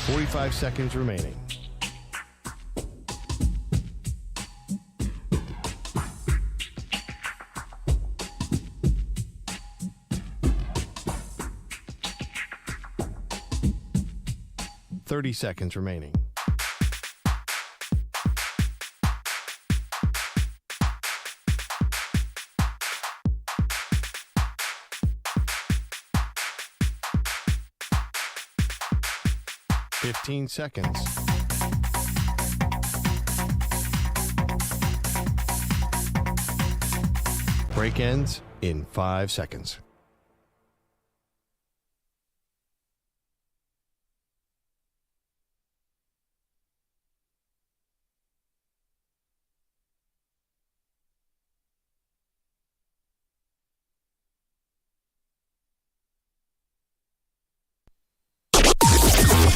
45 seconds remaining. Seconds remaining. Fifteen seconds. Break ends in 5 seconds.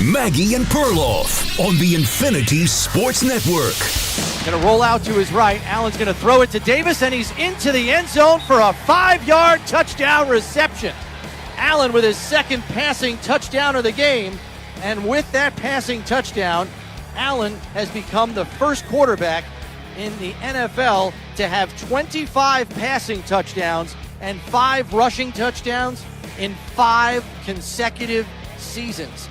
Maggie and Perloff on the Infinity Sports Network. Going to roll out to his right. Allen's going to throw it to Davis, and he's into the end zone for a 5-yard touchdown reception. Allen with his second passing touchdown of the game. And with that passing touchdown, Allen has become the first quarterback in the NFL to have 25 passing touchdowns and 5 rushing touchdowns in 5 consecutive seasons.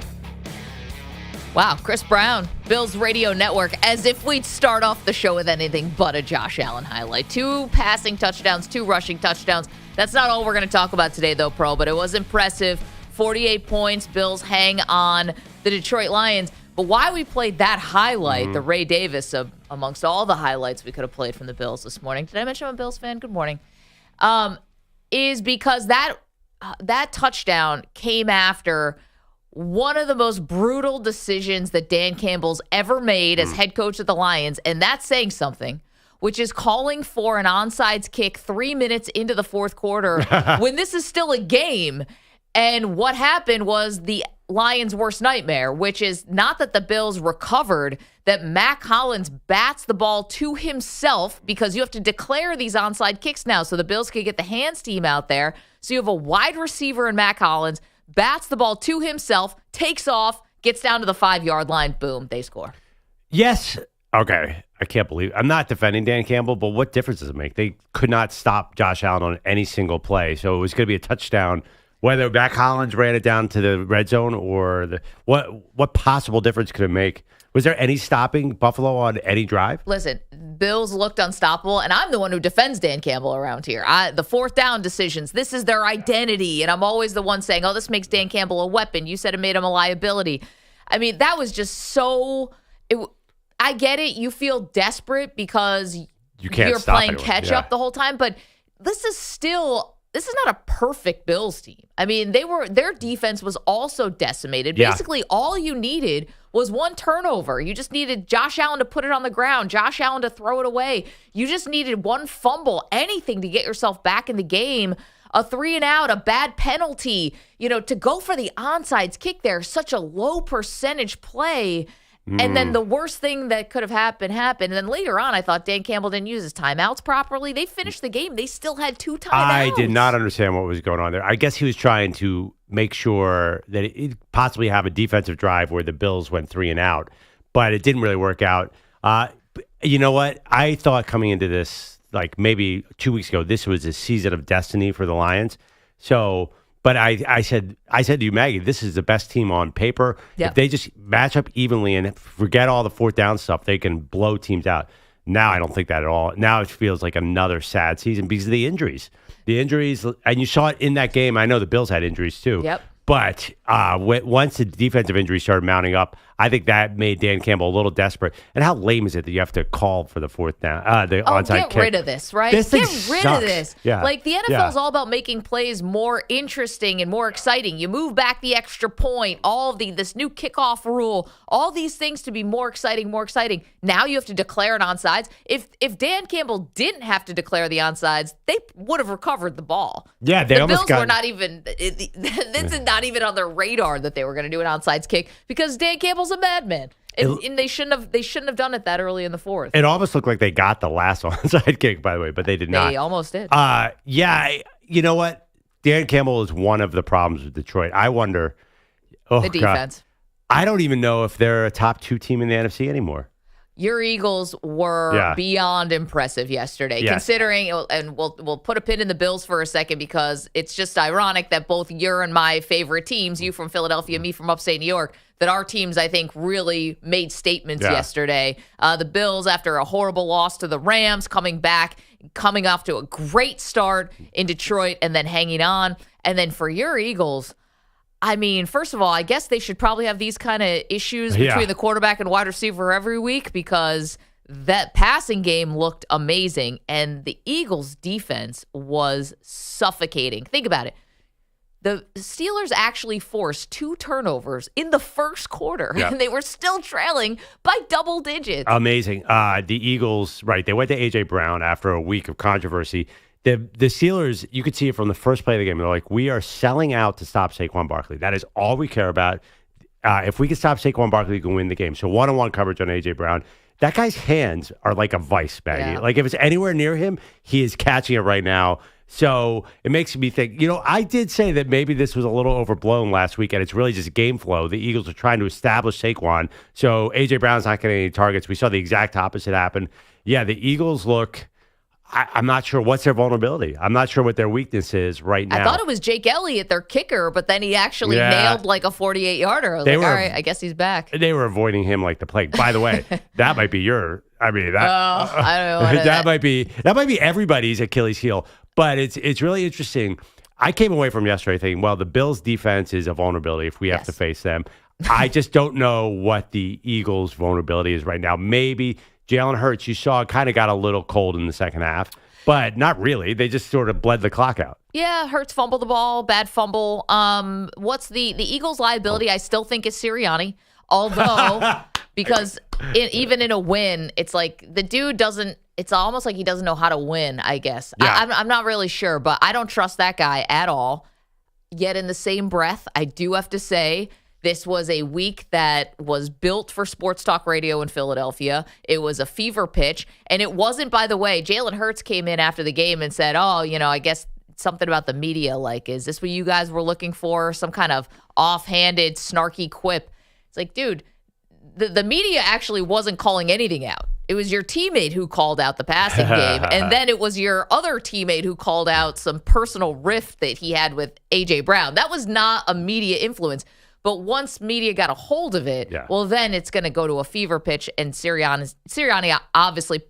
Wow, Chris Brown, Bills Radio Network, as if we'd start off the show with anything but a Josh Allen highlight. 2 passing touchdowns, 2 rushing touchdowns. That's not all we're going to talk about today, though, Pro, but it was impressive. 48 points, Bills hang on the Detroit Lions. But why we played that highlight, the Ray Davis, amongst all the highlights we could have played from the Bills this morning. Did I mention I'm a Bills fan? Good morning. Is because that touchdown came after one of the most brutal decisions that Dan Campbell's ever made as head coach of the Lions, and that's saying something, which is calling for an onside kick 3 minutes into the fourth quarter when this is still a game. And what happened was the Lions' worst nightmare, which is not that the Bills recovered, that Mac Hollins bats the ball to himself because you have to declare these onside kicks now so the Bills can get the hands team out there. So you have a wide receiver in Mac Hollins, bats the ball to himself, takes off, gets down to the 5-yard line. Boom, they score. Yes. Okay. I can't believe I'm not defending Dan Campbell, but what difference does it make? They could not stop Josh Allen on any single play. So it was going to be a touchdown, whether Mac Hollins ran it down to the red zone or what possible difference could it make? Was there any stopping Buffalo on any drive? Listen, Bills looked unstoppable, and I'm the one who defends Dan Campbell around here. The fourth down decisions, this is their identity, and I'm always the one saying, oh, this makes Dan Campbell a weapon. You said it made him a liability. I mean, that was just so I get it. You feel desperate because you're playing catch-up the whole time, but this is not a perfect Bills team. I mean, their defense was also decimated. Yeah. Basically, all you needed was one turnover. You just needed Josh Allen to put it on the ground, Josh Allen to throw it away. You just needed one fumble, anything to get yourself back in the game. A 3-and-out, a bad penalty, to go for the onside kick there, such a low percentage play. And then the worst thing that could have happened. And then later on, I thought Dan Campbell didn't use his timeouts properly. They finished the game. They still had 2 timeouts. I did not understand what was going on there. I guess he was trying to make sure that it possibly have a defensive drive where the Bills went 3-and-out, but it didn't really work out. You know what? I thought coming into this, like maybe 2 weeks ago, this was a season of destiny for the Lions. So... But I said to you, Maggie, this is the best team on paper. Yep. If they just match up evenly and forget all the fourth down stuff, they can blow teams out. Now I don't think that at all. Now it feels like another sad season because of the injuries. And you saw it in that game. I know the Bills had injuries too. Yep. But once the defensive injuries started mounting up, I think that made Dan Campbell a little desperate. And how lame is it that you have to call for the fourth down, the onside kick? Get rid of this, right? Get rid of this. Yeah. Like, the NFL is all about making plays more interesting and more exciting. You move back the extra point, this new kickoff rule, all these things to be more exciting. Now you have to declare an onside. If Dan Campbell didn't have to declare the onsides, they would have recovered the ball. Yeah, the Bills were not even. This is not even on their radar that they were going to do an onside kick because Dan Campbell's a madman. And they shouldn't have done it that early in the fourth. It almost looked like they got the last onside kick, by the way, but they did not. They almost did. You know what? Dan Campbell is one of the problems with Detroit. I wonder. The defense. I don't even know if they're a top 2 team in the NFC anymore. Your Eagles were beyond impressive yesterday, considering, and we'll put a pin in the Bills for a second because it's just ironic that both your and my favorite teams, you from Philadelphia, me from upstate New York, that our teams, I think, really made statements yesterday. The Bills, after a horrible loss to the Rams, coming off to a great start in Detroit and then hanging on. And then for your Eagles, I mean, first of all, I guess they should probably have these kind of issues between the quarterback and wide receiver every week because that passing game looked amazing and the Eagles' defense was suffocating. Think about it. The Steelers actually forced 2 turnovers in the first quarter, and they were still trailing by double digits. Amazing. The Eagles, right, they went to A.J. Brown after a week of controversy. The Steelers, you could see it from the first play of the game. They're like, we are selling out to stop Saquon Barkley. That is all we care about. If we can stop Saquon Barkley, we can win the game. So one-on-one coverage on A.J. Brown. That guy's hands are like a vice, Maggie. Like if it's anywhere near him, he is catching it right now. So it makes me think, I did say that maybe this was a little overblown last week, and it's really just game flow. The Eagles are trying to establish Saquon. So A.J. Brown's not getting any targets. We saw the exact opposite happen. Yeah, the Eagles look... I'm not sure what's their vulnerability. I'm not sure what their weakness is right now. I thought it was Jake Elliott, their kicker, but then he actually nailed like a 48-yarder. I was all right, I guess he's back. They were avoiding him like the plague. By the way, that might be your. I mean, that. I don't know. that might be everybody's Achilles heel. But it's really interesting. I came away from yesterday thinking, well, the Bills' defense is a vulnerability if we have to face them. I just don't know what the Eagles' vulnerability is right now. Maybe Jalen Hurts, you saw, kind of got a little cold in the second half, but not really. They just sort of bled the clock out. Yeah, Hurts fumbled the ball, bad fumble. What's the Eagles' liability? I still think is Sirianni, although because even in a win, it's like the dude doesn't. It's almost like he doesn't know how to win. I guess I'm not really sure, but I don't trust that guy at all. Yet in the same breath, I do have to say, this was a week that was built for sports talk radio in Philadelphia. It was a fever pitch. And it wasn't, by the way, Jalen Hurts came in after the game and said, I guess something about the media. Like, is this what you guys were looking for? Some kind of offhanded, snarky quip. It's like, dude, the media actually wasn't calling anything out. It was your teammate who called out the passing game. And then it was your other teammate who called out some personal rift that he had with A.J. Brown. That was not a media influence. But once media got a hold of it, well, then it's going to go to a fever pitch. And Sirianni obviously,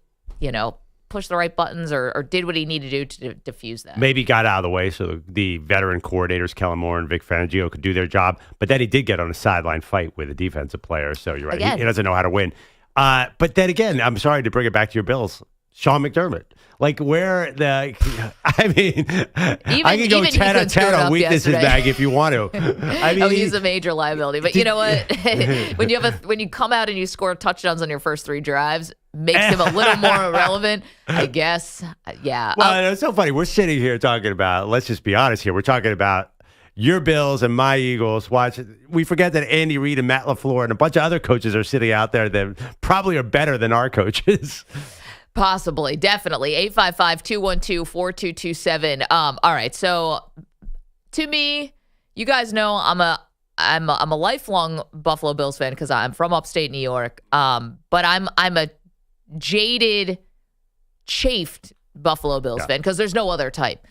pushed the right buttons or did what he needed to do to diffuse that. Maybe got out of the way so the veteran coordinators, Kellen Moore and Vic Fangio, could do their job. But then he did get on a sideline fight with a defensive player. So you're right. He doesn't know how to win. But then again, I'm sorry to bring it back to your Bills. Sean McDermott. Like I can go 10 out of 10 on weaknesses, Maggie, if you want to. He's a major liability. But you know what? when you come out and you score touchdowns on your first 3 drives, makes him a little more irrelevant, I guess. Yeah. Well, it's so funny. We're sitting here talking about, let's just be honest here, we're talking about your Bills and my Eagles. We forget that Andy Reid and Matt LaFleur and a bunch of other coaches are sitting out there that probably are better than our coaches. Possibly, definitely. 855-212-4227. All right, so to me, you guys know I'm a lifelong Buffalo Bills fan because I'm from upstate New York. But I'm a jaded, chafed Buffalo Bills fan because there's no other type.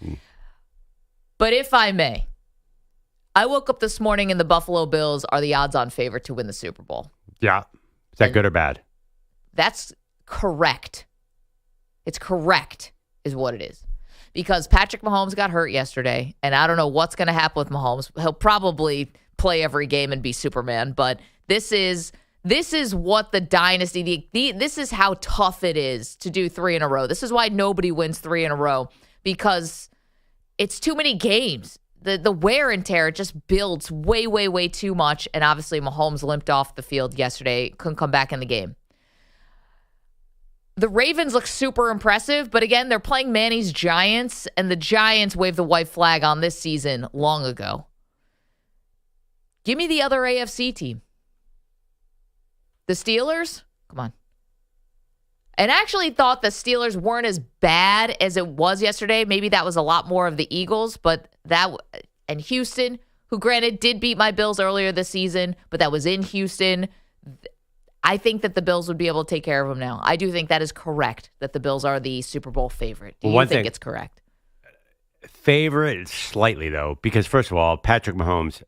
But if I may, I woke up this morning and the Buffalo Bills are the odds-on favorite to win the Super Bowl. Yeah. Is that good or bad? That's correct. It's correct is what it is. Because Patrick Mahomes got hurt yesterday, and I don't know what's going to happen with Mahomes. He'll probably play every game and be Superman, but this is what the dynasty, this is how tough it is to do 3 in a row. This is why nobody wins 3 in a row, because it's too many games. The wear and tear just builds way, way, way too much, and obviously Mahomes limped off the field yesterday, couldn't come back in the game. The Ravens look super impressive, but again, they're playing Manny's Giants, and the Giants waved the white flag on this season long ago. Give me the other AFC team. The Steelers? Come on. And I actually thought the Steelers weren't as bad as it was yesterday. Maybe that was a lot more of the Eagles, but and Houston, who granted did beat my Bills earlier this season, but that was in Houston. I think that the Bills would be able to take care of them now. I do think that is correct, that the Bills are the Super Bowl favorite. Do you think it's correct? Favorite slightly, though, because first of all, Patrick Mahomes,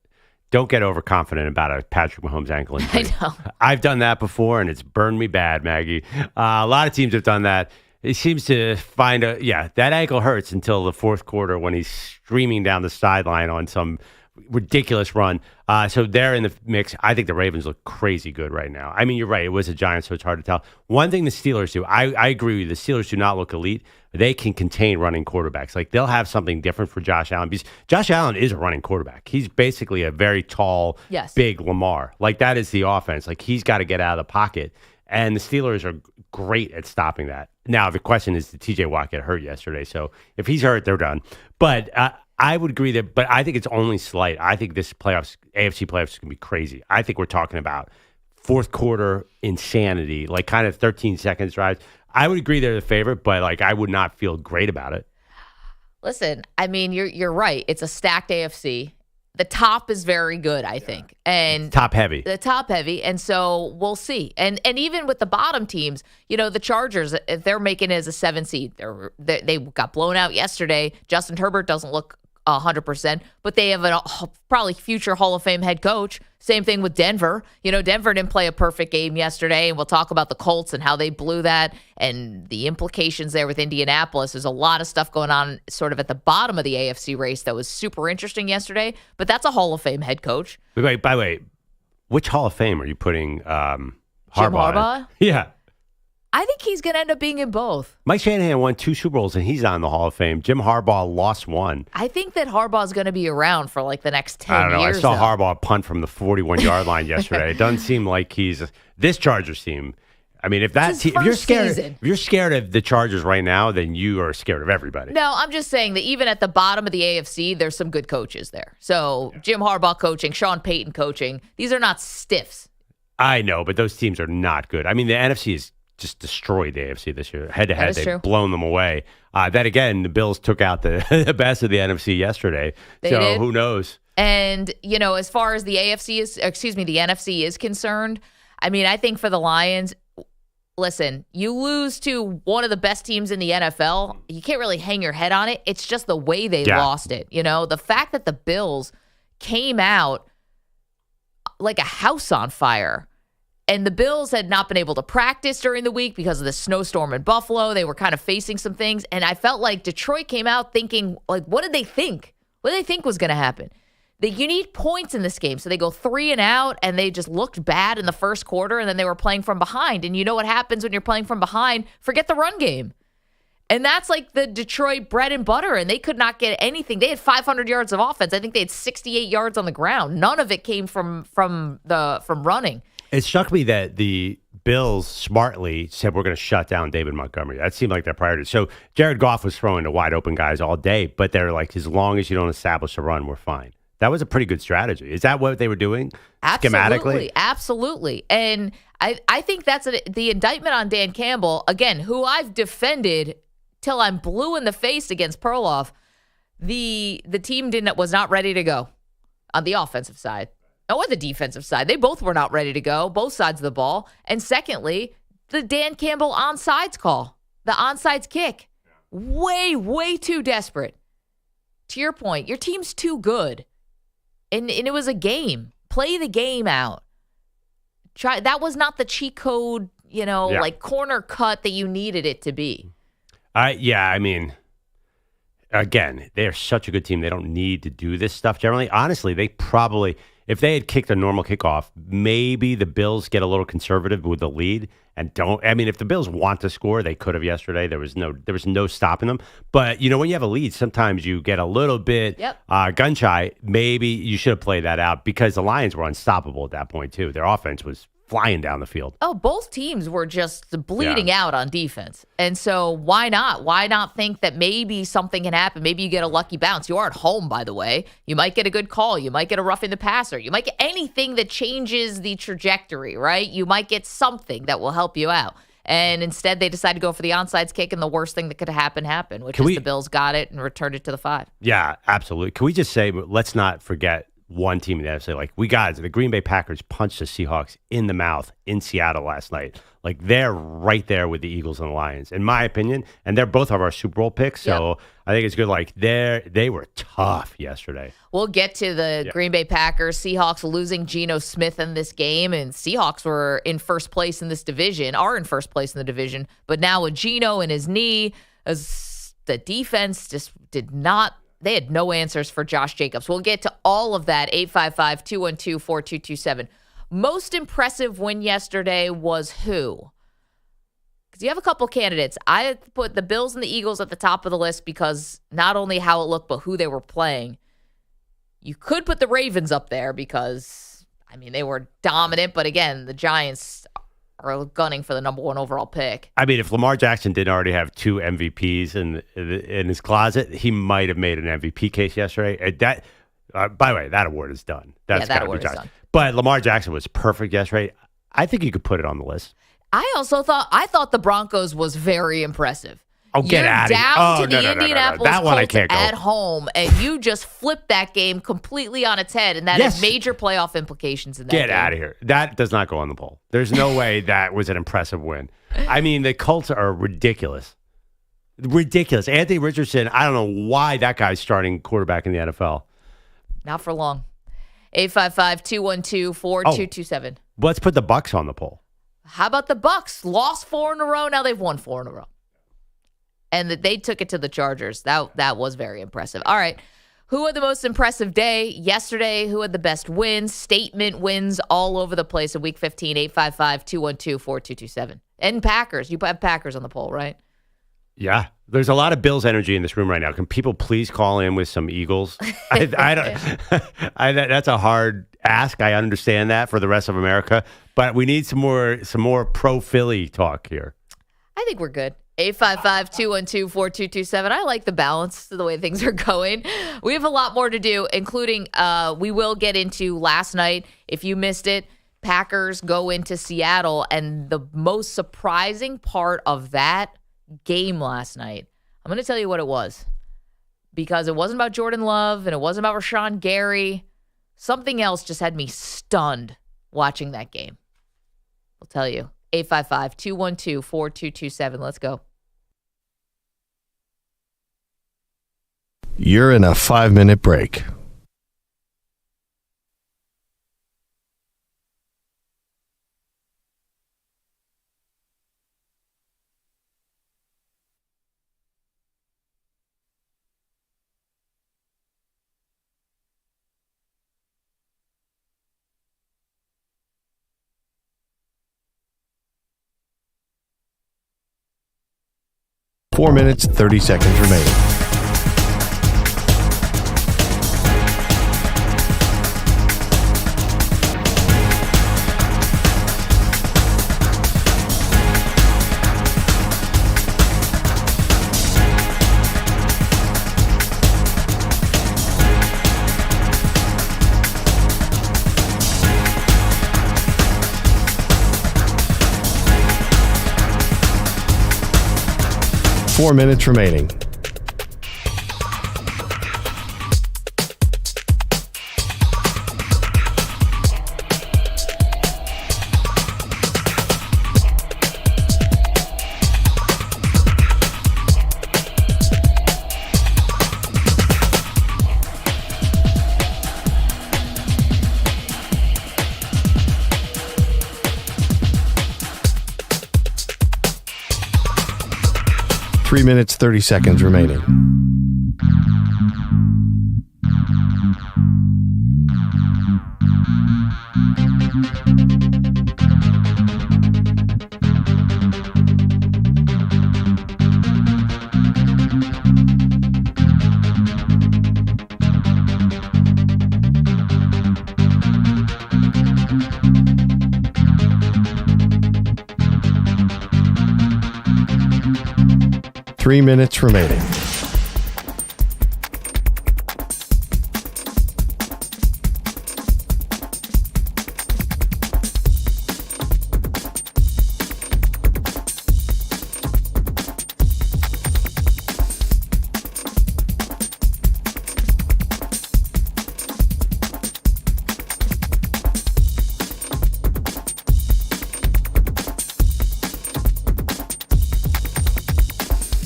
don't get overconfident about a Patrick Mahomes ankle injury. I know. I've done that before, and it's burned me bad, Maggie. A lot of teams have done that. He seems to find that ankle hurts until the fourth quarter when he's streaming down the sideline on some ridiculous run. So they're in the mix. I think the Ravens look crazy good right now. I mean, you're right. It was a Giants, so it's hard to tell. One thing the Steelers do, I agree with you. The Steelers do not look elite. They can contain running quarterbacks. Like, they'll have something different for Josh Allen, because Josh Allen is a running quarterback. He's basically a very tall, big Lamar. Like, that is the offense. Like, he's got to get out of the pocket. And the Steelers are great at stopping that. Now, the question is, did TJ Watt get hurt yesterday? So if he's hurt, they're done. But I would agree that, but I think it's only slight. I think this AFC playoffs is going to be crazy. I think we're talking about fourth quarter insanity, like kind of 13 seconds drives. I would agree they're the favorite, but like, I would not feel great about it. Listen, I mean, you're right. It's a stacked AFC. The top is very good, I think. And it's top heavy. The top heavy. And so we'll see. And even with the bottom teams, the Chargers, if they're making it as a 7 seed, they got blown out yesterday. Justin Herbert doesn't look 100%, but they have a probably future Hall of Fame head coach. Same thing with Denver. Denver didn't play a perfect game yesterday, and we'll talk about the Colts and how they blew that and the implications there with Indianapolis. There's a lot of stuff going on sort of at the bottom of the AFC race that was super interesting yesterday, but that's a Hall of Fame head coach. Wait, by the way, which Hall of Fame are you putting Harbaugh Jim Harbaugh? in? Yeah. I think he's going to end up being in both. Mike Shanahan won 2 Super Bowls, and he's not in the Hall of Fame. Jim Harbaugh lost 1. I think that Harbaugh's going to be around for like the next 10 years. I don't know. Years, I saw though. Harbaugh punt from the 41-yard line yesterday. It doesn't seem like he's this Chargers team. I mean, if you're scared of the Chargers right now, then you are scared of everybody. No, I'm just saying that even at the bottom of the AFC, there's some good coaches there. So Jim Harbaugh coaching, Sean Payton coaching. These are not stiffs. I know, but those teams are not good. I mean, the NFC is just destroyed the AFC this year. Head-to-head, they've blown them away. Then again, the Bills took out the best of the NFC yesterday. They did. Who knows? And, as far as the the NFC is concerned, I mean, I think for the Lions, listen, you lose to one of the best teams in the NFL, you can't really hang your head on it. It's just the way they lost it. The fact that the Bills came out like a house on fire. And the Bills had not been able to practice during the week because of the snowstorm in Buffalo. They were kind of facing some things. And I felt like Detroit came out thinking, like, what did they think? What did they think was going to happen? You need points in this game. So they go 3 and out, and they just looked bad in the first quarter, and then they were playing from behind. And you know what happens when you're playing from behind? Forget the run game. And that's like the Detroit bread and butter, and they could not get anything. They had 500 yards of offense. I think they had 68 yards on the ground. None of it came from running. It struck me that the Bills smartly said, we're going to shut down David Montgomery. That seemed like their priority. So Jared Goff was throwing to wide open guys all day, but they're like, as long as you don't establish a run, we're fine. That was a pretty good strategy. Is that what they were doing? Schematically? Absolutely. And I think that's the indictment on Dan Campbell, again, who I've defended till I'm blue in the face against Perloff. The team was not ready to go on the offensive side. Or the defensive side. They both were not ready to go, both sides of the ball. And secondly, the Dan Campbell onside call, the onside kick. Way, way too desperate. To your point, your team's too good. And it was a game. Play the game out. That was not the cheat code, like corner cut that you needed it to be. I mean, again, they're such a good team. They don't need to do this stuff generally. Honestly, they probably... If they had kicked a normal kickoff, maybe the Bills get a little conservative with the lead and don't. I mean, if the Bills want to score, they could have yesterday. There was no stopping them. But when you have a lead, sometimes you get a little bit gun shy. Maybe you should have played that out because the Lions were unstoppable at that point too. Their offense was flying down the field. Oh, both teams were just bleeding out on defense. And so why not? Why not think that maybe something can happen? Maybe you get a lucky bounce. You are at home, by the way. You might get a good call. You might get a roughing the passer. You might get anything that changes the trajectory, right? You might get something that will help you out. And instead, they decided to go for the onside kick, and the worst thing that could happen happened, which is the Bills got it and returned it to the 5. Yeah, absolutely. Can we just say, let's not forget one team in the NFC. Like, the Green Bay Packers punched the Seahawks in the mouth in Seattle last night. Like, they're right there with the Eagles and the Lions, in my opinion. And they're both of our Super Bowl picks. So I think it's good. Like, they were tough yesterday. We'll get to the Green Bay Packers. Seahawks losing Geno Smith in this game. And Seahawks were in first place in this division, are in first place in the division. But now with Geno and his knee, as the defense just they had no answers for Josh Jacobs. We'll get to all of that. 855-212-4227. Most impressive win yesterday was who? Because you have a couple candidates. I put the Bills and the Eagles at the top of the list because not only how it looked, but who they were playing. You could put the Ravens up there because, they were dominant. But again, the Giants are gunning for the number 1 overall pick. If Lamar Jackson didn't already have 2 MVPs in his closet, he might have made an MVP case yesterday. By the way, that award is done. That award is done. But Lamar Jackson was perfect yesterday. I think you could put it on the list. I thought the Broncos was very impressive. Oh, get out of here. Down to the Indianapolis That one I Colts can't go. at home, and you just flipped that game completely on its head, and that has major playoff implications in that game. Get out of here. That does not go on the poll. There's no way that was an impressive win. The Colts are ridiculous. Ridiculous. Anthony Richardson, I don't know why that guy's starting quarterback in the NFL. Not for long. 855-212-4227. Let's put the Bucs on the poll. How about the Bucs? Lost 4 in a row. Now they've won 4 in a row. And that they took it to the Chargers. That was very impressive. All right. Who had the most impressive day yesterday? Who had the best wins? Statement wins all over the place in Week 15. 855-212-4227. And Packers. You have Packers on the poll, right? Yeah. There's a lot of Bills energy in this room right now. Can people please call in with some Eagles? I don't. That's a hard ask. I understand that for the rest of America, but we need some more pro Philly talk here. I think we're good. 855-212-4227. I like the balance of the way things are going. We have a lot more to do, including we will get into last night. If you missed it, Packers go into Seattle, and the most surprising part of that game last night, I'm going to tell you what it was, because it wasn't about Jordan Love and it wasn't about Rashawn Gary. Something else just had me stunned watching that game. I'll tell you. 855-212-4227. Let's go. You're in a 5-minute break. Four minutes, 30 seconds remaining. Four minutes remaining. Three minutes, 30 seconds remaining. Three minutes remaining.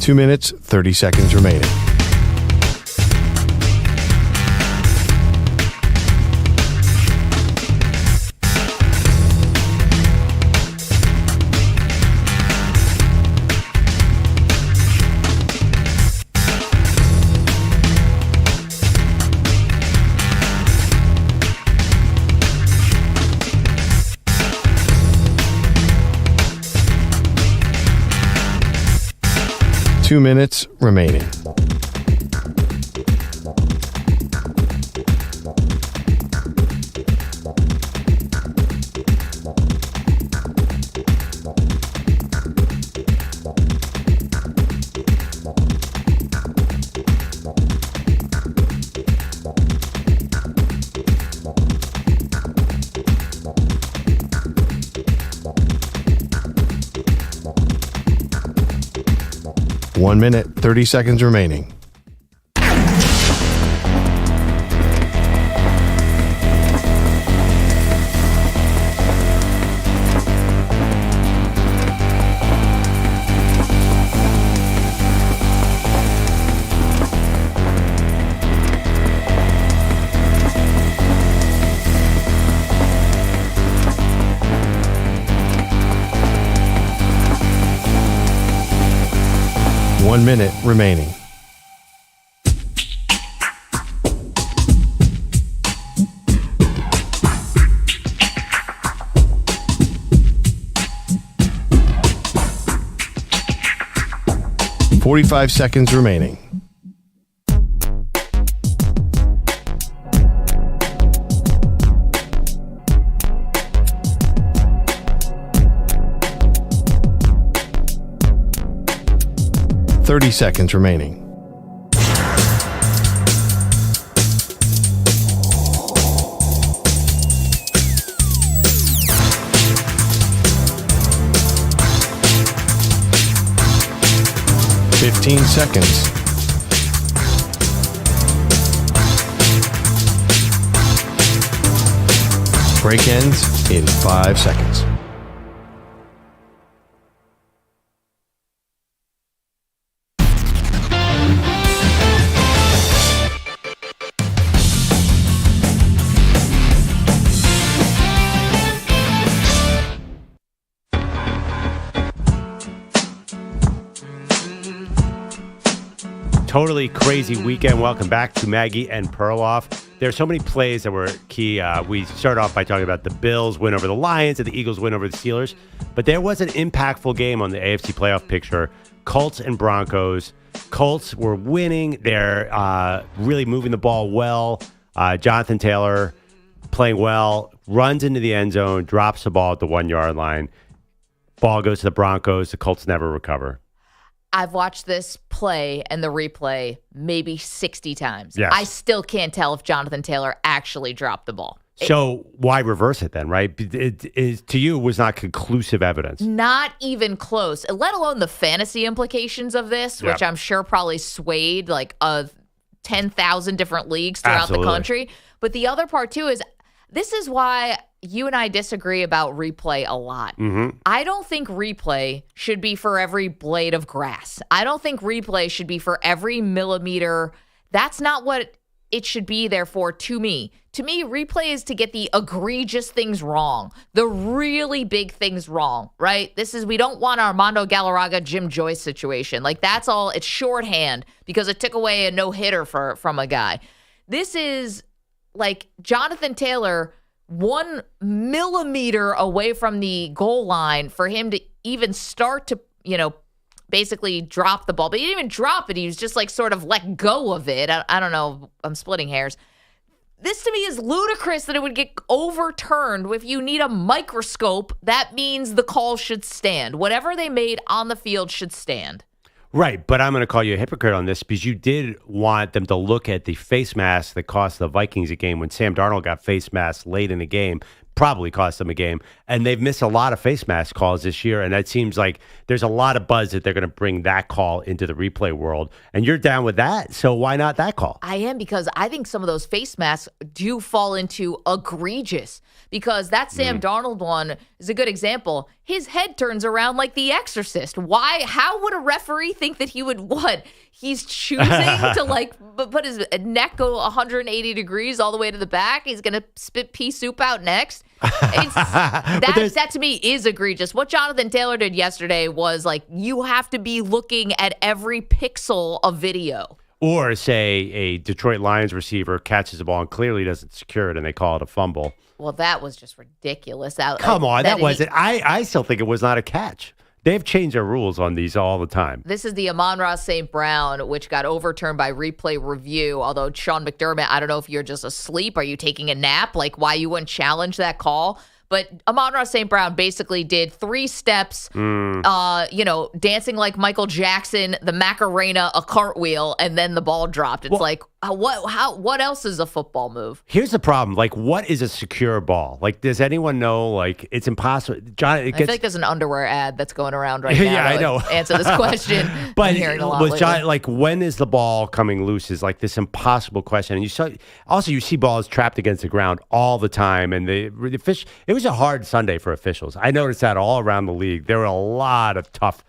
2 minutes, 30 seconds remaining. Two minutes remaining. One minute, 30 seconds remaining. One minute remaining. Forty-five seconds remaining. Thirty seconds remaining. Fifteen seconds. Break ends in 5 seconds. Totally crazy weekend. Welcome back to Maggie and Perloff. There are so many plays that were key. We start off by talking about the Bills win over the Lions and the Eagles win over the Steelers. But there was an impactful game on the AFC playoff picture. Colts and Broncos. Colts were winning. They're really moving the ball well. Jonathan Taylor playing well. Runs into the end zone. Drops the ball at the 1 yard line. Ball goes to the Broncos. The Colts never recover. I've watched this play and the replay maybe 60 times. Yes. I still can't tell if Jonathan Taylor actually dropped the ball. So why reverse it then, right? It to you was not conclusive evidence. Not even close, let alone the fantasy implications of this, which I'm sure probably swayed like 10,000 different leagues throughout the country. But the other part, too, is this is why you and I disagree about replay a lot. Mm-hmm. I don't think replay should be for every blade of grass. I don't think replay should be for every millimeter. That's not what it should be there for to me. To me, replay is to get the egregious things wrong, the really big things wrong, right? We don't want Armando Galarraga, Jim Joyce situation. Like, that's all. It's shorthand because it took away a no-hitter from a guy. This is like Jonathan Taylor 1 millimeter away from the goal line for him to even start to, basically drop the ball. But he didn't even drop it. He was just like sort of let go of it. I don't know. I'm splitting hairs. This to me is ludicrous that it would get overturned. If you need a microscope, that means the call should stand. Whatever they made on the field should stand. Right, but I'm going to call you a hypocrite on this because you did want them to look at the face mask that cost the Vikings a game when Sam Darnold got face masked late in the game. probably cost them a game. And they've missed a lot of face mask calls this year. And it seems like there's a lot of buzz that they're going to bring that call into the replay world. And you're down with that. So why not that call? I am, because I think some of those face masks do fall into egregious, because that Sam Darnold one is a good example. His head turns around like The Exorcist. Why? How would a referee think that he would what? He's choosing to like put his neck go 180 degrees all the way to the back. He's going to spit pea soup out next. That to me is egregious. What Jonathan Taylor did yesterday was like, you have to be looking at every pixel of video. Or say a Detroit Lions receiver catches the ball and clearly doesn't secure it and they call it a fumble. Well, that was just ridiculous. Come on, that wasn't. I still think it was not a catch. They've changed their rules on these all the time. This is the Amon-Ra St. Brown, which got overturned by replay review. Although Sean McDermott, I don't know if you're just asleep. Are you taking a nap? Like, why you wouldn't challenge that call? But Amon-Ra St. Brown basically did 3 steps, dancing like Michael Jackson, the Macarena, a cartwheel, and then the ball dropped. It's what else is a football move? Here's the problem. Like, what is a secure ball? Like, does anyone know? Like, it's impossible. John, I feel like there's an underwear ad that's going around right now. Yeah, I know. Answer this question. But I'm hearing a lot lately. John, like, when is the ball coming loose is like this impossible question. And you see balls trapped against the ground all the time. And the fish, it was a hard Sunday for officials. I noticed that all around the league. There were a lot of tough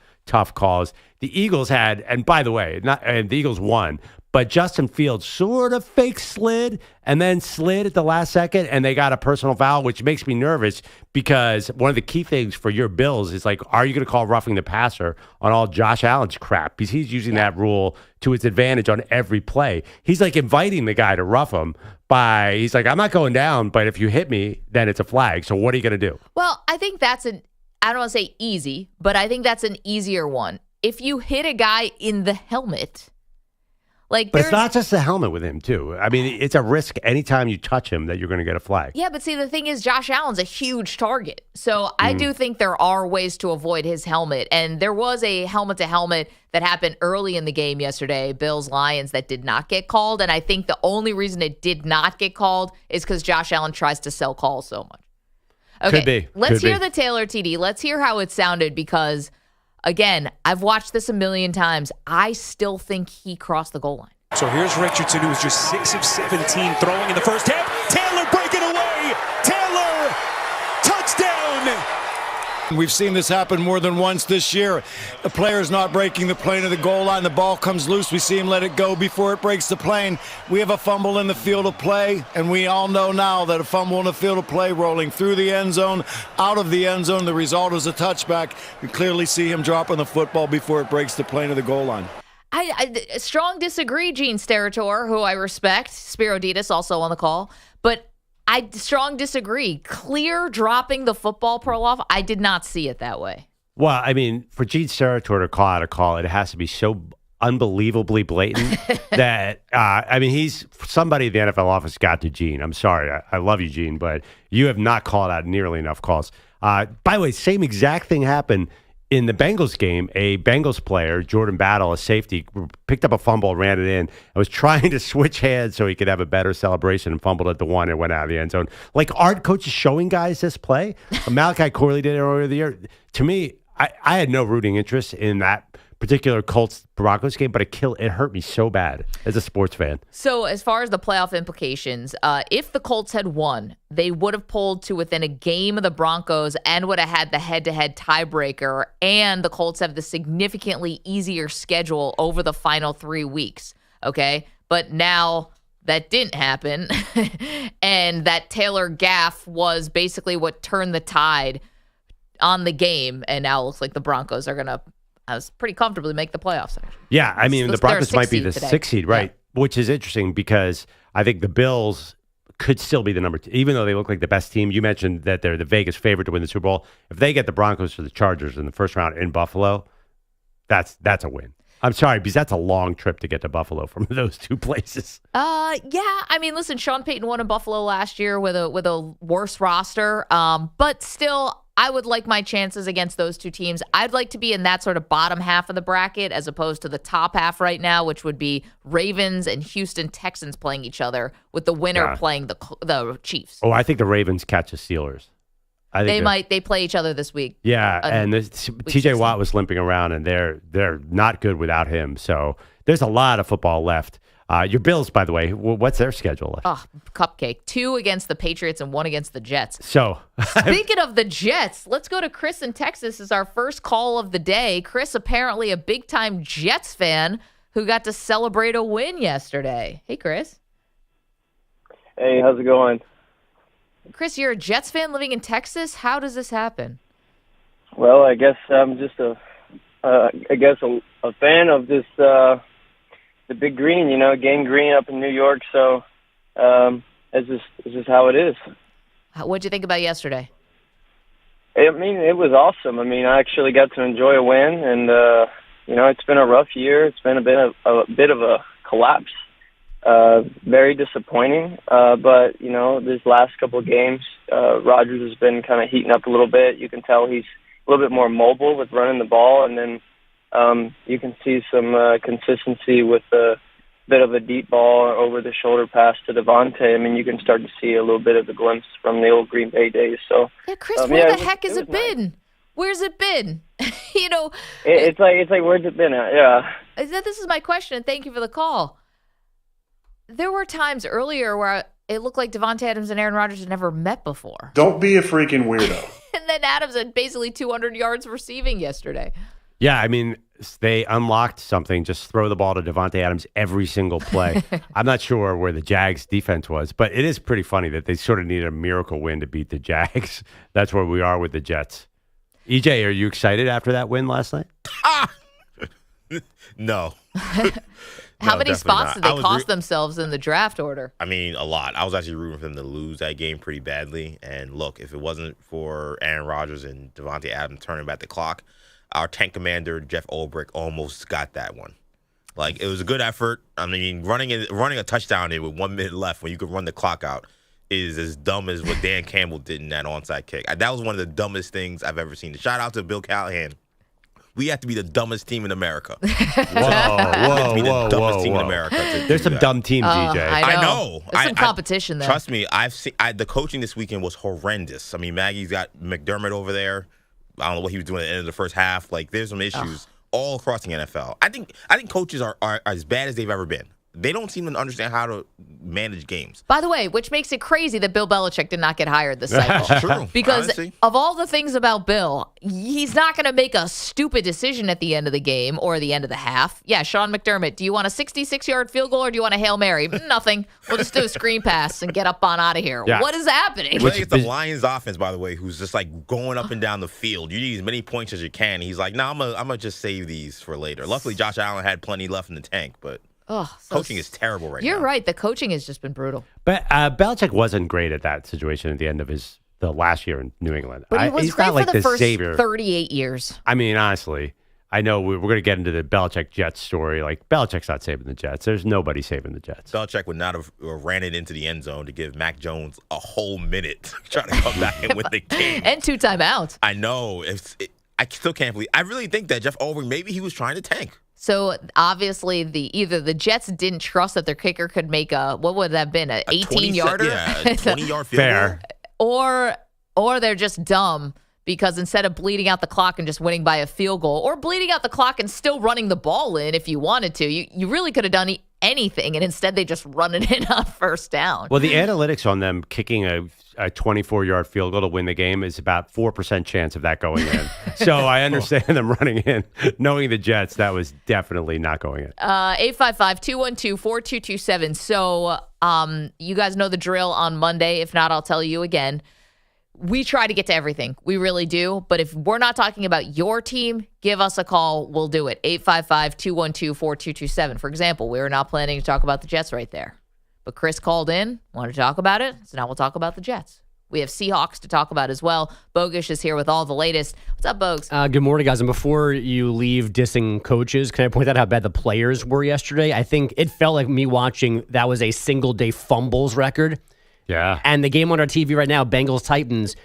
calls. The Eagles had, and by the way, the Eagles won, but Justin Fields sort of fake slid and then slid at the last second, and they got a personal foul, which makes me nervous because one of the key things for your Bills is like, are you going to call roughing the passer on all Josh Allen's crap? Because he's using that rule to his advantage on every play. He's like inviting the guy to rough him he's like, I'm not going down, but if you hit me, then it's a flag. So what are you going to do? Well, I think I don't want to say easy, but I think that's an easier one. If you hit a guy in the helmet, but it's not just the helmet with him, too. I mean, it's a risk anytime you touch him that you're going to get a flag. Yeah, but see, the thing is, Josh Allen's a huge target. So I do think there are ways to avoid his helmet. And there was a helmet-to-helmet that happened early in the game yesterday, Bills-Lions, that did not get called. And I think the only reason it did not get called is because Josh Allen tries to sell calls so much. Okay, Could be. Let's hear the Taylor TD. Let's hear how it sounded because, again, I've watched this a million times. I still think he crossed the goal line. So here's Richardson, who was just 6 of 17 throwing in the first half. Taylor breaking away. Taylor, touchdown. We've seen this happen more than once this year. The player's not breaking the plane of the goal line. The ball comes loose. We see him let it go before it breaks the plane. We have a fumble in the field of play, and we all know now that a fumble in the field of play rolling through the end zone, out of the end zone, the result is a touchback. We clearly see him dropping the football before it breaks the plane of the goal line. I strong disagree, Gene Steratore, who I respect. Spiro Ditas also on the call. But I strong disagree. Clear dropping the football, Perloff, I did not see it that way. Well, I mean, for Gene Steratore to call out a call, it has to be so unbelievably blatant that, he's somebody at the NFL office got to Gene. I'm sorry. I love you, Gene, but you have not called out nearly enough calls. By the way, same exact thing happened in the Bengals game. A Bengals player, Jordan Battle, a safety, picked up a fumble, ran it in, and was trying to switch hands so he could have a better celebration and fumbled at the one and went out of the end zone. Like, aren't coaches showing guys this play? Malachi Corley did it earlier the year. To me, I had no rooting interest in that particular Colts-Broncos game, but it hurt me so bad as a sports fan. So as far as the playoff implications, if the Colts had won, they would have pulled to within a game of the Broncos and would have had the head-to-head tiebreaker, and the Colts have the significantly easier schedule over the final 3 weeks, okay? But now that didn't happen, and that Taylor gaffe was basically what turned the tide on the game, and now it looks like the Broncos are going to pretty comfortably make the playoffs. Actually. Yeah, I mean, the Broncos might be the 6th seed, right? Yeah. Which is interesting because I think the Bills could still be the number 2, even though they look like the best team. You mentioned that they're the Vegas favorite to win the Super Bowl. If they get the Broncos or the Chargers in the first round in Buffalo, that's a win. I'm sorry, because that's a long trip to get to Buffalo from those two places. Yeah. I mean, listen, Sean Payton won in Buffalo last year with a worse roster, but still, I would like my chances against those two teams. I'd like to be in that sort of bottom half of the bracket as opposed to the top half right now, which would be Ravens and Houston Texans playing each other, with the winner playing the Chiefs. Oh, I think the Ravens catch the Steelers. I think They play each other this week. Yeah, and T.J. Watt was limping around, and they're not good without him. So there's a lot of football left. Your Bills, by the way, what's their schedule? Oh, cupcake. 2 against the Patriots and 1 against the Jets. So speaking of the Jets, let's go to Chris in Texas as our first call of the day. Chris, apparently a big-time Jets fan who got to celebrate a win yesterday. Hey, Chris. Hey, how's it going? Chris, you're a Jets fan living in Texas? How does this happen? Well, I guess I'm just a fan of this, the Big Green, Game Green up in New York. So it's just how it is. What'd you think about yesterday? I mean, it was awesome. I mean, I actually got to enjoy a win, and it's been a rough year. It's been a bit of a collapse. Very disappointing. But these last couple of games, Rodgers has been kind of heating up a little bit. You can tell he's a little bit more mobile with running the ball, and then you can see some consistency with a bit of a deep ball over the shoulder pass to Devontae. I mean, you can start to see a little bit of a glimpse from the old Green Bay days. So, yeah, Chris, where the heck has it been? Nice. Where's it been? It's like where's it been at? Yeah. This is my question, and thank you for the call. There were times earlier where it looked like Devontae Adams and Aaron Rodgers had never met before. Don't be a freaking weirdo. And then Adams had basically 200 yards receiving yesterday. Yeah, I mean, they unlocked something. Just throw the ball to Devontae Adams every single play. I'm not sure where the Jags defense was, but it is pretty funny that they sort of needed a miracle win to beat the Jags. That's where we are with the Jets. EJ, are you excited after that win last night? No. How many spots did they cost themselves in the draft order? I mean, a lot. I was actually rooting for them to lose that game pretty badly. And look, if it wasn't for Aaron Rodgers and Devontae Adams turning back the clock, our tank commander, Jeff Ulbrich, almost got that one. Like, it was a good effort. I mean, running a touchdown in with 1 minute left when you could run the clock out is as dumb as what Dan Campbell did in that onside kick. That was one of the dumbest things I've ever seen. Shout out to Bill Callahan. We have to be the dumbest team in America. Whoa. Team in America. There's some dumb teams, DJ. I know. There's some competition there. Trust me, the coaching this weekend was horrendous. I mean, Maggie's got McDermott over there. I don't know what he was doing at the end of the first half. Like, there's some issues all across the NFL. I think coaches are as bad as they've ever been. They don't seem to understand how to manage games. By the way, which makes it crazy that Bill Belichick did not get hired this cycle. That's true. Because honestly, of all the things about Bill, he's not going to make a stupid decision at the end of the game or the end of the half. Yeah, Sean McDermott, do you want a 66-yard field goal or do you want a Hail Mary? Nothing. We'll just do a screen pass and get up on out of here. Yeah. What is happening? I think it's the Lions offense, by the way, who's just like going up and down the field. You need as many points as you can. He's like, I'm going to just save these for later. Luckily, Josh Allen had plenty left in the tank, but coaching is terrible right now. You're right. The coaching has just been brutal. But Belichick wasn't great at that situation at the end of the last year in New England. But he was he's great not like for the first savior. 38 years. I mean, honestly, I know we're going to get into the Belichick Jets story. Like, Belichick's not saving the Jets. There's nobody saving the Jets. Belichick would not have ran it into the end zone to give Mac Jones a whole minute trying to come back and win the game. And 2 timeouts. I know. I still can't believe. I really think that Jeff Ulbrich, maybe he was trying to tank. So obviously, either the Jets didn't trust that their kicker could make what would that have been, an 18-yarder? Yeah, a 20-yard field goal. Or they're just dumb because instead of bleeding out the clock and just winning by a field goal, or bleeding out the clock and still running the ball in if you wanted to, you really could have done anything, and instead they just run it in on first down. Well, the analytics on them kicking a 24-yard field goal to win the game is about 4% chance of that going in. So I understand them running in. Knowing the Jets, that was definitely not going in. 855-212-4227. So you guys know the drill on Monday. If not, I'll tell you again. We try to get to everything. We really do. But if we're not talking about your team, give us a call. We'll do it. 855-212-4227. For example, we were not planning to talk about the Jets right there. But Chris called in, wanted to talk about it. So now we'll talk about the Jets. We have Seahawks to talk about as well. Bogusch is here with all the latest. What's up, Bogusch? Good morning, guys. And before you leave dissing coaches, can I point out how bad the players were yesterday? I think it felt like me watching that was a single-day fumbles record. Yeah. And the game on our TV right now, Bengals-Titans,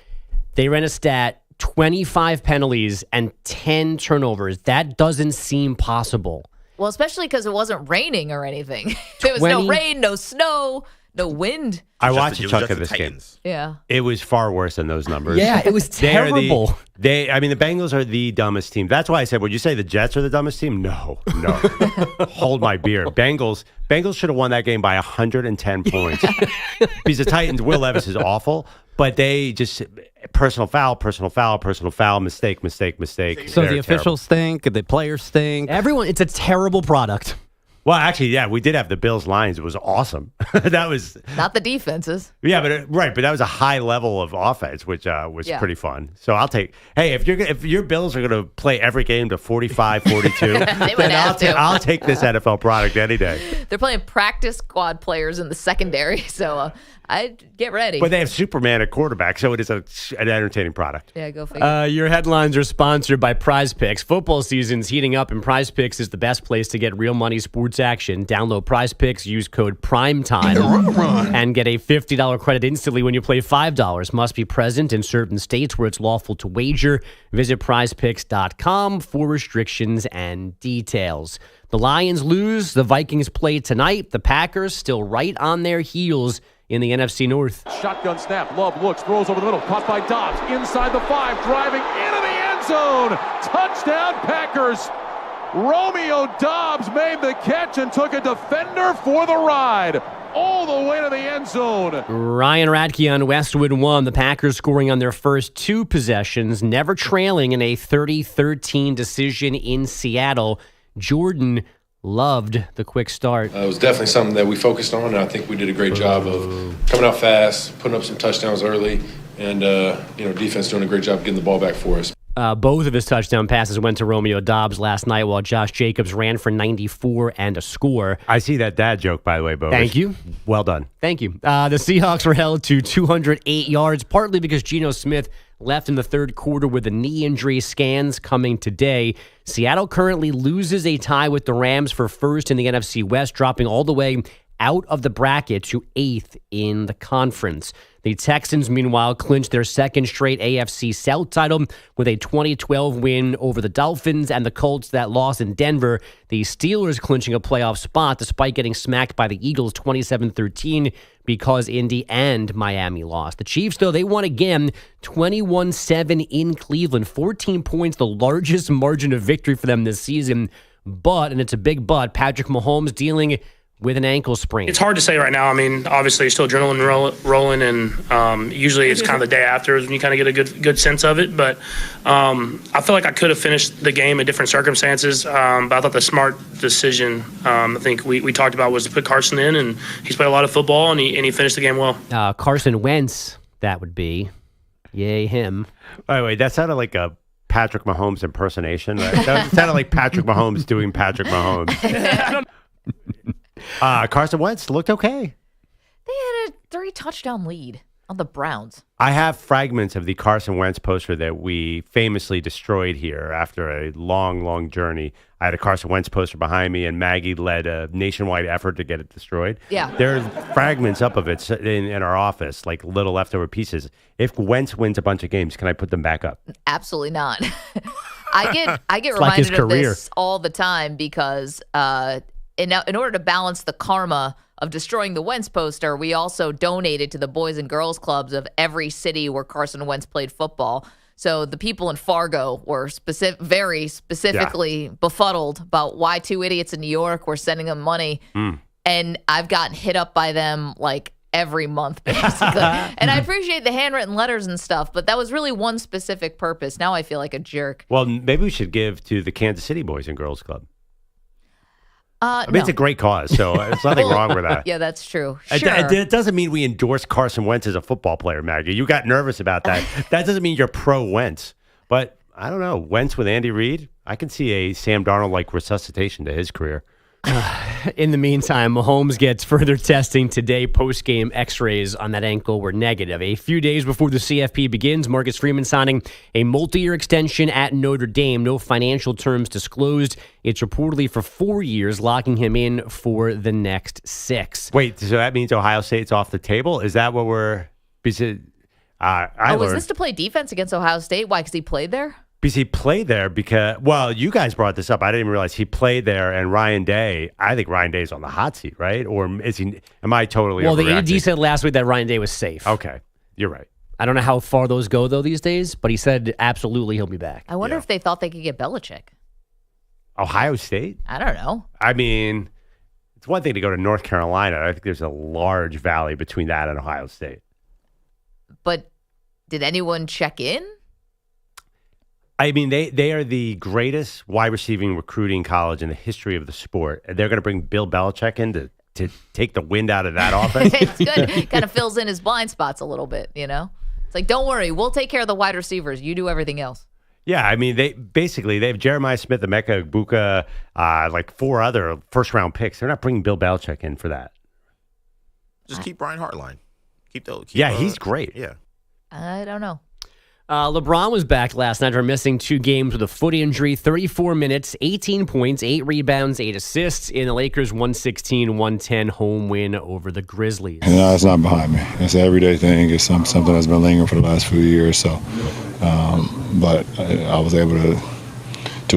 they ran a stat, 25 penalties and 10 turnovers. That doesn't seem possible. Well, especially because it wasn't raining or anything. There was no rain, no snow, no wind. I watched a chunk of this game. Yeah. It was far worse than those numbers. Yeah, it was terrible. The Bengals are the dumbest team. That's why I said, would you say the Jets are the dumbest team? No. Hold my beer. Bengals should have won that game by 110 points. Because the Titans, Will Levis is awful, but they just personal foul, mistake. So the officials stink, the players stink. Everyone, it's a terrible product. Well, actually, yeah, we did have the Bills lines. It was awesome. That was not the defenses. Yeah, but that was a high level of offense, which was pretty fun. So I'll take. Hey, if your Bills are going to play every game to 45-42, then I'll take this NFL product any day. They're playing practice squad players in the secondary, so I'd get ready. But they have Superman at quarterback, so it is an entertaining product. Yeah, go figure. Your headlines are sponsored by Prize Picks. Football season's heating up, and Prize Picks is the best place to get real money sports action. Download Prize Picks, use code PRIMETIME, and get a $50 credit instantly when you play $5. Must be present in certain states where it's lawful to wager. Visit prizepicks.com for restrictions and details. The Lions lose. The Vikings play tonight. The Packers still right on their heels in the NFC North. Shotgun snap. Love looks, throws over the middle. Caught by Dobbs. Inside the 5. Driving into the end zone. Touchdown Packers. Romeo Dobbs made the catch and took a defender for the ride. All the way to the end zone. Ryan Radke on Westwood won. The Packers scoring on their first 2 possessions, never trailing in a 30-13 decision in Seattle. Jordan loved the quick start. It was definitely something that we focused on, and I think we did a great job of coming out fast, putting up some touchdowns early, and defense doing a great job getting the ball back for us. Both of his touchdown passes went to Romeo Dobbs last night, while Josh Jacobs ran for 94 and a score. I see that dad joke, by the way, Bogusch. Thank you. Well done. Thank you. The Seahawks were held to 208 yards, partly because Geno Smith left in the third quarter with a knee injury. Scans coming today. Seattle currently loses a tie with the Rams for first in the NFC West, dropping all the way out of the bracket to 8th in the conference. The Texans, meanwhile, clinched their second straight AFC South title with a 2012 win over the Dolphins and the Colts that lost in Denver. The Steelers clinching a playoff spot despite getting smacked by the Eagles 27-13 because Indy and Miami lost. The Chiefs, though, they won again, 21-7 in Cleveland. 14 points, the largest margin of victory for them this season. But, and it's a big but, Patrick Mahomes dealing with an ankle sprain. It's hard to say right now. I mean, obviously, still adrenaline rolling, and usually it's kind of the day after when you kind of get a good sense of it. But I feel like I could have finished the game in different circumstances. But I thought the smart decision, I think we talked about, was to put Carson in, and he's played a lot of football, and he finished the game well. Carson Wentz, that would be. Yay, him. By the way, that sounded like a Patrick Mahomes impersonation. Right? That sounded like Patrick Mahomes doing Patrick Mahomes. Carson Wentz looked okay. They had a 3-touchdown lead on the Browns. I have fragments of the Carson Wentz poster that we famously destroyed here after a long, long journey. I had a Carson Wentz poster behind me, and Maggie led a nationwide effort to get it destroyed. Yeah. There are fragments up of it in our office, like little leftover pieces. If Wentz wins a bunch of games, can I put them back up? Absolutely not. I get reminded of this all the time because in order to balance the karma of destroying the Wentz poster, we also donated to the Boys and Girls Clubs of every city where Carson Wentz played football. So the people in Fargo were very specifically befuddled about why 2 idiots in New York were sending them money. And I've gotten hit up by them like every month, basically. And I appreciate the handwritten letters and stuff, but that was really one specific purpose. Now I feel like a jerk. Well, maybe we should give to the Kansas City Boys and Girls Club. I mean, no. It's a great cause, so there's nothing wrong with that. Yeah, that's true. Sure. It doesn't mean we endorse Carson Wentz as a football player, Maggie. You got nervous about that. That doesn't mean you're pro Wentz. But I don't know. Wentz with Andy Reid, I can see a Sam Darnold-like resuscitation to his career. In the meantime, Mahomes gets further testing today. Post-game x-rays on that ankle were negative. A few days before the CFP begins, Marcus Freeman signing a multi-year extension at Notre Dame. No financial terms disclosed. It's reportedly for 4 years, locking him in for the next 6. Wait, so that means Ohio State's off the table? Is that what we're... Was this to play defense against Ohio State? Why? Because he played there? Because he played there you guys brought this up. I didn't even realize he played there, and Ryan Day, I think Ryan Day's on the hot seat, right? Or is he? Am I totally Well, overreacting? the AD said last week that Ryan Day was safe. Okay, you're right. I don't know how far those go, though, these days, but he said absolutely he'll be back. I wonder if they thought they could get Belichick. Ohio State? I don't know. I mean, it's one thing to go to North Carolina. I think there's a large valley between that and Ohio State. But did anyone check in? I mean, they are the greatest wide receiving recruiting college in the history of the sport. They're going to bring Bill Belichick in to take the wind out of that offense. It's good. Kind of fills in his blind spots a little bit, you know? It's like, don't worry, we'll take care of the wide receivers. You do everything else. Yeah, I mean, they have Jeremiah Smith, the Micah, Buka, like 4 other first-round picks. They're not bringing Bill Belichick in for that. Just keep Brian Hartline. He's great. Yeah. I don't know. LeBron was back last night after missing 2 games with a foot injury, 34 minutes, 18 points, 8 rebounds, 8 assists in the Lakers' 116-110 home win over the Grizzlies. No, it's not behind me. It's an everyday thing. It's something that's been lingering for the last few years. So, but I was able to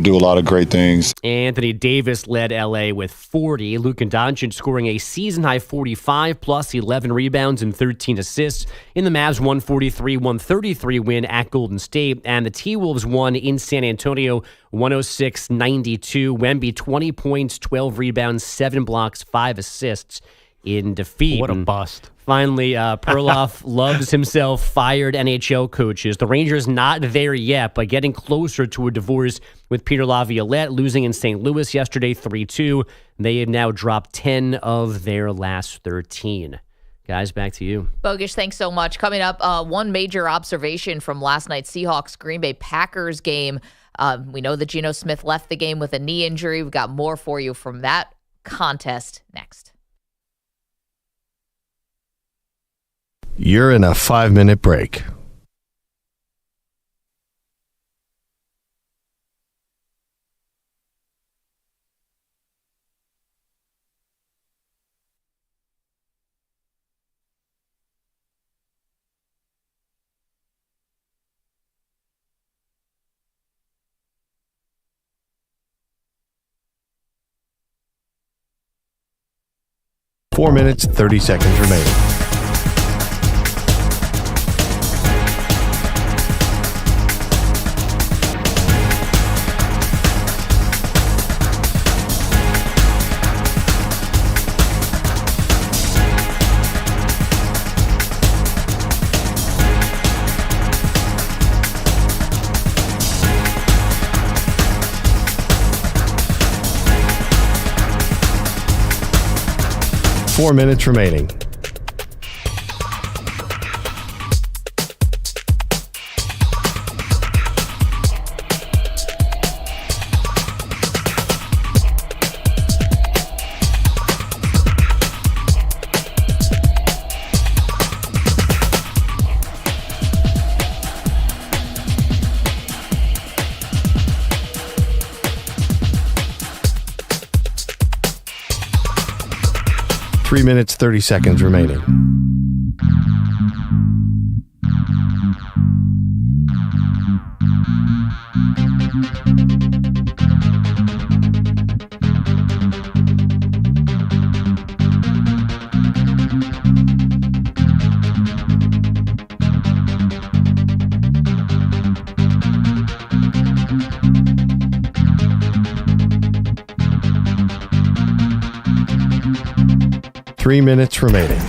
do a lot of great things. Anthony Davis led L.A. with 40. Luka Doncic scoring a season-high 45 plus 11 rebounds and 13 assists in the Mavs' 143-133 win at Golden State. And the T-Wolves won in San Antonio 106-92. Wemby 20 points, 12 rebounds, 7 blocks, 5 assists in defeat. What a bust. Finally, Perloff loves himself fired NHL coaches. The Rangers not there yet, but getting closer to a divorce with Peter Laviolette, losing in St. Louis yesterday 3-2. They have now dropped 10 of their last 13. Guys, back to you. Bogusch, thanks so much. Coming up, one major observation from last night's Seahawks-Green Bay Packers game. We know that Geno Smith left the game with a knee injury. We've got more for you from that contest next. You're in a 5-minute break. Four minutes, 30 seconds remaining. Four minutes remaining. Three minutes, 30 seconds remaining. Three minutes remaining.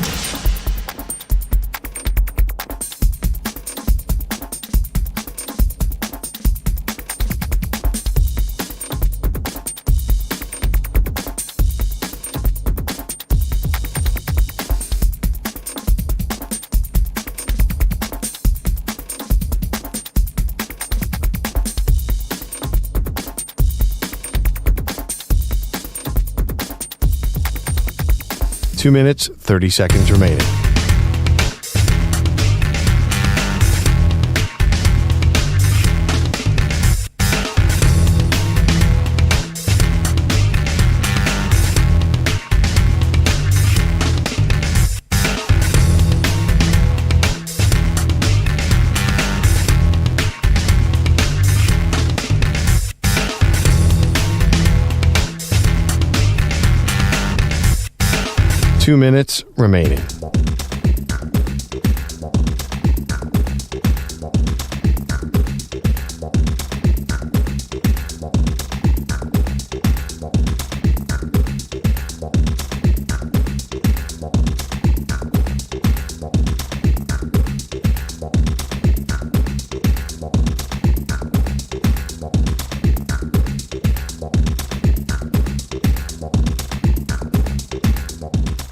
Two minutes, 30 seconds remaining. 2 minutes remaining.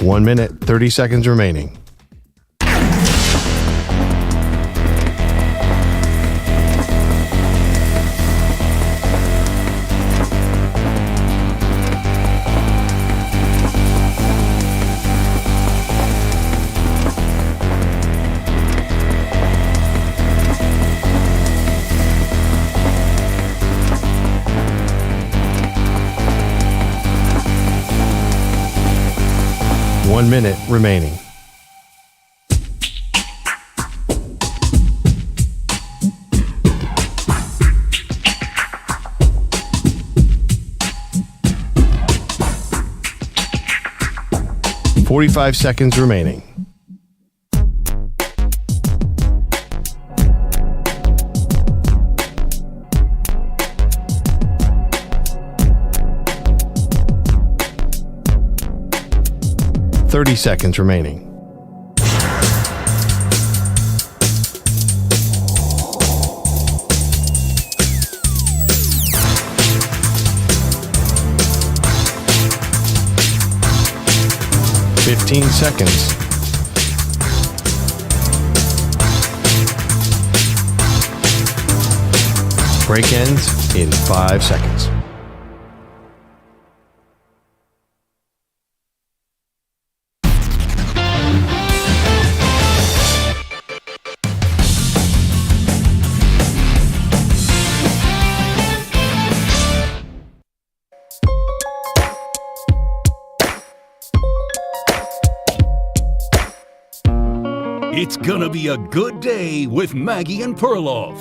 One minute, 30 seconds remaining. One minute remaining. $45 seconds remaining. $30 seconds remaining. $15 seconds. Break ends in 5 seconds. It's gonna be a good day with Maggie and Perloff.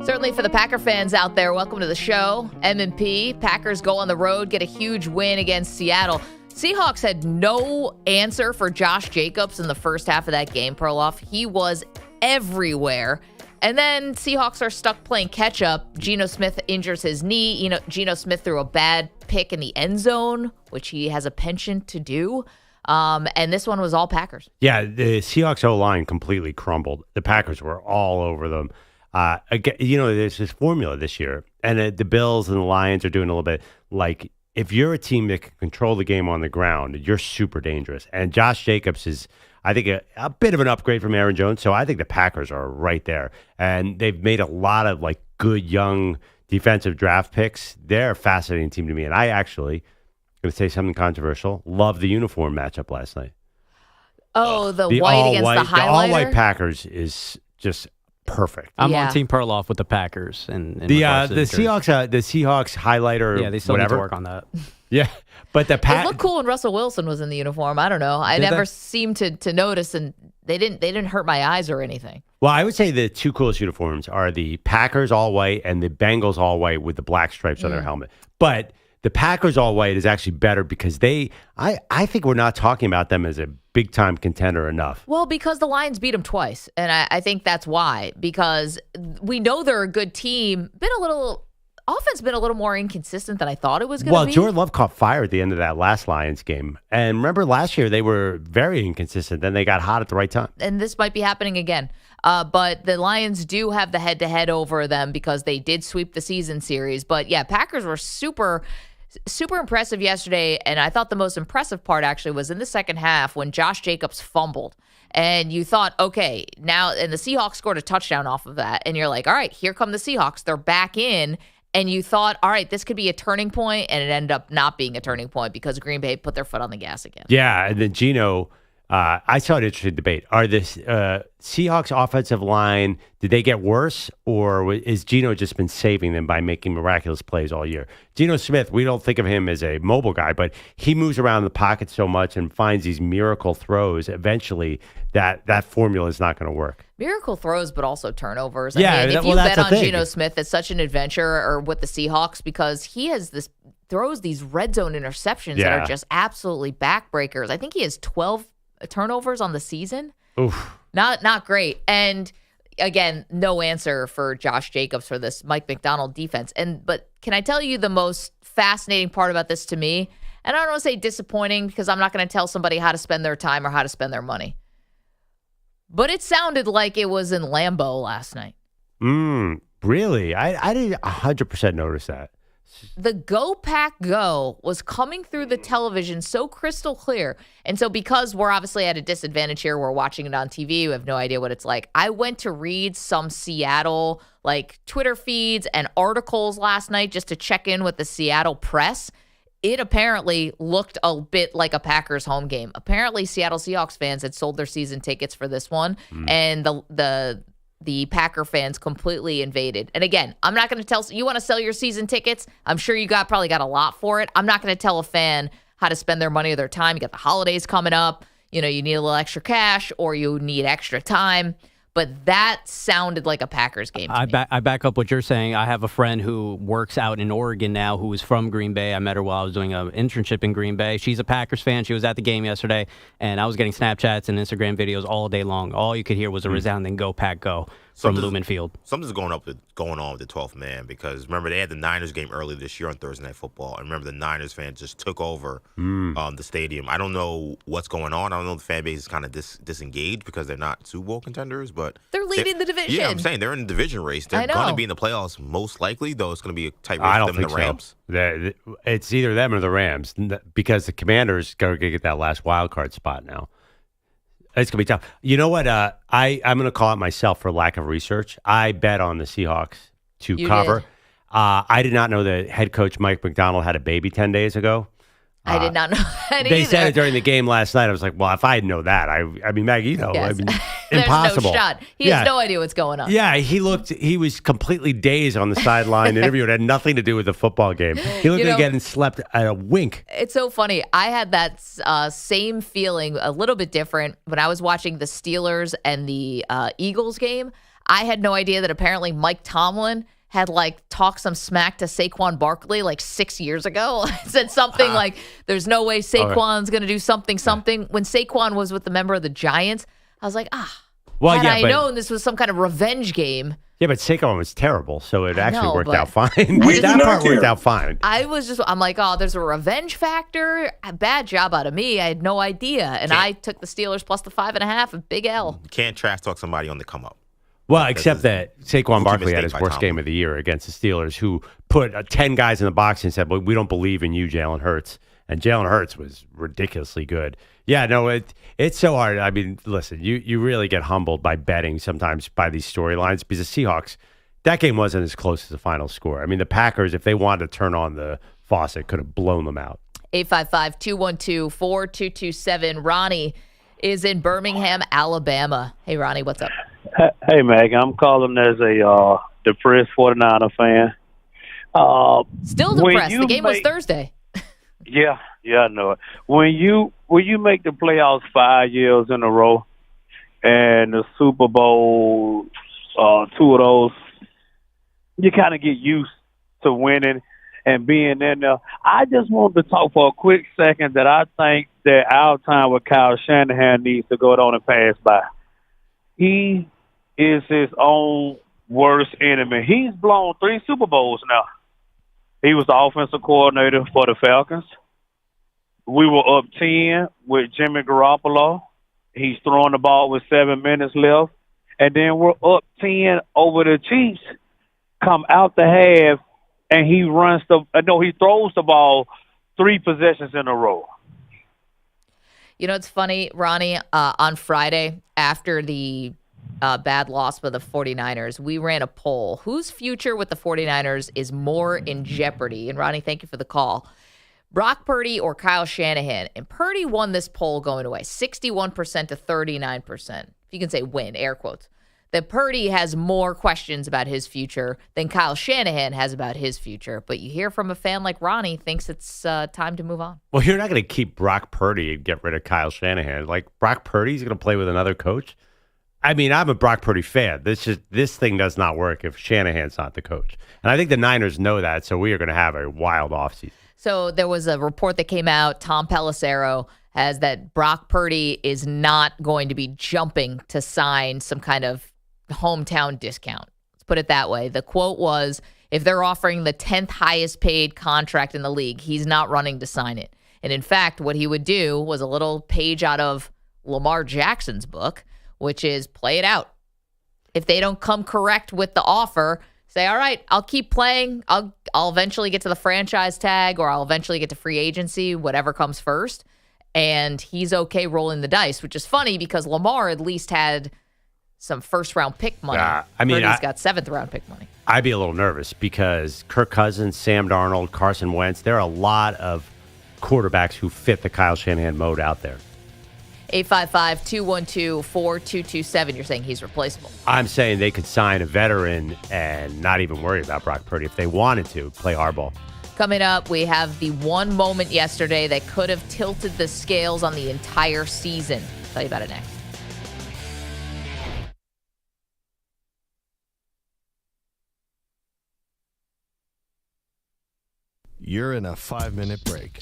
Certainly for the Packer fans out there, welcome to the show. M&P, Packers go on the road, get a huge win against Seattle. Seahawks had no answer for Josh Jacobs in the first half of that game, Perloff. He was everywhere. And then Seahawks are stuck playing catch-up. Geno Smith injures his knee. Geno Smith threw a bad pick in the end zone, which he has a penchant to do. And this one was all Packers. Yeah, the Seahawks O-line completely crumbled. The Packers were all over them. Again, there's this formula this year, and the Bills and the Lions are doing a little bit like if you're a team that can control the game on the ground, you're super dangerous. And Josh Jacobs is, I think, a bit of an upgrade from Aaron Jones. So I think the Packers are right there. And they've made a lot of like good young defensive draft picks. They're a fascinating team to me. And I actually... going to say something controversial. Love the uniform matchup last night. Oh, the white against the highlighter? The all-white Packers is just perfect. I'm on Team Perloff with the Packers. And the Seahawks highlighter. Yeah, they still need to work on that. Yeah, but It looked cool when Russell Wilson was in the uniform. I don't know. I never seemed to notice, and they didn't hurt my eyes or anything. Well, I would say the two coolest uniforms are the Packers all white and the Bengals all white with the black stripes on their helmet. But the Packers all white is actually better because I think we're not talking about them as a big time contender enough. Well, because the Lions beat them twice. And I think that's why, because we know they're a good team. Offense been a little more inconsistent than I thought it was going to be. Well, Jordan Love caught fire at the end of that last Lions game. And remember last year they were very inconsistent. Then they got hot at the right time. And this might be happening again. But the Lions do have the head-to-head over them because they did sweep the season series. But yeah, Packers were super impressive yesterday, and I thought the most impressive part actually was in the second half when Josh Jacobs fumbled. And you thought, okay, now, and the Seahawks scored a touchdown off of that, and you're like, all right, here come the Seahawks. They're back in, and you thought, all right, this could be a turning point, and it ended up not being a turning point because Green Bay put their foot on the gas again. Yeah, and then Geno, I saw an interesting debate. Are the Seahawks offensive line, did they get worse, or is Geno just been saving them by making miraculous plays all year? Geno Smith, we don't think of him as a mobile guy, but he moves around the pocket so much and finds these miracle throws. Eventually, that formula is not going to work. Miracle throws, but also turnovers. Yeah, if you bet on Geno Smith, it's such an adventure or with the Seahawks because he has this throws these red zone interceptions that are just absolutely backbreakers. I think he has 12 turnovers on the season. Oof. Not great. And again, no answer for Josh Jacobs for this Mike McDonald defense. But can I tell you the most fascinating part about this to me? And I don't want to say disappointing because I'm not going to tell somebody how to spend their time or how to spend their money. But it sounded like it was in Lambeau last night. Really? I didn't 100% notice that. The Go Pack Go was coming through the television so crystal clear. And so because we're obviously at a disadvantage here, we're watching it on TV, we have no idea what it's like. I went to read some Seattle Twitter feeds and articles last night just to check in with the Seattle press. It apparently looked a bit like a Packers home game. Apparently Seattle Seahawks fans had sold their season tickets for this one, and the Packer fans completely invaded. And again, I'm not going to tell you want to sell your season tickets. I'm sure you probably got a lot for it. I'm not going to tell a fan how to spend their money or their time. You got the holidays coming up. You need a little extra cash or you need extra time. But that sounded like a Packers game to me. I back up what you're saying. I have a friend who works out in Oregon now who is from Green Bay. I met her while I was doing an internship in Green Bay. She's a Packers fan. She was at the game yesterday, and I was getting Snapchats and Instagram videos all day long. All you could hear was a resounding Go Pack Go from Lumen Field. Something's going on with the 12th man because remember they had the Niners game earlier this year on Thursday Night Football, and remember the Niners fans just took over the stadium. I don't know what's going on. I don't know if the fan base is kind of disengaged because they're not Super Bowl contenders, but they're leading the division. Yeah, I'm saying they're in the division race. They're going to be in the playoffs most likely, though it's going to be a tight race for them and the Rams. So. It's either them or the Rams because the Commanders going to get that last wild card spot now. It's going to be tough. You know what? I'm going to call it myself for lack of research. I bet on the Seahawks to cover. I did not know that head coach Mike McDonald had a baby 10 days ago. I did not know that They either. said it during the game last night. I was like, well, if I know that, I mean, Maggie, Yes. There's impossible. no shot. He has no idea what's going on. Yeah, he was completely dazed on the sideline interview. It had nothing to do with the football game. He looked like getting slept at a wink. It's so funny. I had that same feeling, a little bit different, when I was watching the Steelers and the Eagles game. I had no idea that apparently Mike Tomlin had talked some smack to Saquon Barkley 6 years ago. Said something like, there's no way Saquon's going to do something. When Saquon was with the member of the Giants, I was like, had I known this was some kind of revenge game. Yeah, but Saquon was terrible, so it actually worked out fine. That part worked out fine. I'm like, there's a revenge factor. A bad job out of me. I had no idea. And I took the Steelers plus the 5.5, a big L. You can't trash talk somebody on the come up. Well, except that Saquon Barkley had his worst game of the year against the Steelers, who put 10 guys in the box and said, well, we don't believe in you, Jalen Hurts. And Jalen Hurts was ridiculously good. Yeah, no, it's so hard. I mean, listen, you really get humbled by betting sometimes by these storylines because the Seahawks, that game wasn't as close as the final score. I mean, the Packers, if they wanted to turn on the faucet, could have blown them out. 855-212-4227. Ronnie is in Birmingham, Alabama. Hey, Ronnie, what's up? Hey, Maggie, I'm calling as a depressed 49er fan. Still depressed. The game was Thursday. Yeah, I know it. When you make the playoffs 5 years in a row, and the Super Bowl, 2 of those, you kind of get used to winning and being in there. I just wanted to talk for a quick second that I think that our time with Kyle Shanahan needs to go on and pass by. He is his own worst enemy. He's blown 3 Super Bowls now. He was the offensive coordinator for the Falcons. We were up 10 with Jimmy Garoppolo. He's throwing the ball with 7 minutes left. And then we're up 10 over the Chiefs. Come out the half, and he throws the ball 3 possessions in a row. You know, it's funny, Ronnie, on Friday after the bad loss by the 49ers, we ran a poll. Whose future with the 49ers is more in jeopardy? And Ronnie, thank you for the call. Brock Purdy or Kyle Shanahan? And Purdy won this poll going away, 61% to 39%. If you can say win, air quotes. That Purdy has more questions about his future than Kyle Shanahan has about his future. But you hear from a fan like Ronnie thinks it's time to move on. Well, you're not going to keep Brock Purdy and get rid of Kyle Shanahan. Brock Purdy's going to play with another coach? I mean, I'm a Brock Purdy fan. This thing does not work if Shanahan's not the coach. And I think the Niners know that, so we are going to have a wild offseason. So there was a report that came out, Tom Pelissero has that Brock Purdy is not going to be jumping to sign some kind of hometown discount. Let's put it that way. The quote was, if they're offering the 10th highest paid contract in the league, he's not running to sign it. And in fact, what he would do was a little page out of Lamar Jackson's book, which is play it out. If they don't come correct with the offer, say, all right, I'll keep playing. I'll eventually get to the franchise tag, or I'll eventually get to free agency, whatever comes first. And he's okay rolling the dice, which is funny because Lamar at least had some first-round pick money. Purdy's got seventh-round pick money. I'd be a little nervous because Kirk Cousins, Sam Darnold, Carson Wentz, there are a lot of quarterbacks who fit the Kyle Shanahan mode out there. 855-212-4227. You're saying he's replaceable. I'm saying they could sign a veteran and not even worry about Brock Purdy if they wanted to play hardball. Coming up, we have the one moment yesterday that could have tilted the scales on the entire season. I'll tell you about it next. You're in a 5-minute break.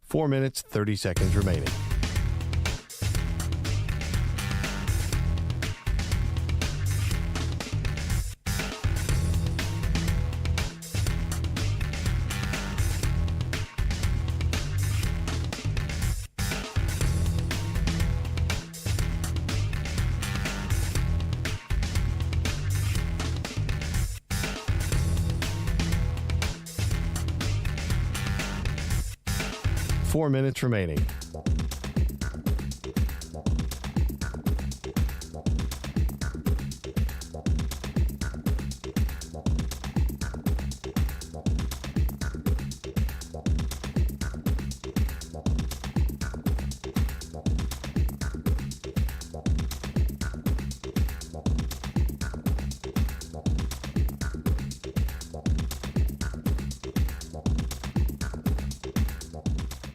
Four minutes, 30 seconds remaining. Four minutes remaining.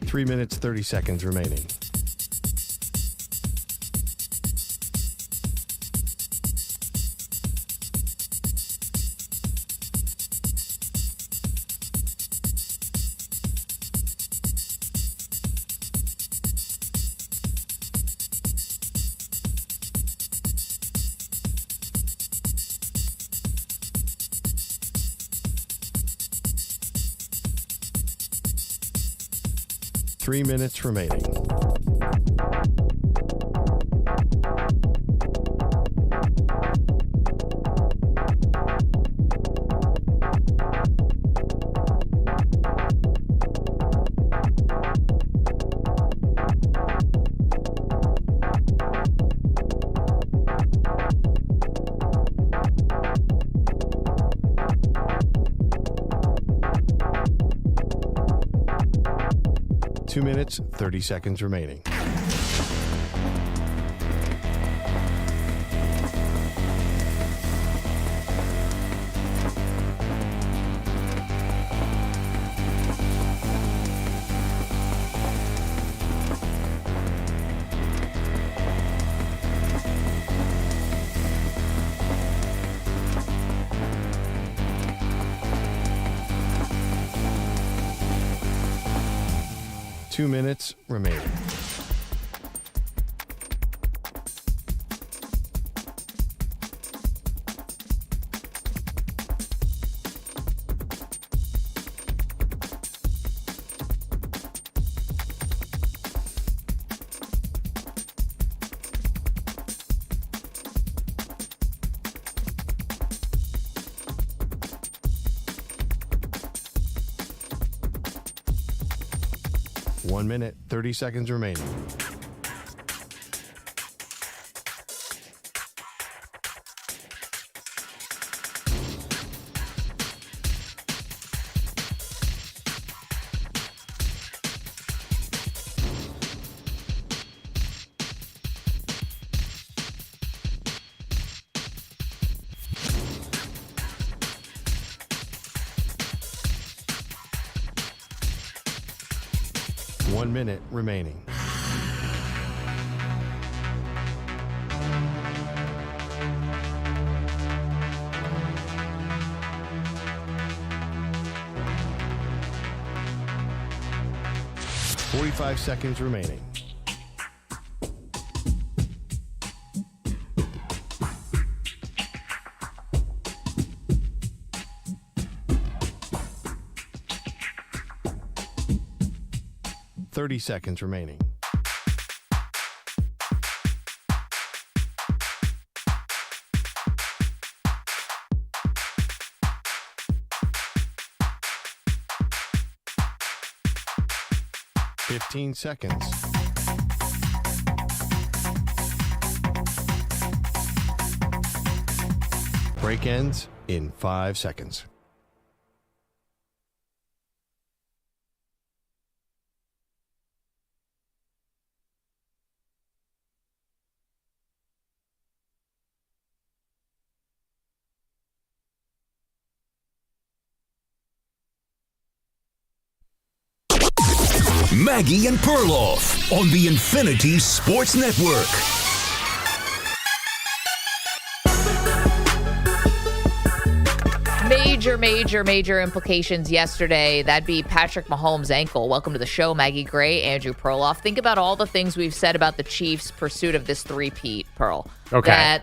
Three minutes, 30 seconds remaining. Three minutes remaining. Two minutes, 30 seconds remaining. Two minutes remaining. One minute, 30 seconds remaining. 1 minute remaining. Forty-five seconds remaining. Seconds remaining. Fifteen seconds. Break ends in 5 seconds. Maggie and Perloff on the Infinity Sports Network. Major implications yesterday. That'd be Patrick Mahomes' ankle. Welcome to the show, Maggie Gray, Andrew Perloff. Think about all the things we've said about the Chiefs' pursuit of this three-peat, Pearl. Okay.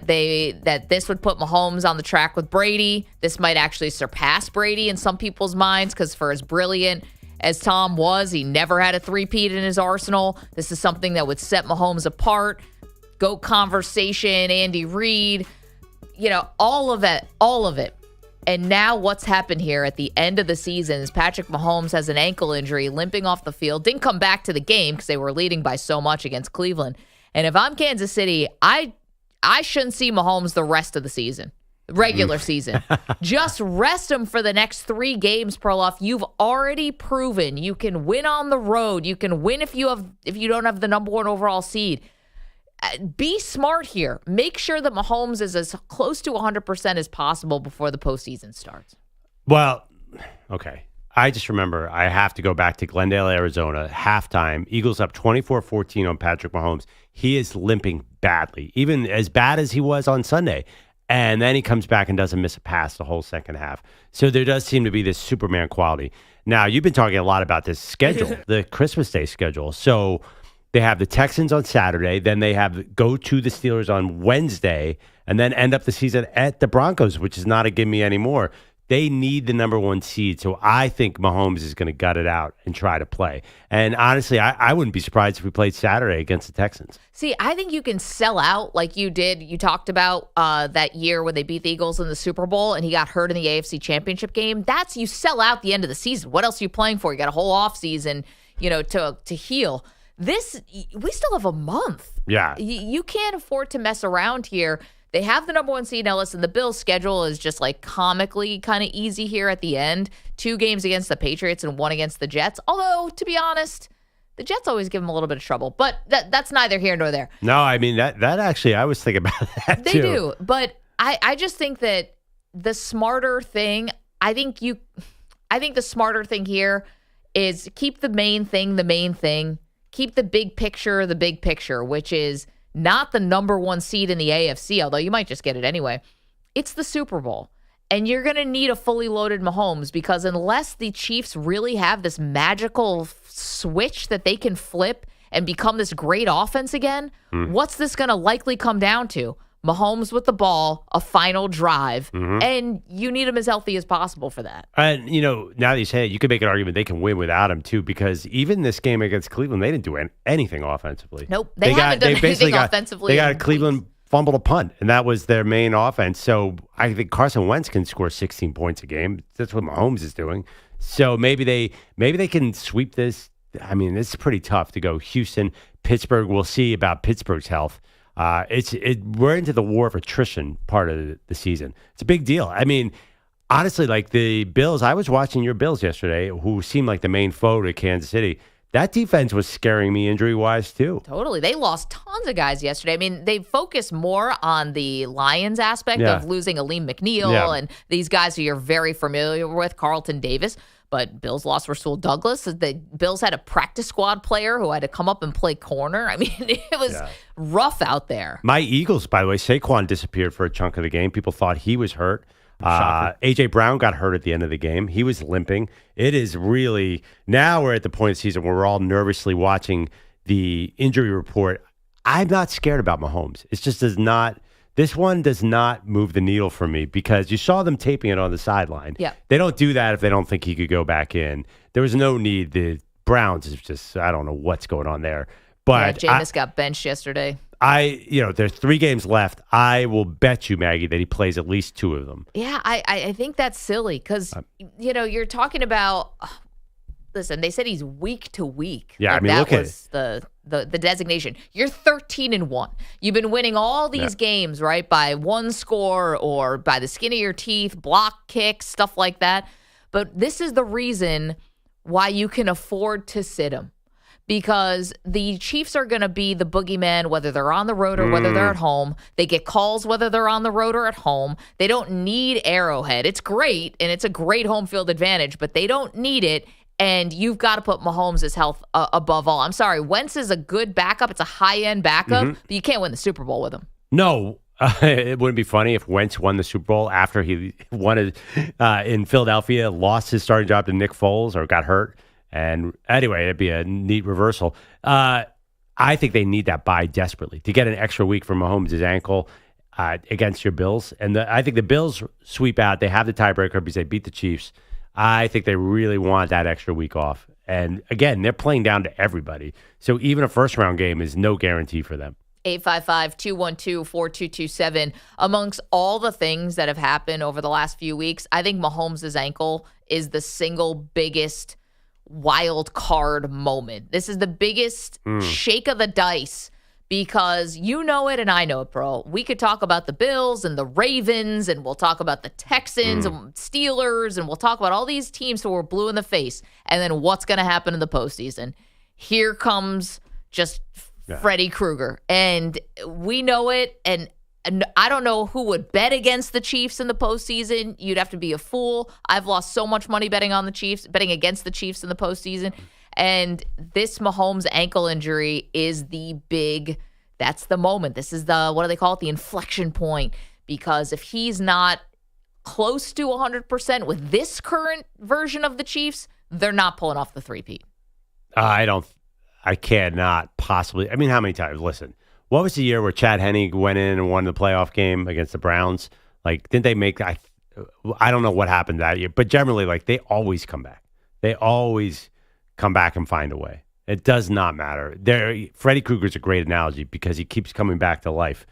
That this would put Mahomes on the track with Brady. This might actually surpass Brady in some people's minds because for as brilliant as Tom was, he never had a three-peat in his arsenal. This is something that would set Mahomes apart. GOAT conversation, Andy Reid, all of it. And now what's happened here at the end of the season is Patrick Mahomes has an ankle injury, limping off the field, didn't come back to the game because they were leading by so much against Cleveland. And if I'm Kansas City, I shouldn't see Mahomes the rest of the season, regular season. Just rest him for the next 3 games, Perloff. You've already proven you can win on the road. You can win if you don't have the number 1 overall seed. Be smart here. Make sure that Mahomes is as close to 100% as possible before the postseason starts. Well, okay. I just remember I have to go back to Glendale, Arizona, halftime. Eagles up 24-14 on Patrick Mahomes. He is limping badly, even as bad as he was on Sunday. And then he comes back and doesn't miss a pass the whole second half. So there does seem to be this Superman quality. Now, you've been talking a lot about this schedule, the Christmas Day schedule. So they have the Texans on Saturday, then they go to the Steelers on Wednesday, and then end up the season at the Broncos, which is not a gimme anymore. They need the number 1 seed, so I think Mahomes is going to gut it out and try to play. And honestly, I wouldn't be surprised if we played Saturday against the Texans. See, I think you can sell out like you did. You talked about that year when they beat the Eagles in the Super Bowl and he got hurt in the AFC Championship game. That's you sell out the end of the season. What else are you playing for? You got a whole offseason, to heal. We still have a month. Yeah. You can't afford to mess around here. They have the number 1 seed now. Listen, the Bills' schedule is just like comically kind of easy here at the end. 2 games against the Patriots and 1 against the Jets. Although, to be honest, the Jets always give them a little bit of trouble. But that's neither here nor there. No, I mean, that actually, I was thinking about that too. They do. But I just think that the smarter thing, I think the smarter thing here is keep the main thing. Keep the big picture, which is not the number 1 seed in the AFC, although you might just get it anyway. It's the Super Bowl. And you're going to need a fully loaded Mahomes because unless the Chiefs really have this magical switch that they can flip and become this great offense again, what's this going to likely come down to? Mahomes with the ball, a final drive, and you need him as healthy as possible for that. And, now that you say it, you could make an argument they can win without him, too, because even this game against Cleveland, they didn't do anything offensively. Nope, they haven't done anything offensively. They got Cleveland fumbled a punt, and that was their main offense. So I think Carson Wentz can score 16 points a game. That's what Mahomes is doing. So maybe they can sweep this. I mean, it's pretty tough to go Houston, Pittsburgh. We'll see about Pittsburgh's health. We're into the war of attrition part of the season. It's a big deal. I mean, honestly, like the Bills, I was watching your Bills yesterday, who seemed like the main foe to Kansas City. That defense was scaring me injury-wise, too. Totally. They lost tons of guys yesterday. I mean, they focused more on the Lions aspect of losing Aleem McNeil and these guys who you're very familiar with, Carlton Davis. But Bills lost Rasul Douglas. The Bills had a practice squad player who had to come up and play corner. I mean, it was rough out there. My Eagles, by the way, Saquon disappeared for a chunk of the game. People thought he was hurt. A.J. Brown got hurt at the end of the game. He was limping. It is really, now we're at the point of the season where we're all nervously watching the injury report. I'm not scared about Mahomes. It just does not. This one does not move the needle for me because you saw them taping it on the sideline. Yeah. They don't do that if they don't think he could go back in. There was no need. The Browns is just, I don't know what's going on there. But Jameis got benched yesterday. There's 3 games left. I will bet you, Maggie, that he plays at least 2 of them. Yeah, I think that's silly because, you're talking about, listen, they said he's week to week. Yeah, like, I mean, that look at was the designation. You're 13-1. You've been winning all these games, right, by one score or by the skin of your teeth, block kicks, stuff like that. But this is the reason why you can afford to sit him. Because the Chiefs are going to be the boogeyman, whether they're on the road or whether they're at home. They get calls whether they're on the road or at home. They don't need Arrowhead. It's great, and it's a great home field advantage, but they don't need it, and you've got to put Mahomes' health above all. I'm sorry, Wentz is a good backup. It's a high-end backup, but you can't win the Super Bowl with him. No. It wouldn't be funny if Wentz won the Super Bowl after he won it in Philadelphia, lost his starting job to Nick Foles or got hurt. And anyway, it'd be a neat reversal. I think they need that bye desperately to get an extra week for Mahomes' ankle against your Bills. And I think the Bills sweep out. They have the tiebreaker because they beat the Chiefs. I think they really want that extra week off. And again, they're playing down to everybody. So even a first-round game is no guarantee for them. 855-212-4227. Amongst all the things that have happened over the last few weeks, I think Mahomes' ankle is the single biggest wild card moment. This is the biggest shake of the dice because you know it and I know it, bro. We could talk about the Bills and the Ravens and we'll talk about the Texans and Steelers and we'll talk about all these teams who were blue in the face and then what's going to happen in the postseason. Here comes just Freddy Krueger. And we know it, and I don't know who would bet against the Chiefs in the postseason. You'd have to be a fool. I've lost so much money betting against the Chiefs in the postseason. And this Mahomes ankle injury is that's the moment. This is what do they call it? The inflection point. Because if he's not close to 100% with this current version of the Chiefs, they're not pulling off the three-peat. I cannot possibly. I mean, how many times? Listen. What was the year where Chad Henne went in and won the playoff game against the Browns? Like, didn't they make? I don't know what happened that year, but generally, like, they always come back. They always come back and find a way. It does not matter. Freddy Krueger's a great analogy because he keeps coming back to life.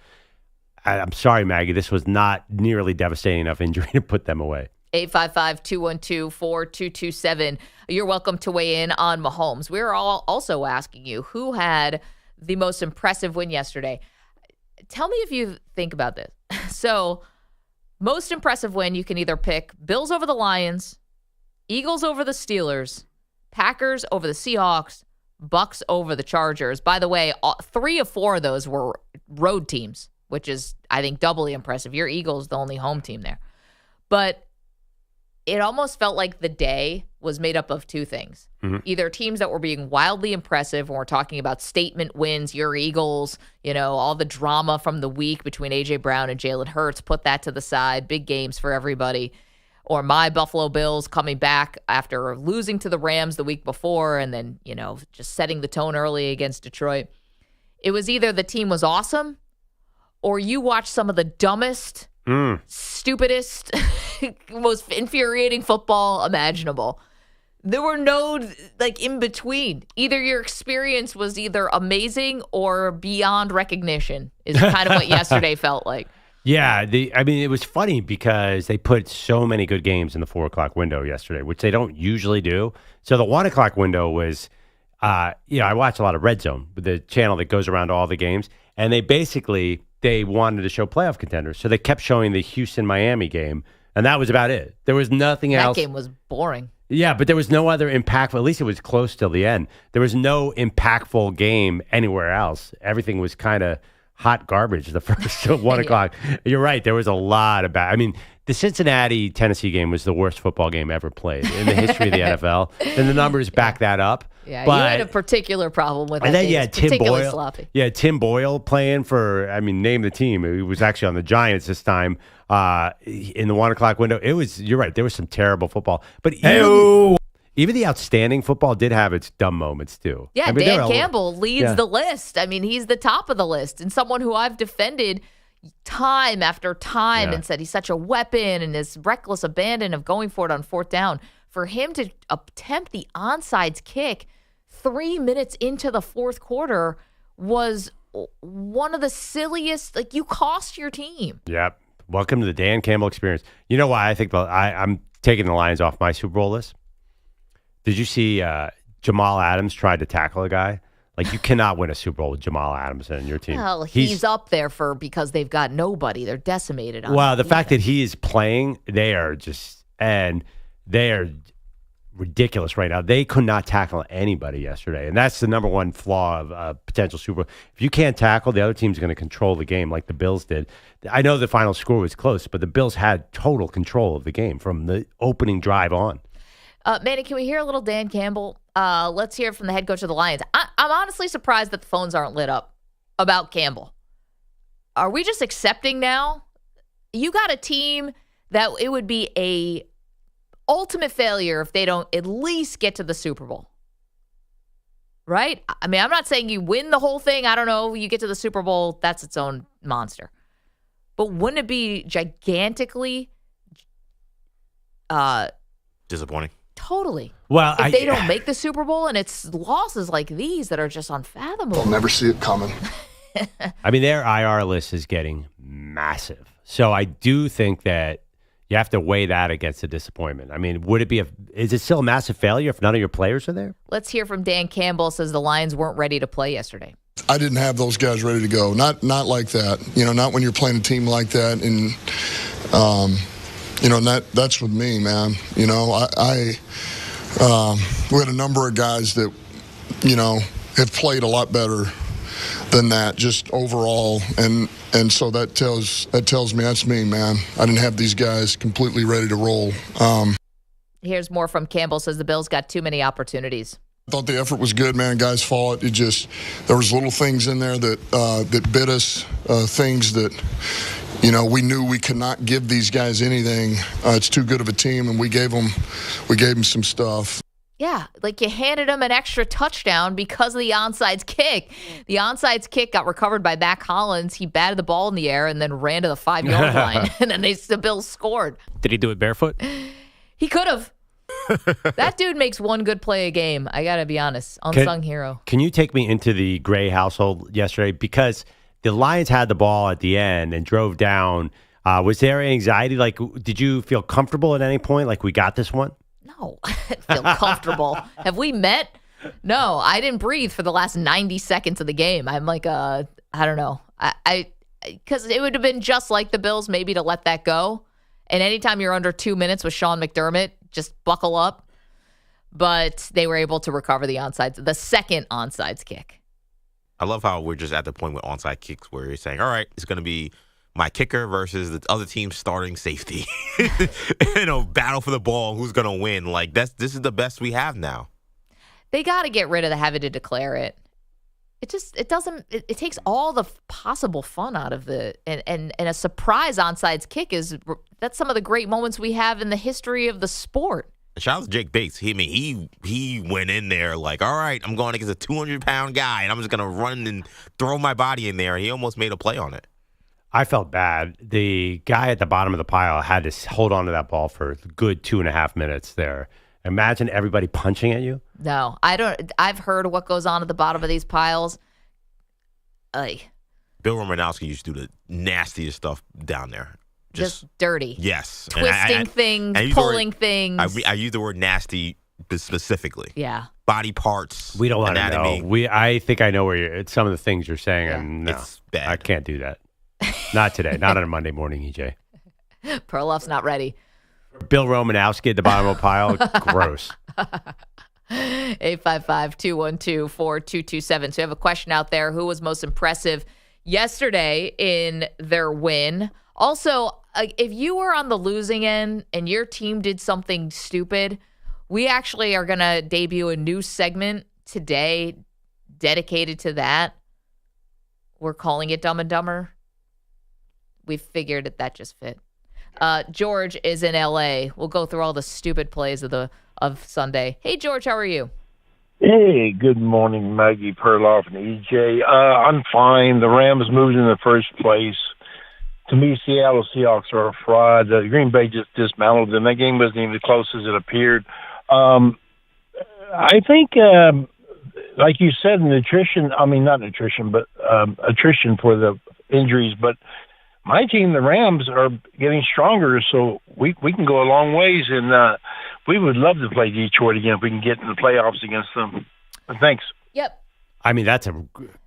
I'm sorry, Maggie. This was not nearly devastating enough injury to put them away. 855-212-4227. You're welcome to weigh in on Mahomes. We're all also asking you who had the most impressive win yesterday. Tell me if you think about this. So, most impressive win, you can either pick Bills over the Lions, Eagles over the Steelers, Packers over the Seahawks, Bucs over the Chargers. By the way, 3 of 4 of those were road teams, which is, I think, doubly impressive. Your Eagles, the only home team there. But it almost felt like the day was made up of 2 things. Either teams that were being wildly impressive, when we're talking about statement wins, your Eagles, all the drama from the week between A.J. Brown and Jalen Hurts, put that to the side, big games for everybody. Or my Buffalo Bills coming back after losing to the Rams the week before and then, just setting the tone early against Detroit. It was either the team was awesome or you watched some of the dumbest, stupidest, most infuriating football imaginable. There were no in between. Either your experience was either amazing or beyond recognition is kind of what yesterday felt like. Yeah, it was funny because they put so many good games in the 4 o'clock window yesterday, which they don't usually do. So the 1 o'clock window was, I watch a lot of Red Zone, the channel that goes around all the games, and they wanted to show playoff contenders, so they kept showing the Houston-Miami game, and that was about it. There was nothing else. That game was boring. Yeah, but there was no other impactful, at least it was close till the end. There was no impactful game anywhere else. Everything was kind of hot garbage the first 1 o'clock. You're right. There was a lot of bad. I mean, the Cincinnati-Tennessee game was the worst football game ever played in the history of the NFL, and the numbers back that up. Yeah, but, you had a particular problem with that. And then game. you had Tim Boyle. Sloppy. Yeah, Tim Boyle playing for. I mean, name the team. He was actually on the Giants this time in the 1 o'clock window. It was. You're right. There was some terrible football, but even the outstanding football did have its dumb moments too. Yeah, I mean, Dan Campbell leads the list. I mean, he's the top of the list, and someone who I've defended time after time and said he's such a weapon and this reckless abandon of going for it on 4th down. For him to attempt the onside kick 3 minutes into the 4th quarter was one of the silliest. Like, you cost your team. Yep. Welcome to the Dan Campbell experience. You know why I think I'm taking the Lions off my Super Bowl list? Did you see Jamal Adams tried to tackle a guy? Like, you cannot win a Super Bowl with Jamal Adams and your team. Well, he's up there because they've got nobody. They're decimated. Well, the fact that he is playing, they are ridiculous right now. They could not tackle anybody yesterday, and that's the number one flaw of a potential Super Bowl. If you can't tackle, the other team's going to control the game like the Bills did. I know the final score was close, but the Bills had total control of the game from the opening drive on. Manny, can we hear a little Dan Campbell? Let's hear it from the head coach of the Lions. I'm honestly surprised that the phones aren't lit up about Campbell. Are we just accepting now? You got a team that it would be a ultimate failure if they don't at least get to the Super Bowl. Right? I mean, I'm not saying you win the whole thing. I don't know. You get to the Super Bowl, that's its own monster. But wouldn't it be gigantically disappointing? Totally. Well, if they don't make the Super Bowl, and it's losses like these that are just unfathomable. They'll never see it coming. I mean, their IR list is getting massive. So I do think that you have to weigh that against the disappointment. I mean, is it still a massive failure if none of your players are there? Let's hear from Dan Campbell. Says the Lions weren't ready to play yesterday. I didn't have those guys ready to go. Not like that. You know, not when you're playing a team like that. And you know, and that's with me, man. You know, we had a number of guys that, you know, have played a lot better than that, just overall, and so that tells me that's me, man. I didn't have these guys completely ready to roll. Here's more from Campbell. Says the Bills got too many opportunities. I thought the effort was good, man. Guys fought. There was little things in there that bit us, things that, you know, we knew we could not give these guys anything. It's too good of a team, and we gave them some stuff. Yeah, like you handed them an extra touchdown because of the onside kick. The onside kick got recovered by Mac Hollins. He batted the ball in the air and then ran to the 5-yard line, and then the Bills scored. Did he do it barefoot? He could have. That dude makes one good play a game. I got to be honest. Unsung hero. Can you take me into the Gray household yesterday? Because the Lions had the ball at the end and drove down. Was there anxiety? Like, did you feel comfortable at any point? Like, we got this one? No, I feel comfortable. Have we met? No, I didn't breathe for the last 90 seconds of the game. I'm like, I don't know. Because it would have been just like the Bills maybe to let that go. And anytime you're under 2 minutes with Sean McDermott, just buckle up. But they were able to recover the second onside kick. I love how we're just at the point with onside kicks where you're saying, all right, it's going to be my kicker versus the other team's starting safety. You know, battle for the ball, who's going to win. Like, this is the best we have now. They got to get rid of the having to declare it. It takes all the possible fun out of and a surprise onside kick that's some of the great moments we have in the history of the sport. Shout out to Jake Bates. He went in there like, all right, I'm going against a 200-pound guy, and I'm just going to run and throw my body in there. He almost made a play on it. I felt bad. The guy at the bottom of the pile had to hold on to that ball for a good 2.5 minutes there. Imagine everybody punching at you. No, I don't. I've heard what goes on at the bottom of these piles. Bill Romanowski used to do the nastiest stuff down there. Just dirty. Yes. Twisting things, pulling things. I use the word nasty specifically. Yeah. Body parts. We don't want to anatomy. know. I think I know where some of the things you're saying. Yeah. And no, it's bad. I can't do that. Not today. Not on a Monday morning, EJ. Perloff's not ready. Bill Romanowski at the bottom of a pile. Gross. 855-212-4227. So you have a question out there. Who was most impressive yesterday in their win. Also, if you were on the losing end and your team did something stupid, we actually are going to debut a new segment today dedicated to that. We're calling it Dumb and Dumber. We figured that just fit. George is in LA. We'll go through all the stupid plays of Sunday. Hey, George, how are you? Hey, good morning, Maggie, Perloff, and EJ. I'm fine. The Rams moved in the first place. To me, Seattle Seahawks are a fraud. Green Bay just dismantled them. That game wasn't even as close as it appeared. I think, like you said, attrition for the injuries, but my team, the Rams, are getting stronger, so we can go a long ways, and we would love to play Detroit again if we can get in the playoffs against them. Thanks. Yep. I mean, that's a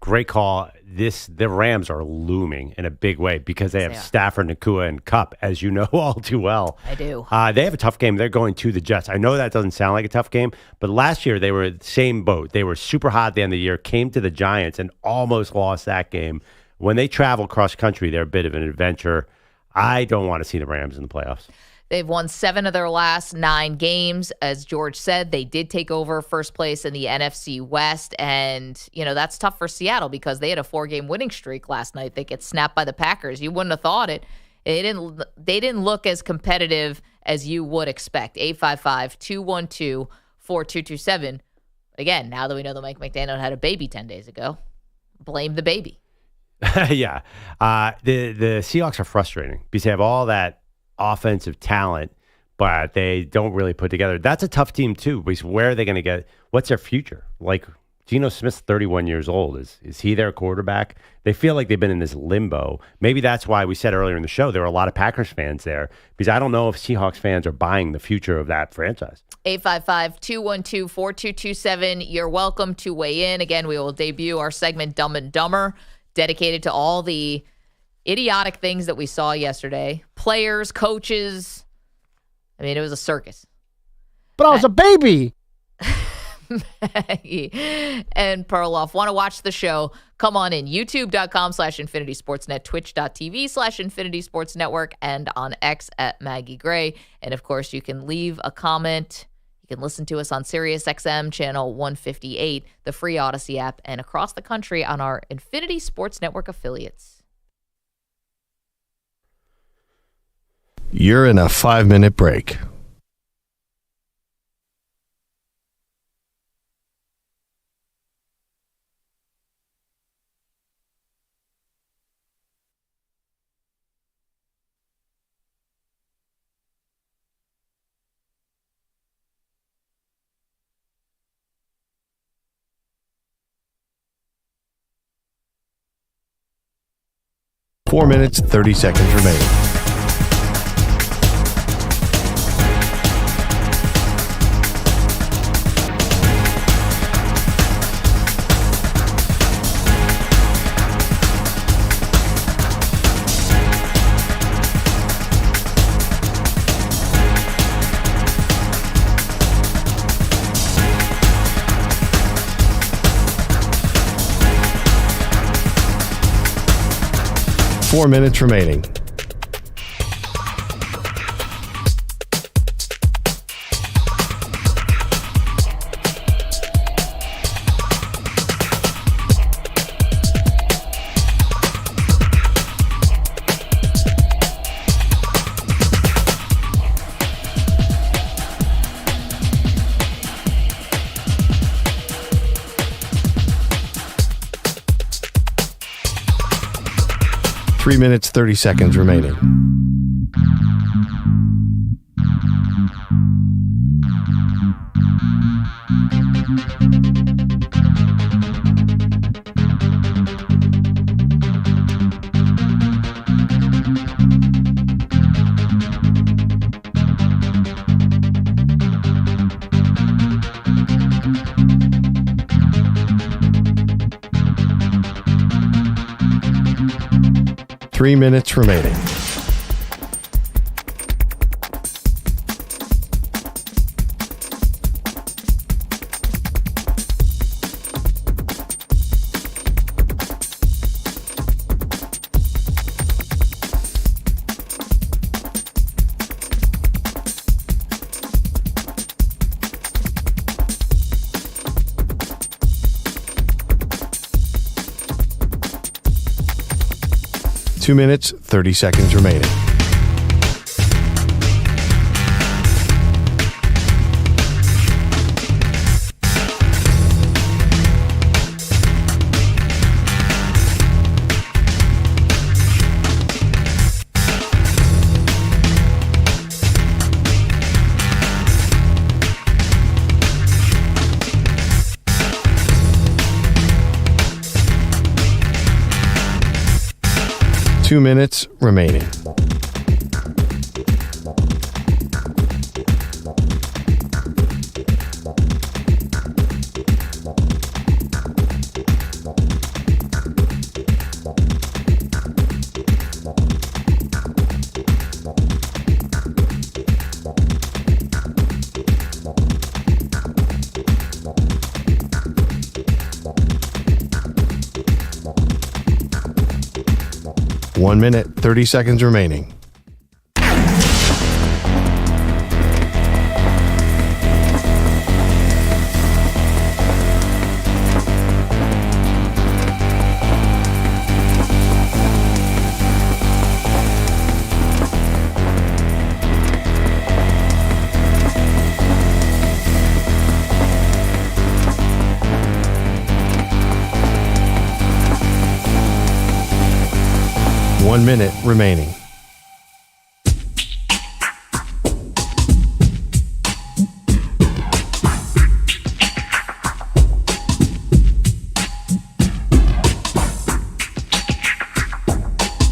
great call. The Rams are looming in a big way because they have Stafford, Nakua, and Kupp, as you know all too well. I do. They have a tough game. They're going to the Jets. I know that doesn't sound like a tough game, but last year they were the same boat. They were super hot at the end of the year, came to the Giants, and almost lost that game. When they travel cross-country, they're a bit of an adventure. I don't want to see the Rams in the playoffs. They've won 7 of their last 9 games. As George said, they did take over first place in the NFC West. And, that's tough for Seattle because they had a 4-game winning streak last night. They get snapped by the Packers. You wouldn't have thought it. They didn't look as competitive as you would expect. 855-212-4227. Again, now that we know that Mike McDaniel had a baby 10 days ago, blame the baby. Yeah. The Seahawks are frustrating because they have all that offensive talent, but they don't really put together. That's a tough team too, because where are they going to get? What's their future? Like, Geno Smith's 31 years old. Is he their quarterback? They feel like they've been in this limbo. Maybe that's why we said earlier in the show there were a lot of Packers fans there, because I don't know if Seahawks fans are buying the future of that franchise. 855-212-4227. You're welcome to weigh in. Again, we will debut our segment Dumb and Dumber, dedicated to all the idiotic things that we saw yesterday. Players, coaches. I mean, it was a circus. But I was a baby. Maggie and Perloff want to watch the show. Come on in. YouTube.com/Infinity Sportsnet, Twitch.tv/Infinity Sports Network, and on X at Maggie Gray. And of course, you can leave a comment. You can listen to us on Sirius XM channel 158, the free Odyssey app, and across the country on our Infinity Sports Network affiliates. You're in a 5-minute break. Four minutes, 30 seconds remaining. Four minutes remaining. Three minutes, 30 seconds remaining. Three minutes remaining. 2 minutes, 30 seconds remaining. Two minutes remaining. One minute, 30 seconds remaining. One minute remaining.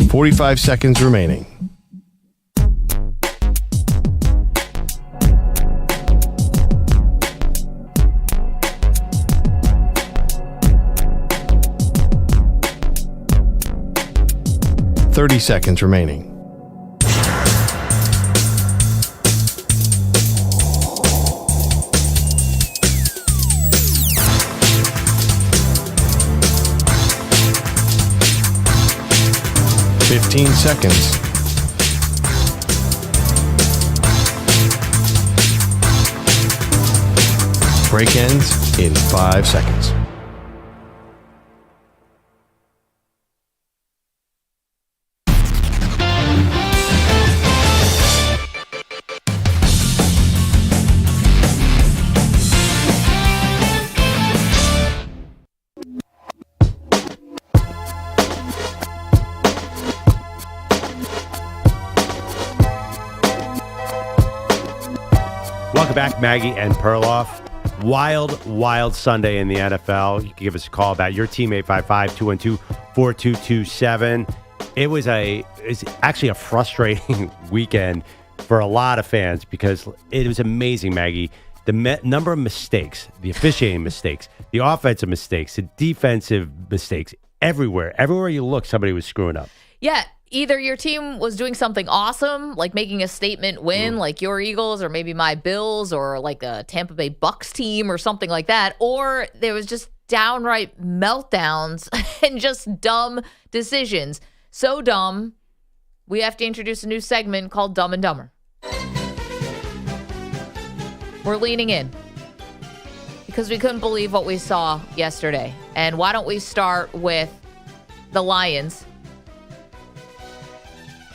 $45 seconds remaining. $30 seconds remaining. $15 seconds. Break ends in 5 seconds. Welcome back, Maggie and Perloff. Wild Sunday in the NFL. You can give us a call about your team, 855-212-4227. It's actually a frustrating weekend for a lot of fans because it was amazing, Maggie. The number of mistakes, the officiating mistakes, the offensive mistakes, the defensive mistakes, everywhere you look, somebody was screwing up. Yeah. Either your team was doing something awesome, like making a statement win, like your Eagles or maybe my Bills or like a Tampa Bay Bucs team or something like that, or there was just downright meltdowns and just dumb decisions. So dumb, we have to introduce a new segment called Dumb and Dumber. We're leaning in because we couldn't believe what we saw yesterday. And why don't we start with the Lions?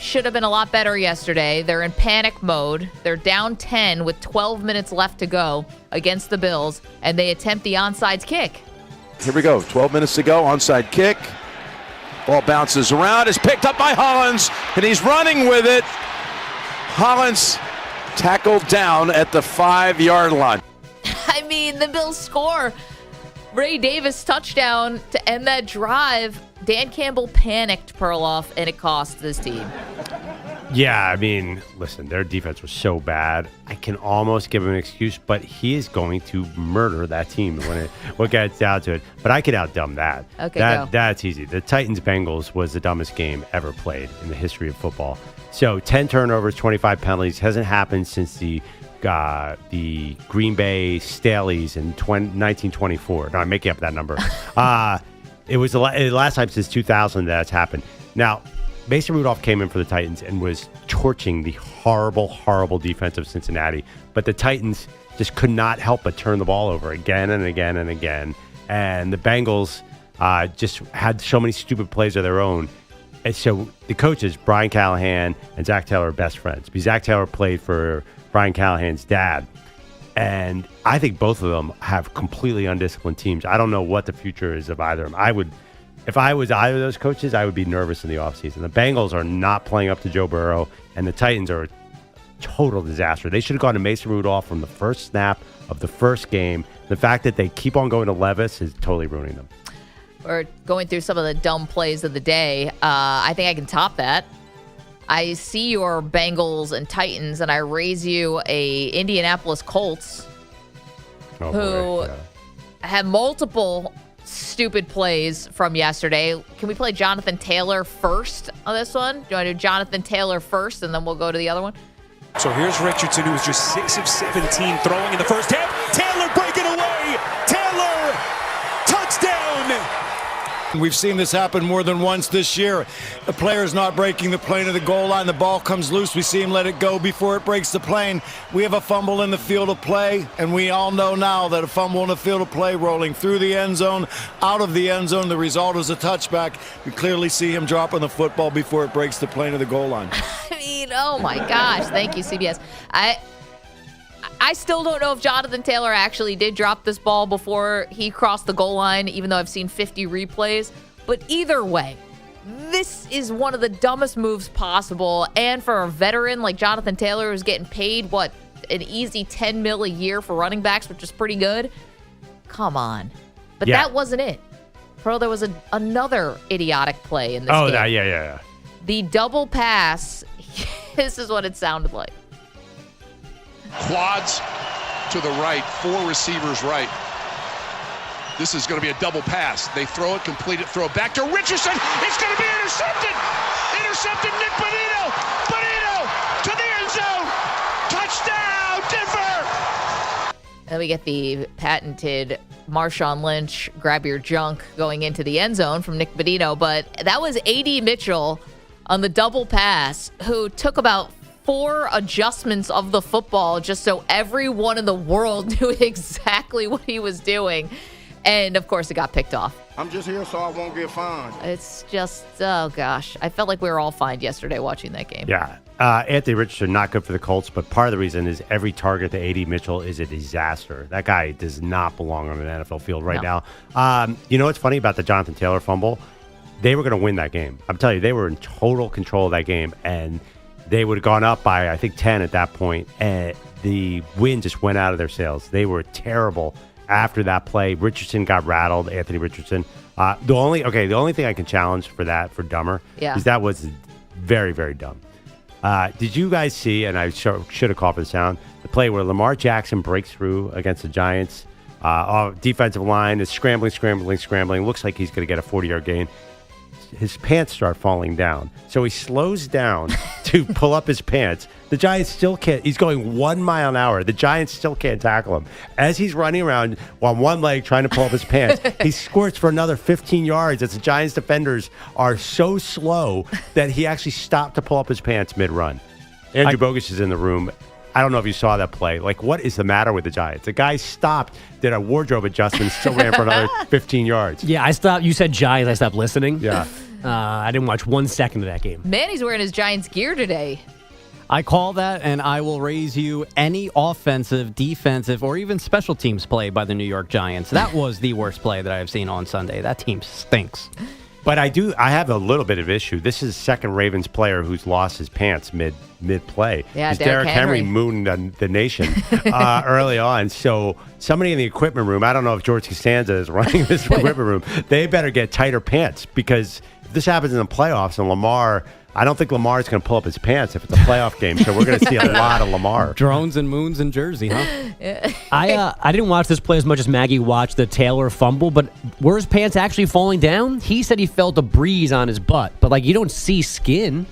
Should have been a lot better yesterday. They're in panic mode. They're down 10 with 12 minutes left to go against the Bills, and they attempt the onside kick. Here we go. 12 minutes to go. Onside kick. Ball bounces around. Is picked up by Hollins, and he's running with it. Hollins tackled down at the 5-yard line. I mean, the Bills score. Ray Davis touchdown to end that drive. Dan Campbell panicked Perloff, and it cost this team. Yeah, I mean, listen, their defense was so bad. I can almost give him an excuse, but he is going to murder that team when it gets down to it. But I could outdumb that. Okay, go. That's easy. The Titans-Bengals was the dumbest game ever played in the history of football. So 10 turnovers, 25 penalties. Hasn't happened since the Green Bay Staleys in 1924. No, I'm making up that number. It was the last time since 2000 that's happened. Now, Mason Rudolph came in for the Titans and was torching the horrible, horrible defense of Cincinnati. But the Titans just could not help but turn the ball over again and again and again. And the Bengals just had so many stupid plays of their own. And so the coaches, Brian Callahan and Zach Taylor, are best friends. Because Zach Taylor played for Brian Callahan's dad. And I think both of them have completely undisciplined teams. I don't know what the future is of either of them. If I was either of those coaches, I would be nervous in the offseason. The Bengals are not playing up to Joe Burrow, and the Titans are a total disaster. They should have gone to Mason Rudolph from the first snap of the first game. The fact that they keep on going to Levis is totally ruining them. We're going through some of the dumb plays of the day. I think I can top that. I see your Bengals and Titans, and I raise you a Indianapolis Colts who have multiple stupid plays from yesterday. Can we play Jonathan Taylor first on this one? Do you want to do Jonathan Taylor first, and then we'll go to the other one? So here's Richardson, who was just 6 of 17 throwing in the first half. Taylor breaking away. Taylor, touchdown. We've seen this happen more than once this year. The player's not breaking the plane of the goal line. The ball comes loose. We see him let it go before it breaks the plane. We have a fumble in the field of play, and we all know now that a fumble in the field of play rolling through the end zone, out of the end zone, the result is a touchback. We clearly see him dropping the football before it breaks the plane of the goal line. I mean, oh my gosh. Thank you, CBS. I still don't know if Jonathan Taylor actually did drop this ball before he crossed the goal line, even though I've seen 50 replays. But either way, this is one of the dumbest moves possible. And for a veteran like Jonathan Taylor, who's getting paid, an easy $10 million a year for running backs, which is pretty good. Come on. But that wasn't it. Pearl, there was another idiotic play in this game. Oh, yeah. The double pass, this is what it sounded like. Quads to the right, 4 receivers right. This is going to be a double pass. They throw it, complete it, throw it back to Richardson. It's going to be intercepted. Intercepted, Nick Bonito. Bonito to the end zone. Touchdown, Denver. And we get the patented Marshawn Lynch, grab your junk going into the end zone from Nick Bonito. But that was A.D. Mitchell on the double pass, who took about 4 adjustments of the football just so everyone in the world knew exactly what he was doing. And, of course, it got picked off. I'm just here so I won't get fined. It's just, oh, gosh. I felt like we were all fined yesterday watching that game. Yeah. Anthony Richardson, not good for the Colts, but part of the reason is every target to A.D. Mitchell is a disaster. That guy does not belong on an NFL field right now. You know what's funny about the Jonathan Taylor fumble? They were going to win that game. I'm telling you, they were in total control of that game, and they would have gone up by, I think, 10 at that point, and the wind just went out of their sails. They were terrible after that play. Richardson got rattled, Anthony Richardson. The only thing I can challenge for dumber is that was very, very dumb. Did you guys see, and I should have called for the sound, the play where Lamar Jackson breaks through against the Giants? Defensive line is scrambling. Looks like he's going to get a 40-yard gain. His pants start falling down. So he slows down to pull up his pants. The Giants still can't. He's going 1 mile an hour. The Giants still can't tackle him. As he's running around on one leg trying to pull up his pants, he squirts for another 15 yards as the Giants defenders are so slow that he actually stopped to pull up his pants mid-run. Andrew Bogusch is in the room. I don't know if you saw that play. Like, what is the matter with the Giants? The guy stopped, did a wardrobe adjustment, still ran for another 15 yards. Yeah, I stopped. You said Giants. I stopped listening. Yeah. I didn't watch 1 second of that game. Manny's wearing his Giants gear today. I call that, and I will raise you any offensive, defensive, or even special teams play by the New York Giants. That was the worst play that I've seen on Sunday. That team stinks. But I have a little bit of issue. This is the second Ravens player who's lost his pants mid-play. Yeah, Derrick Henry mooned the nation early on. So somebody in the equipment room, I don't know if George Costanza is running this equipment room, they better get tighter pants, because if this happens in the playoffs and Lamar, I don't think Lamar's going to pull up his pants if it's a playoff game. So we're going to see a lot of Lamar. Drones and moons in Jersey, huh? I didn't watch this play as much as Maggie watched the Taylor fumble, but were his pants actually falling down? He said he felt a breeze on his butt, but you don't see skin.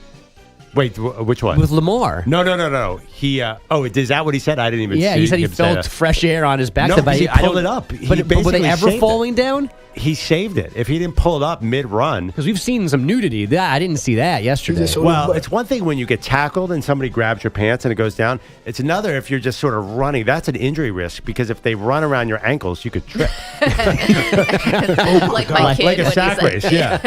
Wait, which one? With Lamar. No. He, is that what he said? I didn't even see. Yeah, he said he felt fresh air on his back. No, he pulled it up. But were they ever falling down? he saved it. If he didn't pull it up mid-run. Because we've seen some nudity. I didn't see that yesterday. Well, it's one thing when you get tackled and somebody grabs your pants and it goes down. It's another if you're just sort of running. That's an injury risk because if they run around your ankles, you could trip. Like my kid like a when sack he's race, yeah.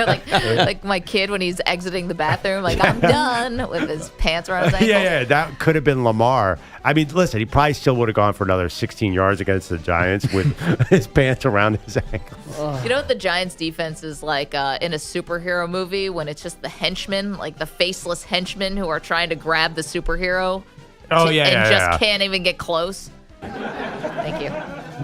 like my kid when he's exiting the bathroom, like I'm done with his pants around his ankles. Yeah, that could have been Lamar. I mean, listen, he probably still would have gone for another 16 yards against the Giants with his pants around his ankles. You know what the Giants defense is like in a superhero movie when it's just the henchmen, like the faceless henchmen who are trying to grab the superhero and can't even get close? Thank you.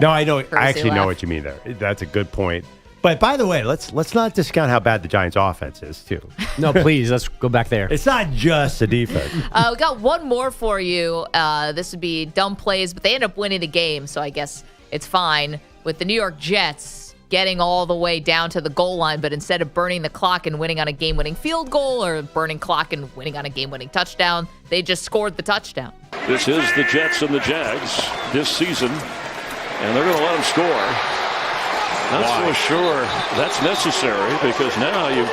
No, I know. Courtesy I actually know laugh. what you mean there. That's a good point. But by the way, let's not discount how bad the Giants' offense is too. No, please, let's go back there. It's not just the defense. We got one more for you. This would be dumb plays, but they end up winning the game, so I guess it's fine. With the New York Jets getting all the way down to the goal line, but instead of burning the clock and winning on a game-winning field goal or burning clock and winning on a game-winning touchdown, they just scored the touchdown. This is the Jets and the Jags this season, and they're going to let them score. Not so sure that's necessary because now you.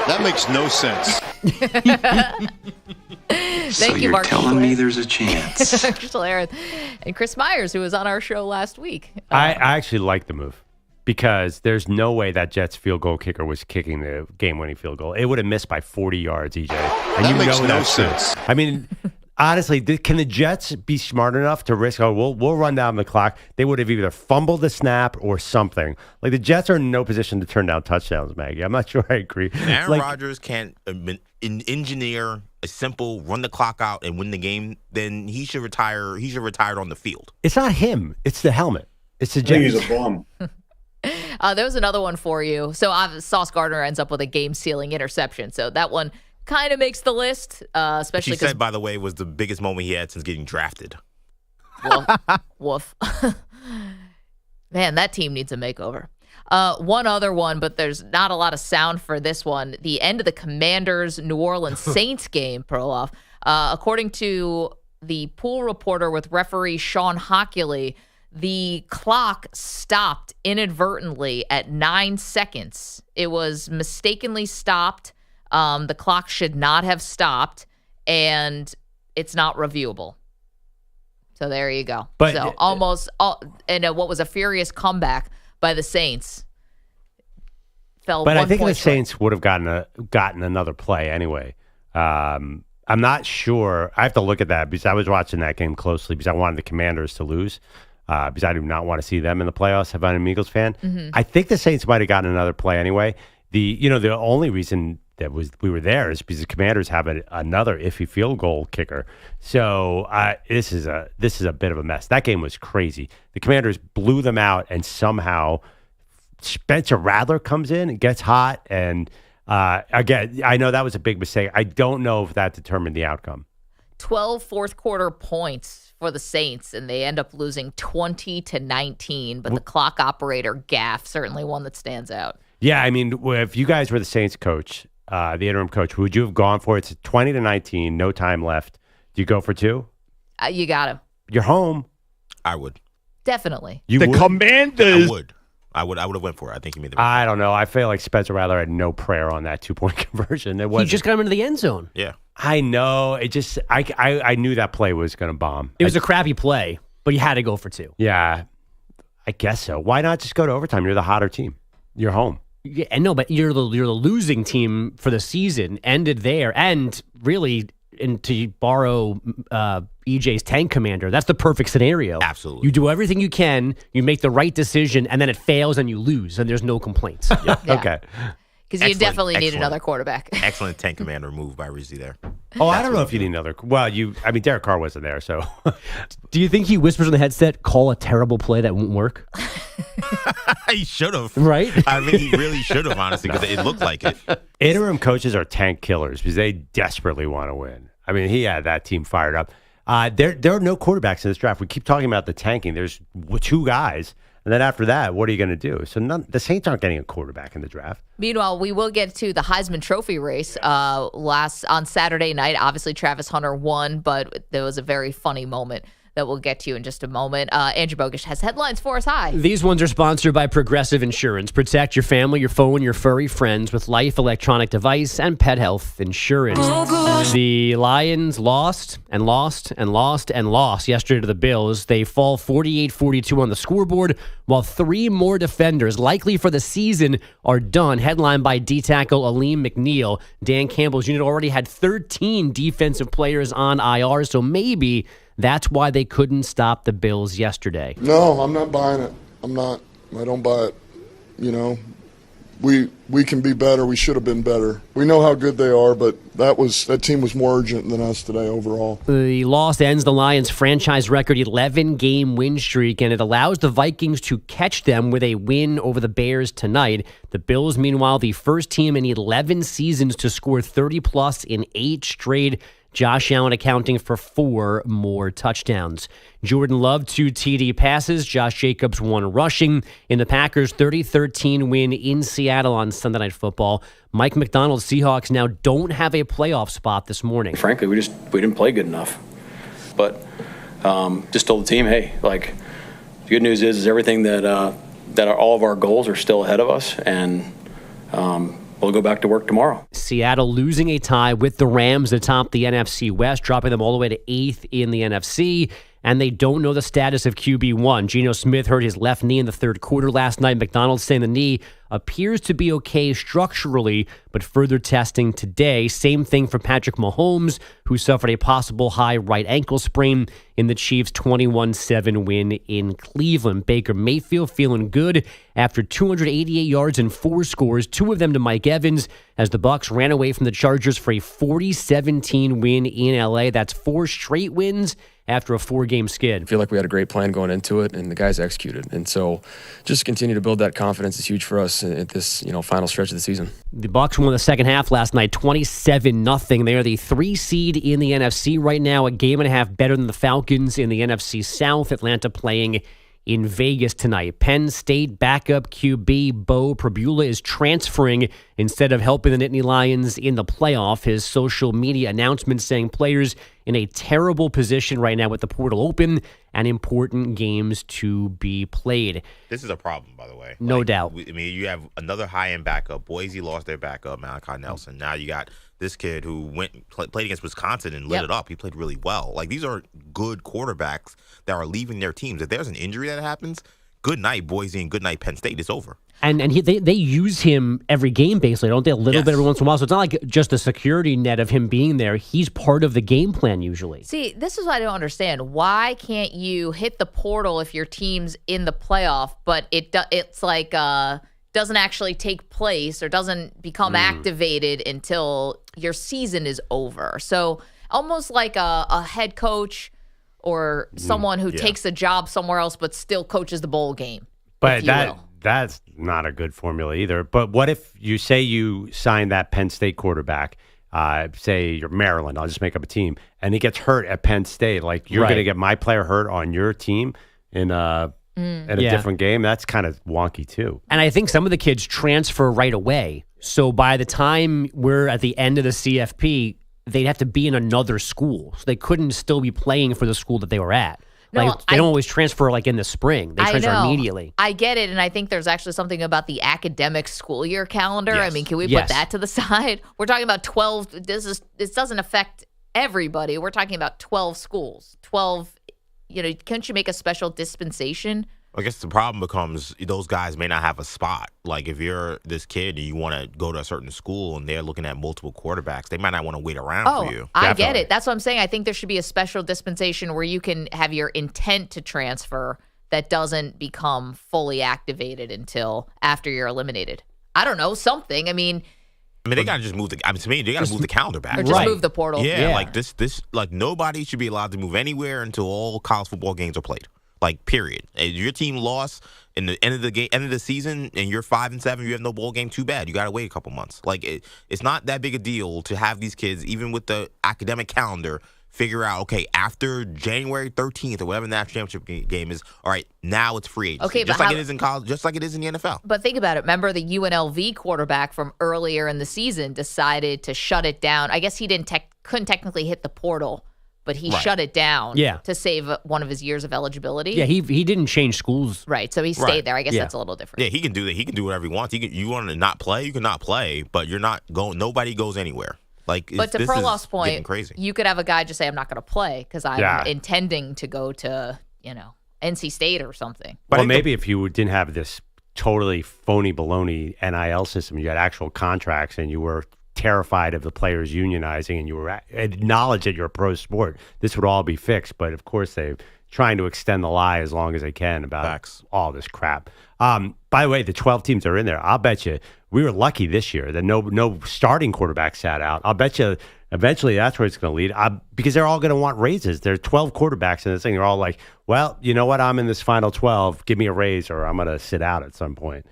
That makes no sense. Thank you, Mark. Telling me there's a chance. And Chris Myers, who was on our show last week. I actually like the move because there's no way that Jets field goal kicker was kicking the game-winning field goal. It would have missed by 40 yards, EJ. And That makes no that's true. sense. I mean, honestly, can the Jets be smart enough to risk, we'll run down the clock? They would have either fumbled the snap or something. Like, the Jets are in no position to turn down touchdowns, Maggie. I'm not sure I agree. Aaron Rodgers can't engineer a simple run the clock out and win the game, then he should retire. He should retire on the field. It's not him. It's the helmet. It's the Jets. He's a bum. There was another one for you. So Sauce Gardner ends up with a game-sealing interception. So that one kind of makes the list, especially She said, by the way, was the biggest moment he had since getting drafted. Woof. Man, that team needs a makeover. One other one, but there's not a lot of sound for this one. The end of the Commanders New Orleans Saints game, Perloff. According to the pool reporter with referee Sean Hockley, the clock stopped inadvertently at 9 seconds. It was mistakenly stopped. The clock should not have stopped, and it's not reviewable. So there you go. But so what was a furious comeback by the Saints. Fell. But 1 I think point the short. Saints would have gotten another play anyway. I'm not sure. I have to look at that because I was watching that game closely because I wanted the Commanders to lose because I do not want to see them in the playoffs if I'm an Eagles fan. Mm-hmm. I think the Saints might have gotten another play anyway. The only reason that we were there is because the Commanders have another iffy field goal kicker. So this is a bit of a mess. That game was crazy. The Commanders blew them out, and somehow Spencer Rattler comes in and gets hot. And again, I know that was a big mistake. I don't know if that determined the outcome. 12 fourth quarter points for the Saints, and they end up losing 20-19. But the clock operator gaff, certainly one that stands out. Yeah, I mean, if you guys were the Saints coach, the interim coach, would you have gone for it? It's 20-19, no time left. Do you go for two? You got to. You're home. I would. Definitely. You would? Commanders. I would have went for it. I think he made the I don't know. I feel like Spencer Rattler had no prayer on that 2-point conversion. He just got him into the end zone. Yeah. I know. It just I knew that play was going to bomb. It was a crappy play, but you had to go for two. Yeah, I guess so. Why not just go to overtime? You're the hotter team. You're home. Yeah, and no, but you're the losing team for the season. Ended there, and really, and to borrow EJ's tank commander, that's the perfect scenario. Absolutely. You do everything you can, you make the right decision, and then it fails and you lose, and there's no complaints. Yeah. Okay. Because you definitely need another quarterback. Excellent tank commander move by Rizzi there. Oh, I don't know if you need another. Well, Derek Carr wasn't there, so. Do you think he whispers in the headset, call a terrible play that won't work? He should have. Right? I mean, he really should have, honestly, because it looked like it. Interim coaches are tank killers because they desperately want to win. I mean, he had that team fired up. There are no quarterbacks in this draft. We keep talking about the tanking. There's two guys. And then after that, what are you going to do? So the Saints aren't getting a quarterback in the draft. Meanwhile, we will get to the Heisman Trophy race on Saturday night. Obviously, Travis Hunter won, but there was a very funny moment. that we'll get to in just a moment. Andrew Bogusch has headlines for us. Hi. These ones are sponsored by Progressive Insurance. Protect your family, your phone, your furry friends with life, electronic device, and pet health insurance. The Lions lost and lost and lost and lost yesterday to the Bills. They fall 48-42 on the scoreboard, while 3 more defenders, likely for the season, are done. Headlined by D-tackle Aleem McNeil. Dan Campbell's unit already had 13 defensive players on IR, so maybe that's why they couldn't stop the Bills yesterday. No, I'm not buying it. I don't buy it. You know, we can be better. We should have been better. We know how good they are, but that team was more urgent than us today overall. The loss ends the Lions' franchise record 11-game win streak, and it allows the Vikings to catch them with a win over the Bears tonight. The Bills, meanwhile, the first team in 11 seasons to score 30-plus in 8 straight. Josh Allen accounting for 4 more touchdowns. Jordan Love, 2 TD passes. Josh Jacobs, 1 rushing. In the Packers' 30-13 win in Seattle on Sunday Night Football, Mike McDonald's Seahawks now don't have a playoff spot this morning. Frankly, we didn't play good enough. But just told the team, hey, like, the good news is everything that all of our goals are still ahead of us, and we'll go back to work tomorrow. Seattle losing a tie with the Rams atop the NFC West, dropping them all the way to 8th in the NFC. And they don't know the status of QB1. Geno Smith hurt his left knee in the third quarter last night. McDonald's saying the knee appears to be okay structurally, but further testing today. Same thing for Patrick Mahomes, who suffered a possible high right ankle sprain in the Chiefs' 21-7 win in Cleveland. Baker Mayfield feeling good after 288 yards and 4 scores, 2 of them to Mike Evans, as the Bucs ran away from the Chargers for a 40-17 win in L.A. That's 4 straight wins after a 4-game skid. I feel like we had a great plan going into it, and the guys executed. And so just continue to build that confidence is huge for us at this final stretch of the season. The Bucs won the second half last night, 27-0. They are the 3 seed in the NFC right now, a game and a half better than the Falcons in the NFC South. Atlanta playing in Vegas tonight. Penn State backup QB Bo Prabula is transferring instead of helping the Nittany Lions in the playoff. His social media announcement saying players in a terrible position right now with the portal open and important games to be played. This is a problem, by the way. No doubt. I mean, you have another high-end backup. Boise lost their backup, Malachi Nelson. Now you got this kid who played against Wisconsin and lit it up. He played really well. Like, these are good quarterbacks that are leaving their teams. If there's an injury that happens, good night, Boise, and good night, Penn State. It's over. And they use him every game, basically, don't they? A little bit every once in a while. So it's not like just a security net of him being there. He's part of the game plan usually. See, this is what I don't understand. Why can't you hit the portal if your team's in the playoff, but it's like doesn't actually take place or doesn't become activated until your season is over? So almost like a head coach or someone who takes a job somewhere else but still coaches the bowl game. But that's not a good formula either. But what if you sign that Penn State quarterback, say you're Maryland, I'll just make up a team, and he gets hurt at Penn State. Like, you're going to get my player hurt on your team in a different game. That's kind of wonky too. And I think some of the kids transfer right away. So by the time we're at the end of the CFP, they'd have to be in another school. So they couldn't still be playing for the school that they were at. No, like, they don't always transfer like in the spring. They transfer immediately. I get it, and I think there's actually something about the academic school year calendar. Yes. I mean, can we put that to the side? We're talking about 12. This doesn't affect everybody. We're talking about 12 schools. 12. Can't you make a special dispensation? I guess the problem becomes those guys may not have a spot. Like, if you're this kid and you want to go to a certain school and they're looking at multiple quarterbacks, they might not want to wait around for you. I get it. That's what I'm saying. I think there should be a special dispensation where you can have your intent to transfer that doesn't become fully activated until after you're eliminated. I don't know, something. I mean, they got to just move the. To me, they got to move the calendar back. Or just move the portal. Yeah, like this. Like, nobody should be allowed to move anywhere until all college football games are played. Like, period. If your team lost in the end of the season, and you're 5-7, you have no bowl game. Too bad. You got to wait a couple months. Like, it's not that big a deal to have these kids, even with the academic calendar, figure out, okay, after January 13th or whatever the national championship game is, all right, now it's free agency. Okay, just like it is in college, just like it is in the NFL. But think about it. Remember the UNLV quarterback from earlier in the season decided to shut it down. I guess he couldn't technically hit the portal, but he shut it down Yeah. to save one of his years of eligibility. Yeah, he didn't change schools. Right, so he stayed there. I guess that's a little different. Yeah, he can do that. He can do whatever he wants. You want to not play, you can not play, but you're not going. Nobody goes anywhere. Like, But to this Perloff's is point, getting crazy. you could have a guy just say, I'm not going to play because I'm intending to go to, NC State or something. Well, maybe if you didn't have this totally phony baloney NIL system, you had actual contracts and you were terrified of the players unionizing and you were acknowledged that you're a pro sport, this would all be fixed. But of course, they're trying to extend the lie as long as they can about all this crap. By the way, the 12 teams that are in there, I'll bet you we were lucky this year that no starting quarterback sat out. I'll bet you eventually that's where it's going to lead because they're all going to want raises. There are 12 quarterbacks in this thing. They're all like, well, you know what? I'm in this final 12. Give me a raise or I'm going to sit out at some point.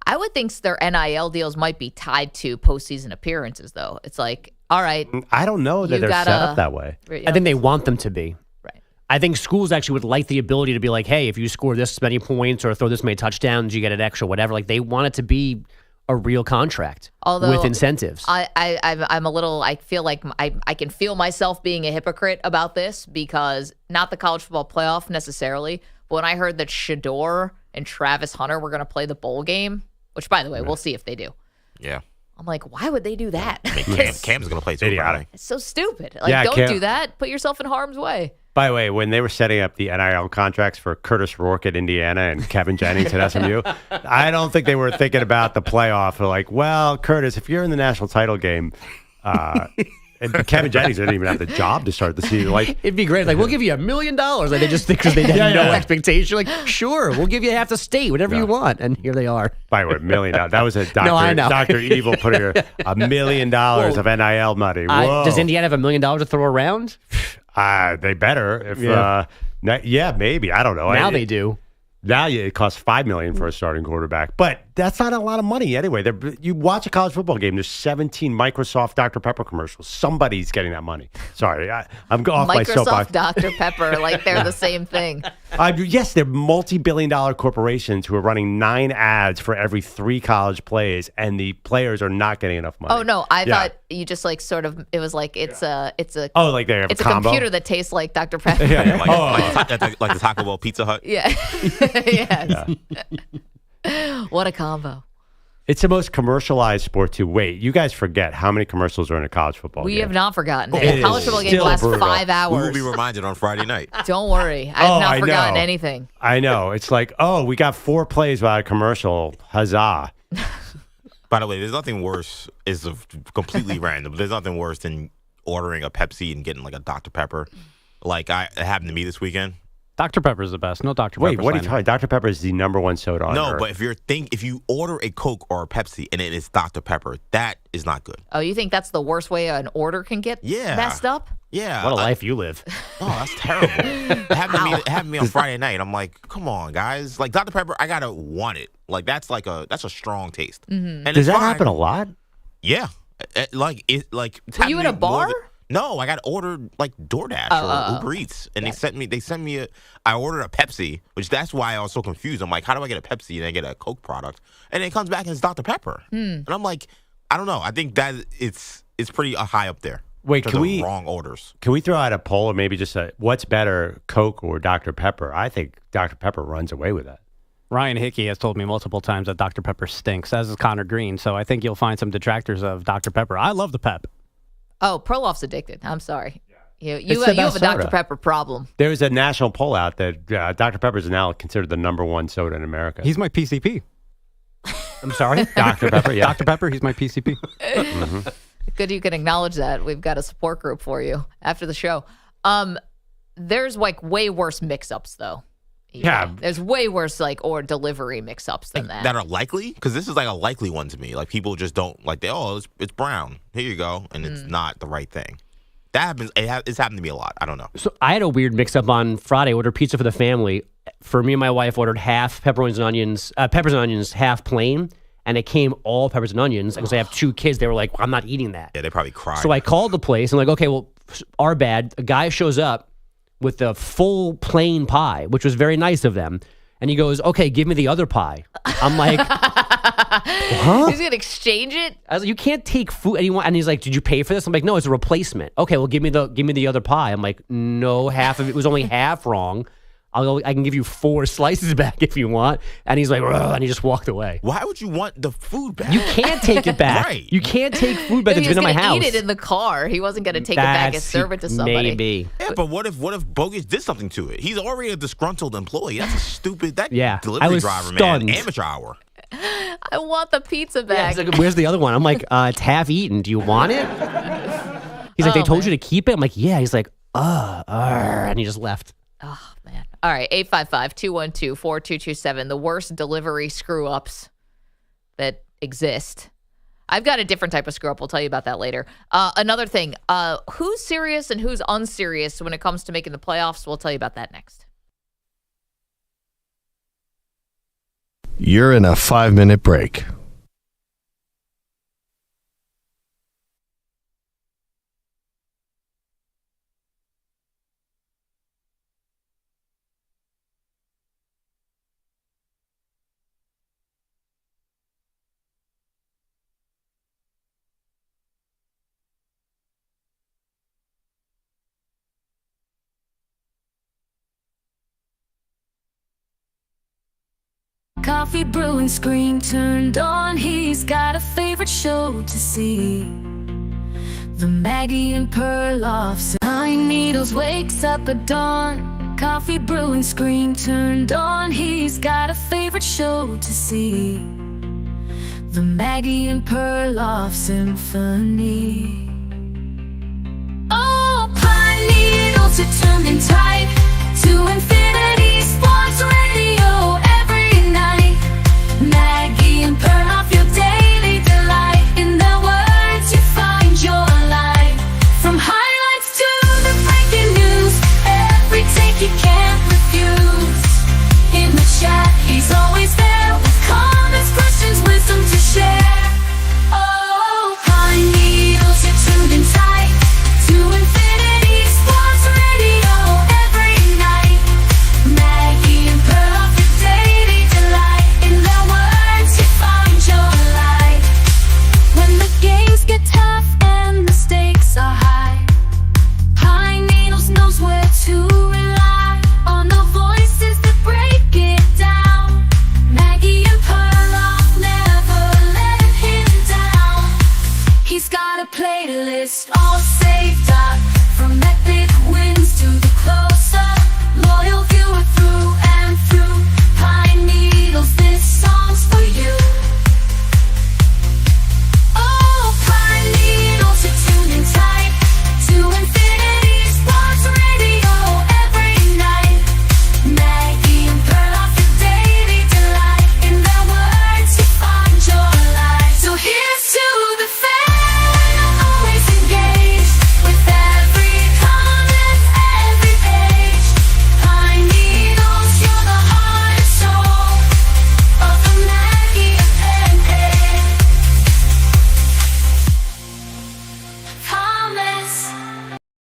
I would think their NIL deals might be tied to postseason appearances, though. It's like, all right. I don't know that they're set up that way. I think they want them to be. Right. I think schools actually would like the ability to be like, hey, if you score this many points or throw this many touchdowns, you get an extra whatever. Like, they want it to be a real contract with incentives. I'm a little, I feel like I can feel myself being a hypocrite about this because not the college football playoff necessarily, but when I heard that Shador and Travis Hunter were going to play the bowl game, which, by the way, we'll see if they do. Yeah. I'm like, why would they do that? I mean, Cam's going to play too. Idiotic. It's so stupid. Like, don't do that. Put yourself in harm's way. By the way, when they were setting up the NIL contracts for Curtis Rourke at Indiana and Kevin Jennings at SMU, I don't think they were thinking about the playoff. They're like, well, Curtis, if you're in the national title game, and Kevin Jennings didn't even have the job to start the season. Like, it'd be great. Like, we'll give you $1 million. Like, they just think because they had no expectation. Like, sure, we'll give you half the state, whatever you want. And here they are. By the way, $1 million. That was a Dr. No, I know. Dr. Evil put here $1 million of NIL money. Whoa. Does Indiana have $1 million to throw around? They better. If maybe. I don't know. Now they do. Now it costs $5 million for a starting quarterback, but that's not a lot of money anyway. You watch a college football game. There's 17 Microsoft Dr. Pepper commercials. Somebody's getting that money. Sorry, I'm off my soapbox. Microsoft Dr. Pepper, like they're the same thing. Yes, they're multi-billion-dollar corporations who are running 9 ads for every 3 college plays, and the players are not getting enough money. Oh no, I thought you just like sort of. It was like it's a like they have it's a combo? computer that tastes like Dr. Pepper. Like the Taco Bell Pizza Hut. Yeah. Yes. What a combo. It's the most commercialized sport too. Wait, you guys forget how many commercials are in a college football game. We have not forgotten. A college football game lasts 5 hours. We will be reminded on Friday night. Don't worry. I have not forgotten anything. I know. It's like, we got 4 plays without a commercial. Huzzah. By the way, there's nothing worse. Is completely random. There's nothing worse than ordering a Pepsi and getting like a Dr. Pepper. Like it happened to me this weekend. Dr. Pepper is the best. No Dr. Pepper. Wait, what are you talking? Dr. Pepper is the number 1 soda on No, earth. but if you order a Coke or a Pepsi and it is Dr. Pepper, that is not good. Oh, you think that's the worst way an order can get messed up? Yeah. What a life you live. Oh, that's terrible. It happened to me on Friday night. I'm like, come on, guys. Like Dr. Pepper, I gotta want it. Like that's a strong taste. Mm-hmm. And does that happen a lot? Yeah. Were you in a bar? No, I got ordered like DoorDash or Uber Eats, and they sent me I ordered a Pepsi, which that's why I was so confused. I'm like, how do I get a Pepsi and I get a Coke product? And it comes back and it's Dr. Pepper, and I'm like, I don't know. I think that it's pretty high up there. Wait, can we wrong orders? Can we throw out a poll or maybe just what's better, Coke or Dr. Pepper? I think Dr. Pepper runs away with that. Ryan Hickey has told me multiple times that Dr. Pepper stinks, as is Connor Green. So I think you'll find some detractors of Dr. Pepper. I love the pep. Oh, Perloff's addicted. I'm sorry. You It's have the a best Dr. soda. Pepper problem. There was a national poll out that Dr. Pepper is now considered the number 1 soda in America. He's my PCP. I'm sorry? Dr. Pepper, yeah. Dr. Pepper, he's my PCP. Mm-hmm. Good you can acknowledge that. We've got a support group for you after the show. There's like way worse mix-ups, though. Yeah. There's way worse or delivery mix-ups than that. That are likely? Because this is like a likely one to me. Like people just don't it's brown. Here you go. And it's not the right thing. That happens. It's happened to me a lot. I don't know. So I had a weird mix-up on Friday. Ordered pizza for the family. For me and my wife, ordered half peppers and onions, half plain. And it came all peppers and onions. And because I have 2 kids, they were like, I'm not eating that. Yeah, they probably cried. So I called the place and like, okay, well, our bad. A guy shows up with a full plain pie, which was very nice of them. And he goes, okay, give me the other pie. I'm like, Huh? He's gonna exchange it. I was like, you can't take food. And he's like, did you pay for this? I'm like, no, it's a replacement. Okay, well, give me the other pie. I'm like, no, half of it was only half wrong. I can give you 4 slices back if you want. And he's like, ugh, and he just walked away. Why would you want the food back? You can't take it back. Right. You can't take food back that's been in my house. He was gonna eat it in the car. He wasn't gonna take it back and serve it to somebody. Maybe. Yeah, but what if Bogusch did something to it? He's already a disgruntled employee. That's a stupid I delivery was driver, stunned. man. Amateur hour. I want the pizza back. He's like, where's the other one? I'm like, it's half eaten. Do you want it? He's like, they told you to keep it? I'm like, yeah. He's like, and he just left. Oh, man. All right, 855-212-4227, the worst delivery screw-ups that exist. I've got a different type of screw-up. We'll tell you about that later. Another thing, who's serious and who's unserious when it comes to making the playoffs? We'll tell you about that next. You're in a 5-minute break. Coffee brewing, screen turned on. He's got a favorite show to see. The Maggie and Perloffs. Pine Needles wakes up at dawn. Coffee brewing, screen turned on. He's got a favorite show to see. The Maggie and Perloff Symphony. Oh, Pine Needles are tuned in tight to Infinity Sports Radio. Maggie and Perloff, your daily delight. In their words, you find your life. From highlights to the breaking news, every take you can't refuse. In the chat, he's always there with comments, questions, wisdom to share. Oh, Pine Needles, you're tuned in tight to Infinity Sports Radio every night. Maggie and Perloff, your daily delight. In their words, you find your light. When the games get tough and the stakes are high, Pine Needles knows where to rely on the voices that break it down. Maggie and Perloff never let him down. He's got a playlist all saved up, from epic wins to the close-up. Loyal viewer through and through. Pine Needles, this song's for you. Oh, Pine Needles are tuned in tight to Infinity Sports Radio every night. Maggie and Perloff, your daily delight. In their words, you find your life. So here's to the fan, always engaged with every comment, every page. Pine Needles, you're the heart and soul of the Maggie and Thomas.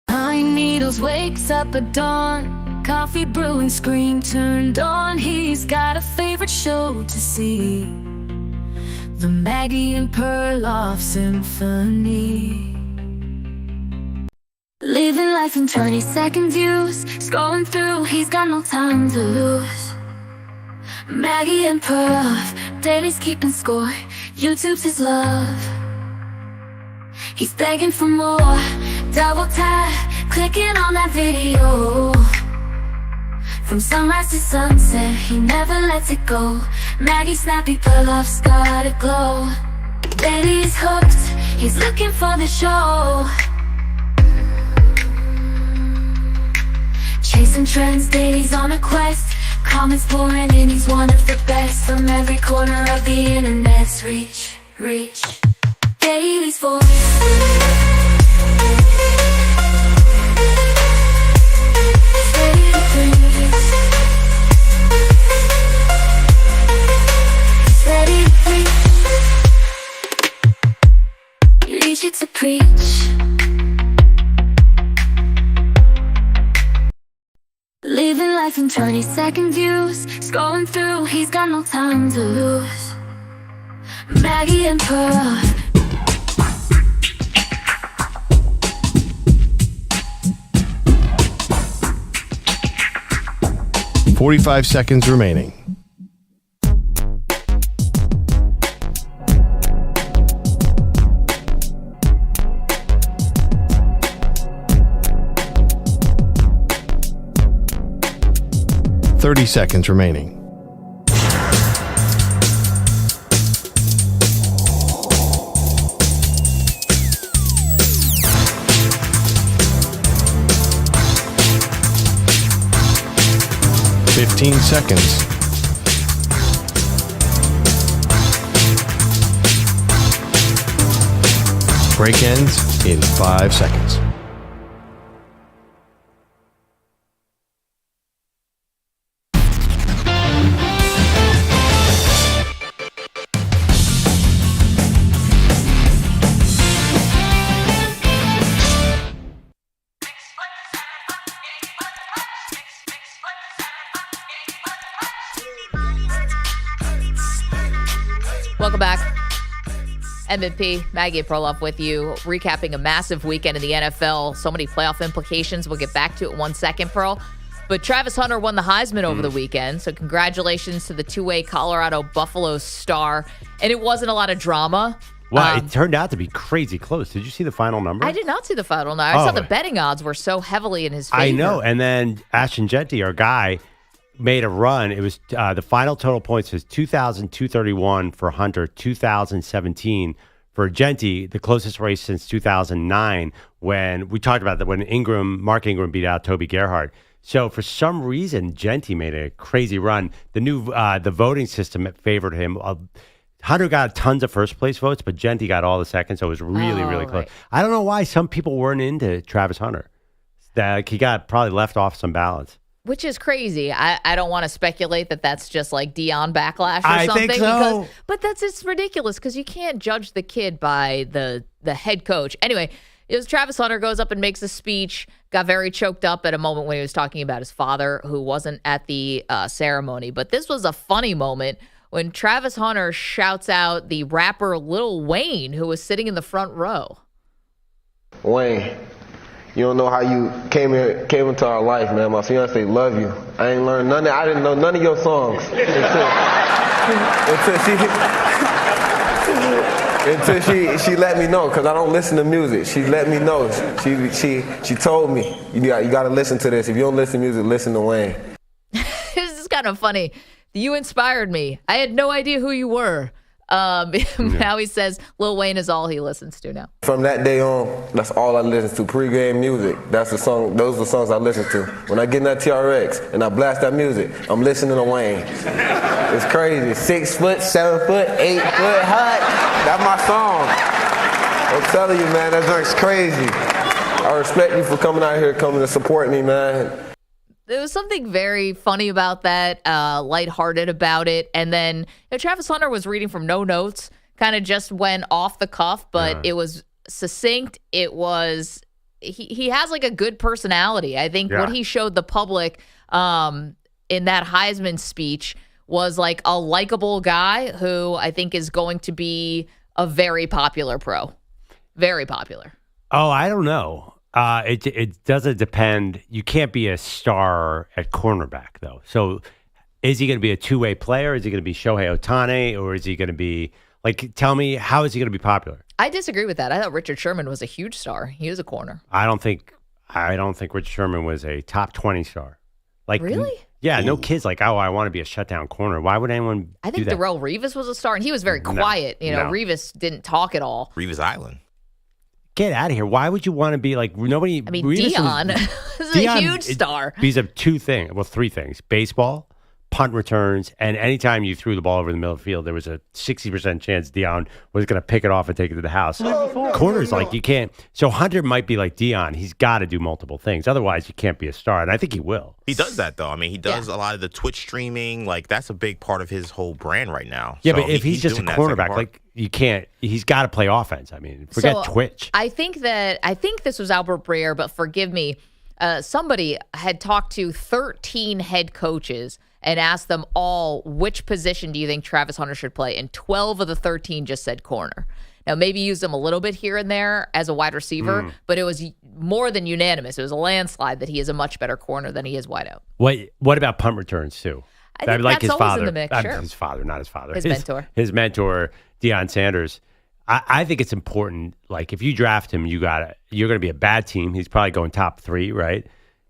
Pine Needles wakes up at dawn. Coffee brewing, screen turned on. He's got a favorite show to see. The Maggie and Perloff Symphony. Living life in 20-second views. Scrolling through, he's got no time to lose. Maggie and Perloff, Daily's keeping score. YouTube's his love. He's begging for more. Double tap, clicking on that video. From sunrise to sunset, he never lets it go. Maggie snappy, Perloff's got a glow. Daily's hooked, he's looking for the show. Chasing trends, Daily's on a quest. Comments pouring in, he's one of the best. From every corner of the internet's reach. Daily's voice. Ready to breathe. Ready to breathe. Reach it to preach. Living life in 20-second views. Scrolling through, he's got no time to lose. Maggie and Perloff. 45 seconds remaining. Thirty seconds remaining. Seconds. Break ends in 5 seconds. Welcome back. MVP, Maggie and Perloff with you, recapping a massive weekend in the NFL. So many playoff implications. We'll get back to it in 1 second, Pearl. But Travis Hunter won the Heisman over the weekend. So congratulations to the two-way Colorado Buffalo star. And it wasn't a lot of drama. Well, it turned out to be crazy close. Did you see the final number? I did not see the final number. I saw the betting odds were so heavily in his favor. I know. And then Ashton Genty, our guy, made a run. It was the final total points was 2,231 for Hunter, 2,017 for Genty, the closest race since 2009 when we talked about that when Mark Ingram beat out Toby Gerhardt. So for some reason, Genty made a crazy run. The new the voting system favored him. Hunter got tons of first place votes, but Genty got all the seconds, so it was really, really close. Right. I don't know why some people weren't into Travis Hunter. That he got probably left off some ballots. Which is crazy. I don't want to speculate that that's just like Deion backlash or something. Think so. But it's ridiculous because you can't judge the kid by the head coach. Anyway, it was Travis Hunter goes up and makes a speech, got very choked up at a moment when he was talking about his father who wasn't at the ceremony. But this was a funny moment when Travis Hunter shouts out the rapper Lil Wayne who was sitting in the front row. Wayne. You don't know how you came into our life, man. My fiance love you. I ain't learned none of, I didn't know none of your songs until she let me know, because I don't listen to music. She let me know. She told me, you got to listen to this. If you don't listen to music, listen to Wayne. This is kind of funny. You inspired me. I had no idea who you were. Now he says Lil Wayne is all he listens to now. From that day on, that's all I listen to. Pre-game music. That's the song. Those are the songs I listen to. When I get in that TRX and I blast that music, I'm listening to Wayne. It's crazy. 6 foot, 7 foot, 8 foot hot. That's my song. I'm telling you, man, that joint's crazy. I respect you for coming out here, coming to support me, man. There was something very funny about that, lighthearted about it. And then Travis Hunter was reading from no notes, kind of just went off the cuff, but it was succinct. It was, he has like a good personality. I think what he showed the public in that Heisman speech was like a likable guy who I think is going to be a very popular pro. Very popular. Oh, I don't know. It doesn't depend. You can't be a star at cornerback, though. So is he going to be a two-way player? Is he going to be Shohei Ohtani? Or is he going to be, like, tell me, how is he going to be popular? I disagree with that. I thought Richard Sherman was a huge star. He was a corner. I don't think Richard Sherman was a top 20 star. Like, really? Yeah, no kid's like, oh, I want to be a shutdown corner. Why would anyone I think do that? Darrelle Revis was a star, and he was very quiet. No. Revis didn't talk at all. Revis Island. Get out of here. Why would you want to be like nobody? I mean, Deion is a huge star. He's of three things: baseball, punt returns, and anytime you threw the ball over the middle of the field, there was a 60% chance Deion was going to pick it off and take it to the house. Corners, like you can't. So Hunter might be like Deion. He's got to do multiple things. Otherwise, you can't be a star. And I think he will. He does that, though. I mean, he does a lot of the Twitch streaming. Like, that's a big part of his whole brand right now. Yeah, so but if he's just a cornerback, like, you can't. He's got to play offense. I mean, forget Twitch. I think this was Albert Breer, but forgive me. Somebody had talked to 13 head coaches and asked them all, which position do you think Travis Hunter should play? And 12 of the 13 just said corner. Now, maybe used him a little bit here and there as a wide receiver, but it was more than unanimous. It was a landslide that he is a much better corner than he is wideout. What about punt returns, too? I think like that's his always father. in the mix, sure. His father, not his father. His mentor. His mentor, Deion Sanders. I think it's important. Like, if you draft him, you're going to be a bad team. He's probably going top 3, right?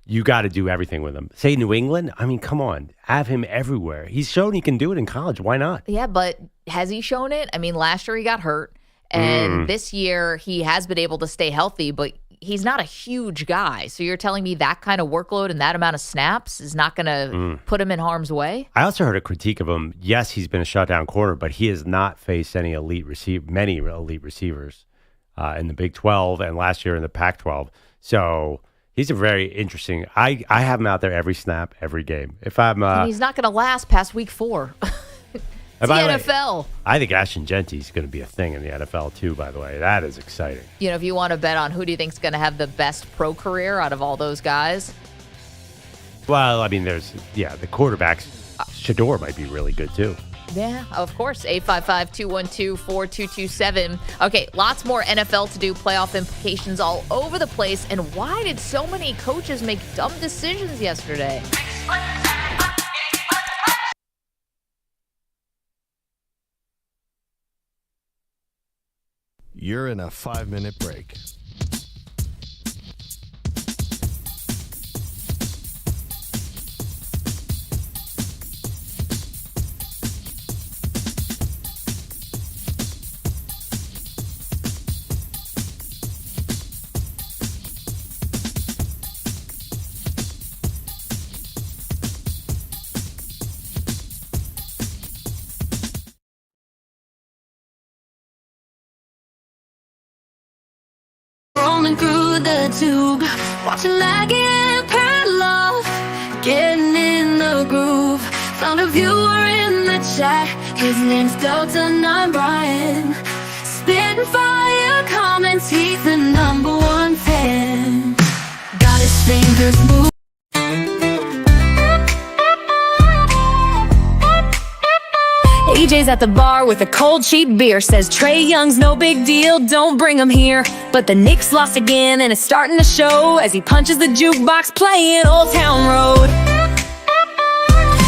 You got to do everything with him. Say New England. I mean, come on. Have him everywhere. He's shown he can do it in college. Why not? Yeah, but has he shown it? I mean, last year he got hurt. And this year he has been able to stay healthy, but he's not a huge guy. So you're telling me that kind of workload and that amount of snaps is not going to put him in harm's way? I also heard a critique of him. Yes, he's been a shutdown corner, but he has not faced many elite receivers in the Big 12 and last year in the Pac-12. So he's a very interesting. I have him out there every snap, every game. If I'm, and he's not going to last past week 4. It's the NFL. I think Ashton Genty's going to be a thing in the NFL too, by the way. That is exciting. You know, if you want to bet on who do you think is going to have the best pro career out of all those guys? Well, I mean, the quarterbacks. Shador might be really good too. Yeah, of course. 855-212-4227. Okay, lots more NFL to do, playoff implications all over the place. And why did so many coaches make dumb decisions yesterday? You're in a 5-minute break. Rolling through the tube, watching Maggie and Perloff, getting in the groove. Found a viewer in the chat, his name's Delta 9 Brian. Spitting fire comments, he's the #1 fan. Got his fingers moving. EJ's at the bar with a cold cheap beer. Says Trae Young's no big deal, don't bring him here. But the Knicks lost again and it's starting to show as he punches the jukebox playing Old Town Road.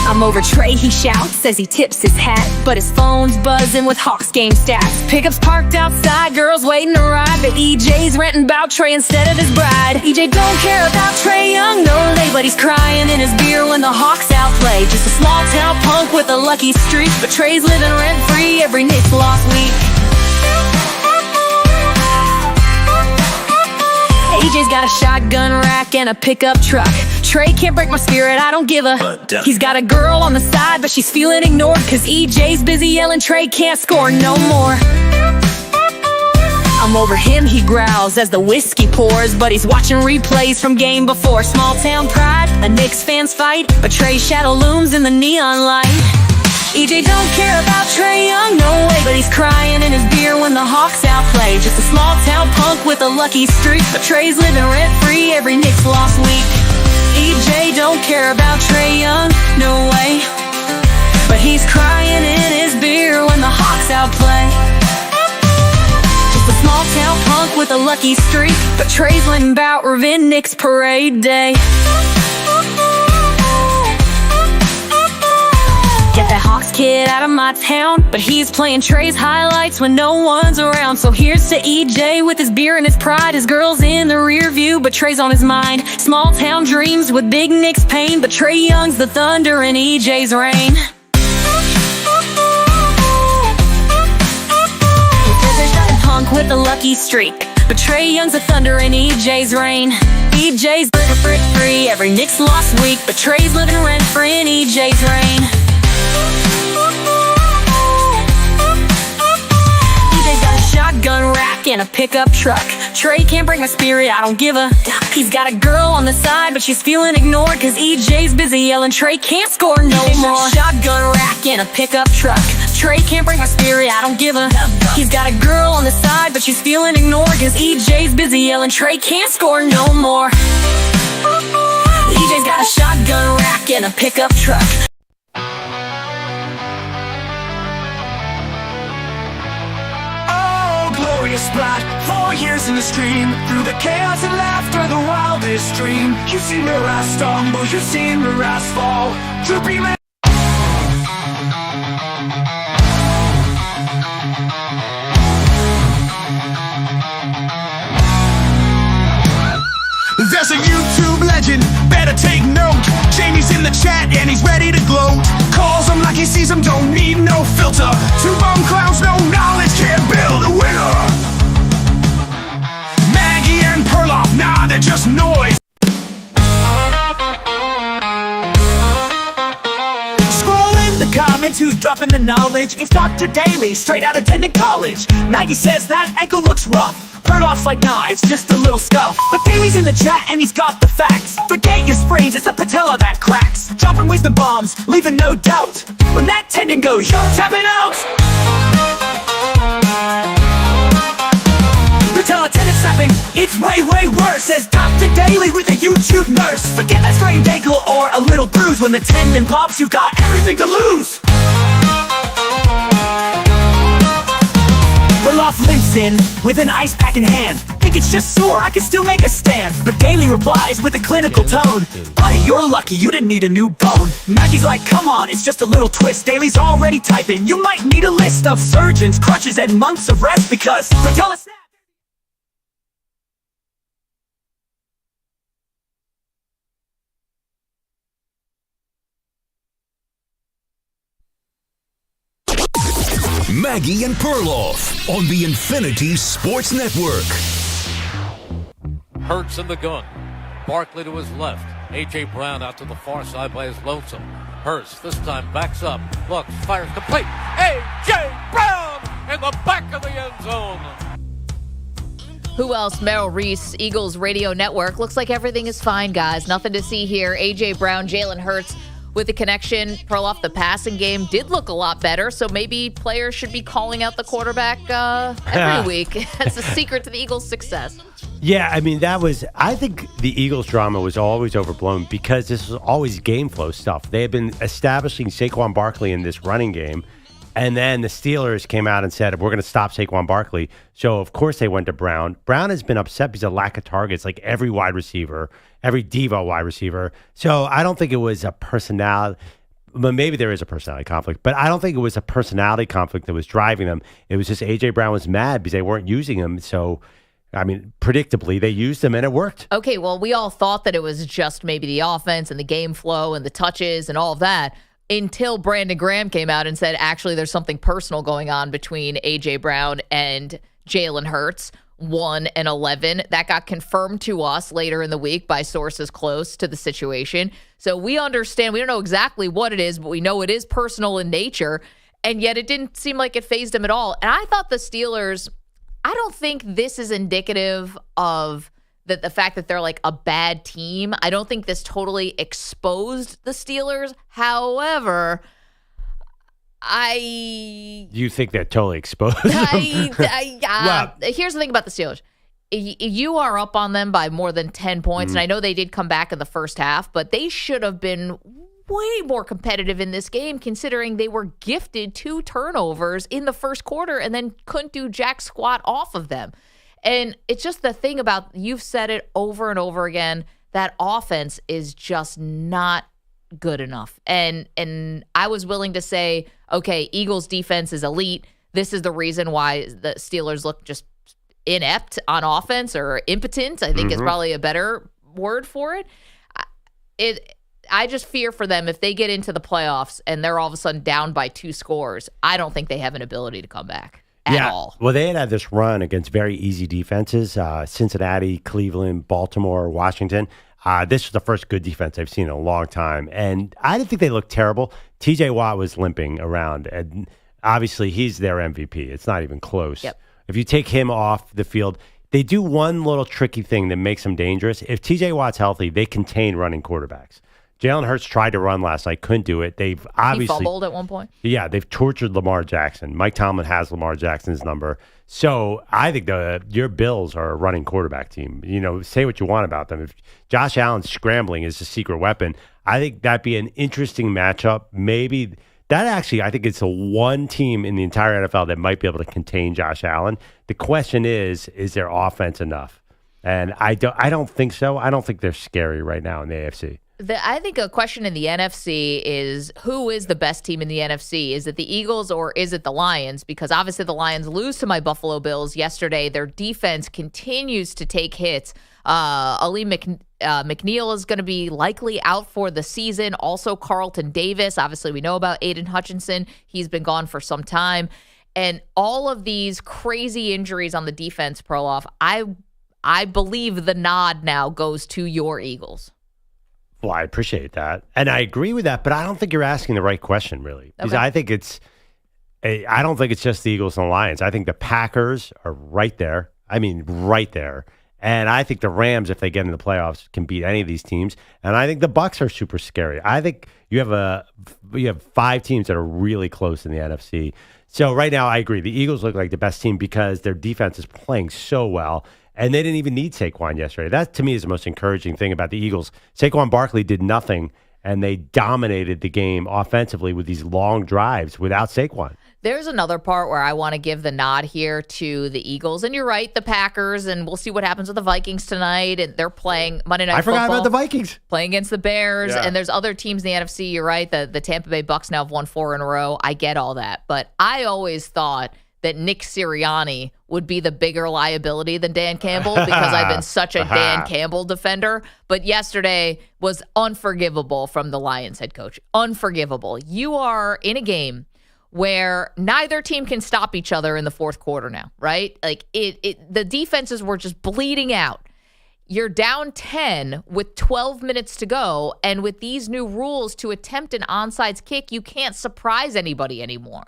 I'm over Trae, he shouts as he tips his hat, but his phone's buzzing with Hawks game stats. Pickups parked outside, girls waiting to ride, but EJ's ranting about Trae instead of his bride. EJ don't care about Trae Young, no way, but he's crying in his beer when the Hawks outplay. Just a small town punk with a lucky streak, but Trae's living rent free every Knicks loss week. EJ's got a shotgun rack and a pickup truck. Trae can't break my spirit, I don't give a. He's got a girl on the side, but she's feeling ignored, cause EJ's busy yelling Trae can't score no more. I'm over him, he growls as the whiskey pours, but he's watching replays from game before. Small town pride, a Knicks fans fight, but Trae's shadow looms in the neon light. EJ don't care about Trae Young, no way, but he's crying in his beer when the Hawks outplay. Just a small town punk with a lucky streak, but Trae's living rent free every Knicks loss week. EJ don't care about Trae Young, no way, but he's crying in his beer when the Hawks outplay. Just a small town punk with a lucky streak, but Trae's living bout revenge Knicks parade day. Get that Hawks kid out of my town, but he's playing Trae's highlights when no one's around. So here's to EJ with his beer and his pride. His girl's in the rear view, but Trae's on his mind. Small town dreams with big Knicks pain, but Trae Young's the thunder and EJ's rain. Punk with a lucky streak, but Trae Young's the thunder and EJ's rain. EJ's living free every Knicks lost week, but Trae's living rent free in EJ's reign. EJ's got a shotgun rack and a pickup truck. Trae can't break my spirit, I don't give a. He's got a girl on the side, but she's feeling ignored, cause EJ's busy yelling Trae can't score no more. Shotgun rack and a pickup truck. Trae can't break my spirit, I don't give a. He's got a girl on the side, but she's feeling ignored, cause EJ's busy yelling Trae can't score no more. EJ's got a shotgun rack and a pickup truck. splat, 4 years in the stream. Through the chaos and laughter, the wildest dream. You've seen Miraz stumble, you've seen Miraz fall. Droopy man. There's a YouTube legend, better take note. Jamie's in the chat and he's ready to gloat. Calls him like he sees him, don't need no filter. Two bum clowns, no knowledge, can't build a winner. Maggie and Perloff, nah, they're just noise. Scrolling the comments, who's dropping the knowledge? It's Dr. Daly, straight out of Tendon College. Maggie says that ankle looks rough. Perloff's like, nah, it's just a little scuff. But Daly's in the chat and he's got the facts. Forget your sprains, it's the patella that cracks. Dropping wisdom bombs, leaving no doubt. When that tendon goes, you're tapping out. Patella tendon snapping, it's way, way worse. Says Dr. Daly with a YouTube nurse. Forget that sprained ankle or a little bruise. When the tendon pops, you got everything to lose. Perloff limps in with an ice pack in hand. Think it's just sore, I can still make a stand. But Daly replies with a clinical tone. Buddy, you're lucky you didn't need a new bone. Maggie's like, come on, it's just a little twist. Daly's already typing, you might need a list of surgeons, crutches, and months of rest. Because patella snap. Maggie and Perloff on the Infinity Sports Network. Hurts in the gun. Barkley to his left. A.J. Brown out to the far side by his lonesome. Hurts this time backs up. Looks, fires complete. A.J. Brown in the back of the end zone. Who else? Merrill Reese, Eagles Radio Network. Looks like everything is fine, guys. Nothing to see here. A.J. Brown, Jalen Hurts with the connection. Perloff, the passing game did look a lot better, so maybe players should be calling out the quarterback every week. That's the secret to the Eagles' success. Yeah, I mean, I think the Eagles' drama was always overblown because this was always game flow stuff. They had been establishing Saquon Barkley in this running game, and then the Steelers came out and said, we're going to stop Saquon Barkley. So, of course, they went to Brown. Brown has been upset because of lack of targets, like every wide receiver, every Devo wide receiver. So I don't think it was a personality. Well, maybe there is a personality conflict, but I don't think it was a personality conflict that was driving them. It was just A.J. Brown was mad because they weren't using him. So, I mean, predictably, they used him and it worked. Okay, well, we all thought that it was just maybe the offense and the game flow and the touches and all of that, until Brandon Graham came out and said, actually, there's something personal going on between A.J. Brown and Jalen Hurts, 1-11. That got confirmed to us later in the week by sources close to the situation. So we understand. We don't know exactly what it is, but we know it is personal in nature. And yet it didn't seem like it fazed them at all. And I thought the Steelers, I don't think this is indicative of the fact that they're like a bad team. I don't think this totally exposed the Steelers. However, You think they're totally exposed? Here's the thing about the Steelers. You are up on them by more than 10 points, and I know they did come back in the first half, but they should have been way more competitive in this game considering they were gifted 2 turnovers in the first quarter and then couldn't do jack squat off of them. And it's just the thing about, you've said it over and over again, that offense is just not good enough. And I was willing to say, okay, Eagles defense is elite. This is the reason why the Steelers look just inept on offense, or impotent, I think is probably a better word for it. I just fear for them if they get into the playoffs and they're all of a sudden down by 2 scores. I don't think they have an ability to come back. At all. Well, they had this run against very easy defenses, Cincinnati, Cleveland, Baltimore, Washington. This was the first good defense I've seen in a long time. And I didn't think they looked terrible. TJ Watt was limping around. And obviously, he's their MVP. It's not even close. Yep. If you take him off the field, they do one little tricky thing that makes them dangerous. If TJ Watt's healthy, they contain running quarterbacks. Jalen Hurts tried to run last night, couldn't do it. They've obviously... He fumbled at one point? Yeah, they've tortured Lamar Jackson. Mike Tomlin has Lamar Jackson's number. So I think your Bills are a running quarterback team. You know, say what you want about them. If Josh Allen scrambling is a secret weapon, I think that'd be an interesting matchup. Maybe that actually, I think it's the one team in the entire NFL that might be able to contain Josh Allen. The question is their offense enough? And I don't think so. I don't think they're scary right now in the AFC. I think a question in the NFC is who is the best team in the NFC? Is it the Eagles or is it the Lions? Because obviously the Lions lose to my Buffalo Bills yesterday. Their defense continues to take hits. Ali McNeil is going to be likely out for the season. Also Carlton Davis. Obviously we know about Aiden Hutchinson. He's been gone for some time. And all of these crazy injuries on the defense, Perloff, I believe the nod now goes to your Eagles. Well, I appreciate that. And I agree with that, but I don't think you're asking the right question, really. Because I don't think it's just the Eagles and the Lions. I think the Packers are right there. I mean, right there. And I think the Rams, if they get in the playoffs, can beat any of these teams. And I think the Bucs are super scary. I think you have 5 teams that are really close in the NFC. So right now, I agree. The Eagles look like the best team because their defense is playing so well. And they didn't even need Saquon yesterday. That, to me, is the most encouraging thing about the Eagles. Saquon Barkley did nothing, and they dominated the game offensively with these long drives without Saquon. There's another part where I want to give the nod here to the Eagles. And you're right, the Packers, and we'll see what happens with the Vikings tonight. And they're playing Monday Night Football. I forgot about the Vikings. Playing against the Bears. Yeah. And there's other teams in the NFC. You're right, the Tampa Bay Bucs now have won 4 in a row. I get all that. But I always thought that Nick Sirianni would be the bigger liability than Dan Campbell because I've been such a Dan Campbell defender. But yesterday was unforgivable from the Lions head coach. Unforgivable. You are in a game where neither team can stop each other in the fourth quarter now, right? Like the defenses were just bleeding out. You're down 10 with 12 minutes to go, and with these new rules to attempt an onside kick, you can't surprise anybody anymore.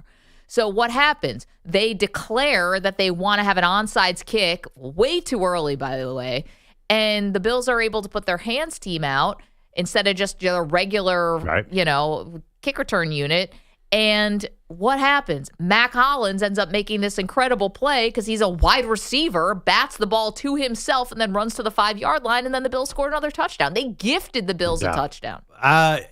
So what happens? They declare that they want to have an onside kick way too early, by the way, and the Bills are able to put their hands team out instead of just a regular, kick return unit. And what happens? Mac Hollins ends up making this incredible play because he's a wide receiver, bats the ball to himself, and then runs to the 5-yard line, and then the Bills scored another touchdown. They gifted the Bills a touchdown.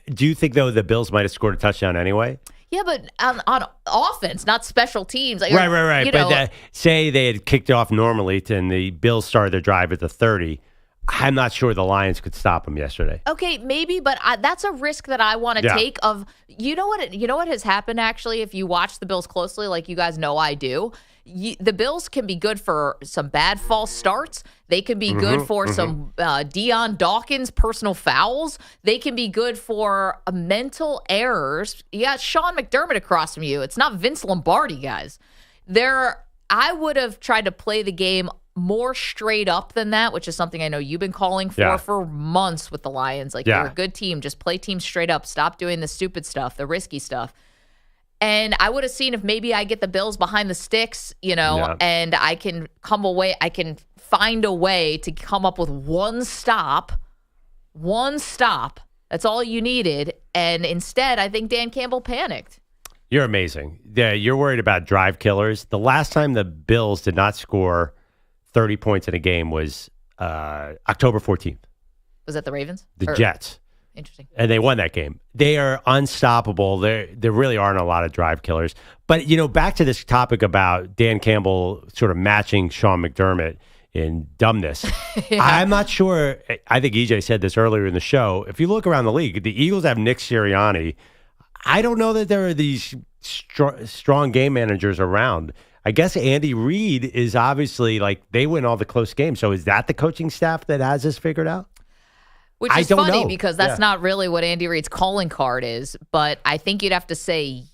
Do you think, though, the Bills might have scored a touchdown anyway? Yeah, but on offense, not special teams. Like, Right. But say they had kicked off normally and the Bills started their drive at the 30. I'm not sure the Lions could stop them yesterday. Okay, maybe, but that's a risk that I want to take. Of you know what has happened actually. If you watch the Bills closely, like you guys know I do, the Bills can be good for some bad false starts. They can be good for some Deion Dawkins personal fouls. They can be good for mental errors. You got Sean McDermott across from you. It's not Vince Lombardi, guys. I would have tried to play the game more straight up than that, which is something I know you've been calling for months with the Lions. Like, you're a good team. Just play teams straight up. Stop doing the stupid stuff, the risky stuff. And I would have seen if maybe I get the Bills behind the sticks, and I can come away. I can find a way to come up with one stop. That's all you needed. And instead, I think Dan Campbell panicked. You're amazing. Yeah, you're worried about drive killers. The last time the Bills did not score 30 points in a game was October 14th. Was that the Ravens? The Jets. Interesting. And they won that game. They are unstoppable. There really aren't a lot of drive killers. But, back to this topic about Dan Campbell sort of matching Sean McDermott in dumbness. I'm not sure. I think EJ said this earlier in the show. If you look around the league, the Eagles have Nick Sirianni. I don't know that there are these strong game managers around. I guess Andy Reid is obviously they win all the close games. So is that the coaching staff that has this figured out? Which is funny because that's not really what Andy Reid's calling card is. But I think you'd have to say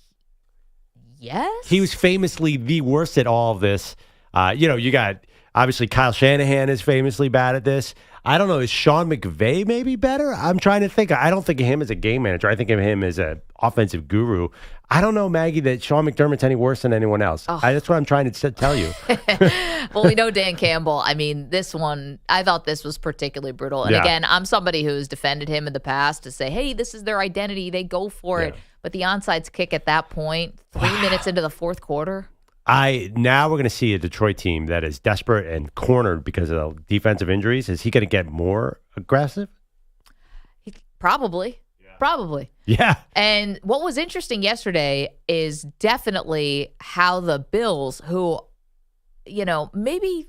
yes. He was famously the worst at all of this. You got obviously Kyle Shanahan is famously bad at this. I don't know. Is Sean McVay maybe better? I'm trying to think. I don't think of him as a game manager. I think of him as an offensive guru. I don't know, Maggie, that Sean McDermott's any worse than anyone else. Oh. That's what I'm trying to tell you. Well, we know Dan Campbell. I mean, this one, I thought this was particularly brutal. And again, I'm somebody who's defended him in the past to say, hey, this is their identity. They go for it. But the onside kick at that point, 3 minutes into the fourth quarter. Now we're going to see a Detroit team that is desperate and cornered because of defensive injuries. Is he going to get more aggressive? Probably. Yeah. And what was interesting yesterday is definitely how the Bills, who maybe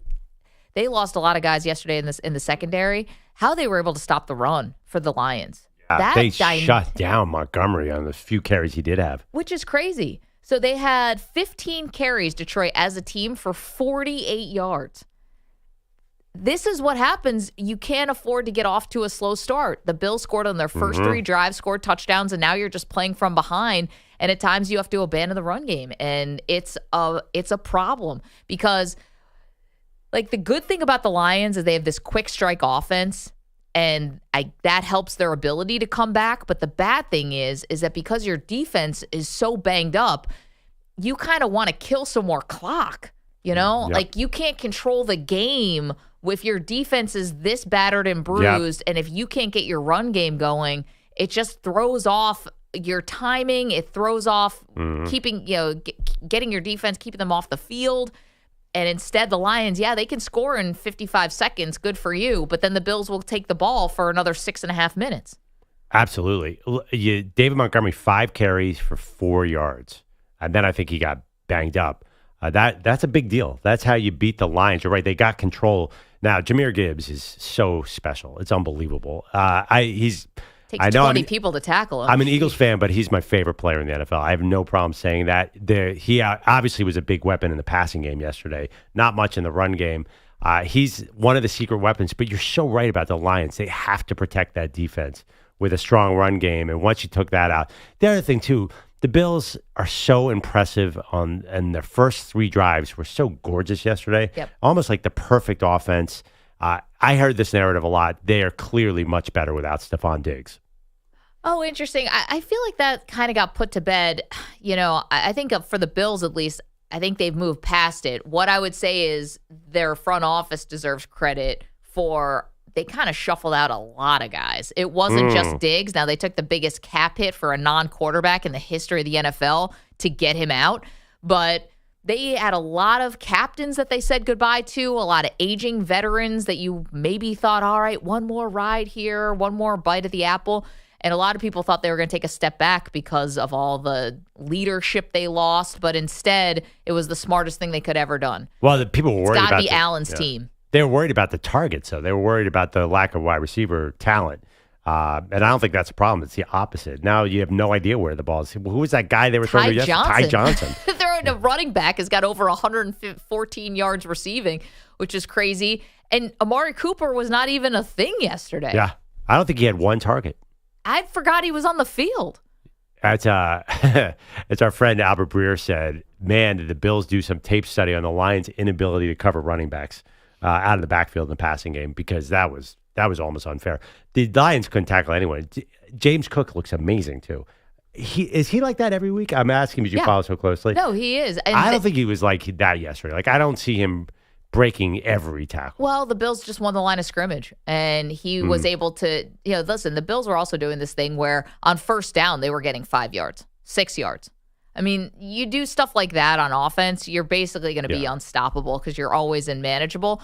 they lost a lot of guys yesterday in the secondary. How they were able to stop the run for the Lions. They shut down Montgomery on the few carries he did have. Which is crazy. So they had 15 carries, Detroit, as a team for 48 yards. This is what happens. You can't afford to get off to a slow start. The Bills scored on their first 3 drives, scored touchdowns, and now you're just playing from behind. And at times you have to abandon the run game. And it's a problem because, like, the good thing about the Lions is they have this quick strike offense, and that helps their ability to come back. But the bad thing is that because your defense is so banged up, you kind of want to kill some more clock, Like, you can't control the game if your defense is this battered and bruised, and if you can't get your run game going, it just throws off your timing. It throws off keeping, getting your defense, keeping them off the field. And instead, the Lions, they can score in 55 seconds. Good for you. But then the Bills will take the ball for another 6.5 minutes. Absolutely. David Montgomery, 5 carries for 4 yards. And then I think he got banged up. That's a big deal. That's how you beat the Lions. You're right. They got control. Now, Jahmyr Gibbs is so special. It's unbelievable. Takes 20 people to tackle him. I'm an Eagles fan, but he's my favorite player in the NFL. I have no problem saying that. He obviously was a big weapon in the passing game yesterday. Not much in the run game. He's one of the secret weapons, but you're so right about the Lions. They have to protect that defense with a strong run game. And once you took that out, the other thing, too, the Bills are so impressive and their first 3 drives were so gorgeous yesterday. Yep. Almost like the perfect offense. I heard this narrative a lot. They are clearly much better without Stephon Diggs. Oh, interesting. I feel like that kind of got put to bed. I think for the Bills, at least, I think they've moved past it. What I would say is their front office deserves credit for they kind of shuffled out a lot of guys. It wasn't just Diggs. Now, they took the biggest cap hit for a non-quarterback in the history of the NFL to get him out. But they had a lot of captains that they said goodbye to, a lot of aging veterans that you maybe thought, all right, one more ride here, one more bite at the apple. And a lot of people thought they were going to take a step back because of all the leadership they lost. But instead, it was the smartest thing they could ever done. Well, the people were worried about it's got to be Allen's team. They were worried about the targets, though. They were worried about the lack of wide receiver talent. And I don't think that's a problem. It's the opposite. Now you have no idea where the ball is. Who was that guy they were throwing to yesterday? Ty Johnson. The running back has got over 114 yards receiving, which is crazy. And Amari Cooper was not even a thing yesterday. Yeah. I don't think he had one target. I forgot he was on the field. That's as our friend Albert Breer said, man, did the Bills do some tape study on the Lions' inability to cover running backs out of the backfield in the passing game, because that was almost unfair. The Lions couldn't tackle anyone. James Cook looks amazing, too. Is he like that every week? I'm asking because you follow so closely. No, he is. And I don't think he was like that yesterday. Like, I don't see him breaking every tackle. Well, the Bills just won the line of scrimmage, and he was able to, listen, the Bills were also doing this thing where on first down, they were getting 5 yards, 6 yards. I mean, you do stuff like that on offense, you're basically going to be unstoppable because you're always manageable.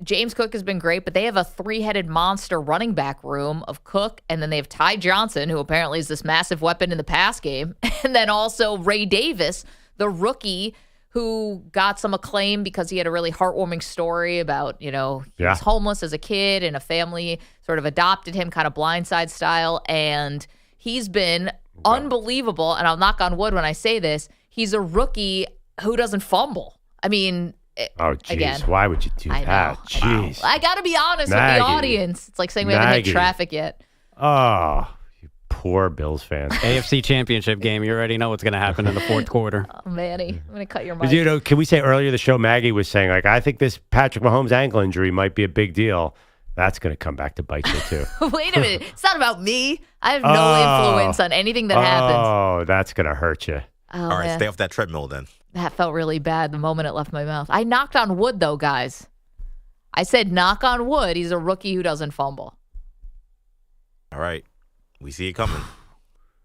James Cook has been great, but they have a 3-headed monster running back room of Cook, and then they have Ty Johnson, who apparently is this massive weapon in the pass game, and then also Ray Davis, the rookie, who got some acclaim because he had a really heartwarming story about, he was homeless as a kid and a family sort of adopted him kind of blindside style. And he's been unbelievable. And I'll knock on wood when I say this. He's a rookie who doesn't fumble. I mean, oh, jeez. Why would you do that? Jeez. I got to be honest with the audience. It's like saying we haven't hit traffic yet. Oh, poor Bills fans. AFC Championship game. You already know what's going to happen in the fourth quarter. Oh, Manny, I'm going to cut your mic. Can we say earlier in the show, Maggie was saying, like, I think this Patrick Mahomes ankle injury might be a big deal. That's going to come back to bite you, too. Wait a minute. It's not about me. I have no influence on anything that happens. Oh, that's going to hurt you. All right, stay off that treadmill then. That felt really bad the moment it left my mouth. I knocked on wood, though, guys. I said knock on wood. He's a rookie who doesn't fumble. All right. We see it coming.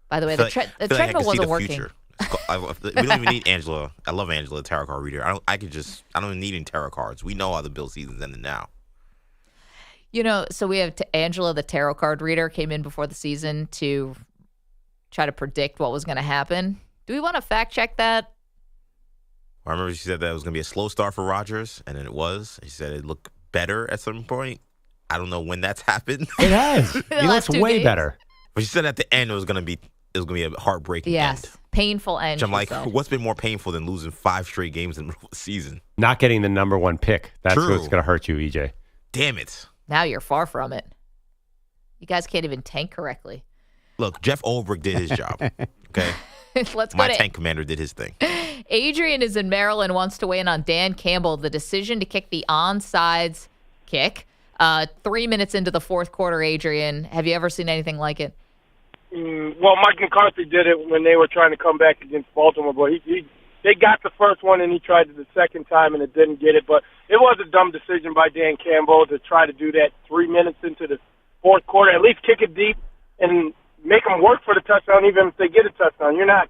By the way, the treadmill wasn't working. We don't even need Angela. I love Angela, the tarot card reader. I don't even need any tarot cards. We know how the Bill season's ending now. So we have Angela, the tarot card reader, came in before the season to try to predict what was going to happen. Do we want to fact check that? I remember she said that it was going to be a slow start for Rodgers, and then it was. She said it looked better at some point. I don't know when that's happened. It has. He looks way better. But she said at the end it was going to be a heartbreaking Yes, end. painful end. Which I'm like, so. what's been more painful than losing 5 straight games in the middle of the season? Not getting the number 1 pick. That's True. what's going to hurt you, EJ. Damn it. Now you're far from it. You guys can't even tank correctly. Look, Jeff Ulbrich did his job. Okay. Let's go My to tank commander did his thing. Adrian is in Maryland, wants to weigh in on Dan Campbell, the decision to kick the onside kick. 3 minutes into the fourth quarter, Adrian, have you ever seen anything like it? Well, Mike McCarthy did it when they were trying to come back against Baltimore, but they got the first one and he tried it the second time and it didn't get it. But it was a dumb decision by Dan Campbell to try to do that 3 minutes into the fourth quarter. At least kick it deep and make them work for the touchdown, even if they get a touchdown. You're not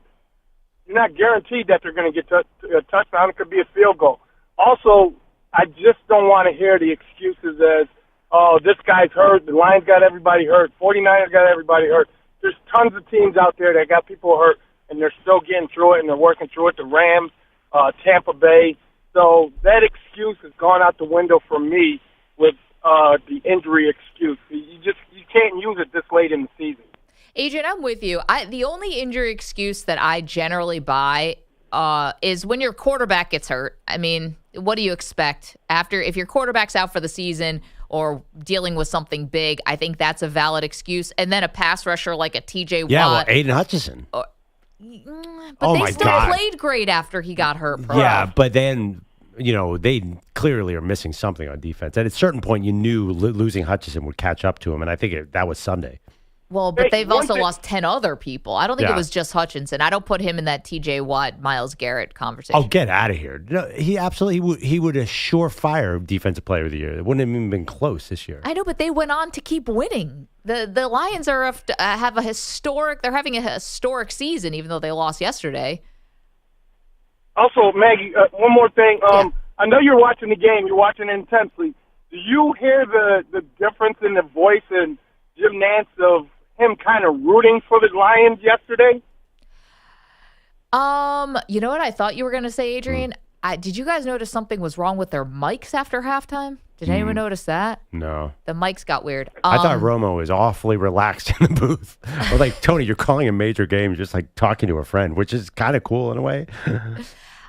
guaranteed that they're going to get a touchdown. It could be a field goal. Also, I just don't want to hear the excuses as, oh, this guy's hurt, the Lions got everybody hurt, 49ers got everybody hurt. There's tons of teams out there that got people hurt, and they're still getting through it, and they're working through it. The Rams, Tampa Bay. So that excuse has gone out the window for me with the injury excuse. You can't use it this late in the season. Adrian, I'm with you. The only injury excuse that I generally buy is when your quarterback gets hurt. I mean, what do you expect? If your quarterback's out for the season or dealing with something big, I think that's a valid excuse. And then a pass rusher like a TJ Watt. Yeah, well, Aiden Hutchinson. But Oh, they my still God. played great after he got hurt. Perloff. Yeah, but then, they clearly are missing something on defense. At a certain point, you knew losing Hutchinson would catch up to him, and I think that was Sunday. Well, but they've also lost 10 other people. I don't think it Yeah. was just Hutchinson. I don't put him in that TJ Watt, Myles Garrett conversation. Oh, get out of here. No, he absolutely he would a surefire defensive player of the year. It wouldn't have even been close this year. I know, but they went on to keep winning. The Lions are having a historic season, even though they lost yesterday. Also, Maggie, one more thing. I know you're watching the game. You're watching it intensely. Do you hear the difference in the voice and Jim Nantz of him kind of rooting for the Lions yesterday? You know what I thought you were going to say, Adrian? Did you guys notice something was wrong with their mics after halftime? Did anyone notice that? No. The mics got weird. I thought Romo was awfully relaxed in the booth. I was like, Tony, you're calling a major game just like talking to a friend, which is kind of cool in a way.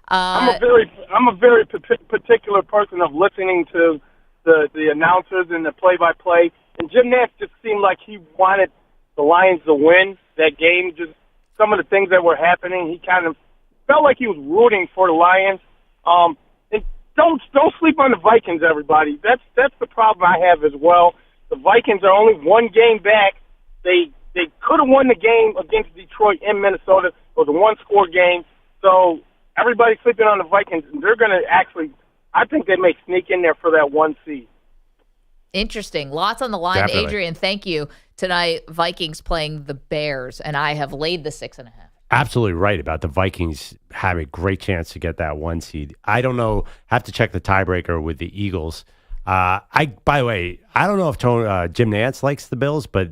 I'm a very particular person of listening to the announcers and the play-by-play. And Jim Nantz just seemed like he wanted the Lions to win that game. Just some of the things that were happening, he kind of felt like he was rooting for the Lions. And don't sleep on the Vikings, everybody. That's the problem I have as well. The Vikings are only one game back. They could have won the game against Detroit in Minnesota. It was a one-score game. So everybody's sleeping on the Vikings, and they're going to actually, I think they may sneak in there for that 1 seed. Interesting. Lots on the line. Definitely. Adrian, thank you. Tonight, Vikings playing the Bears, and I have laid the 6.5. Absolutely right about the Vikings have a great chance to get that 1 seed. I don't know. Have to check the tiebreaker with the Eagles. By the way, I don't know if Jim Nantz likes the Bills, but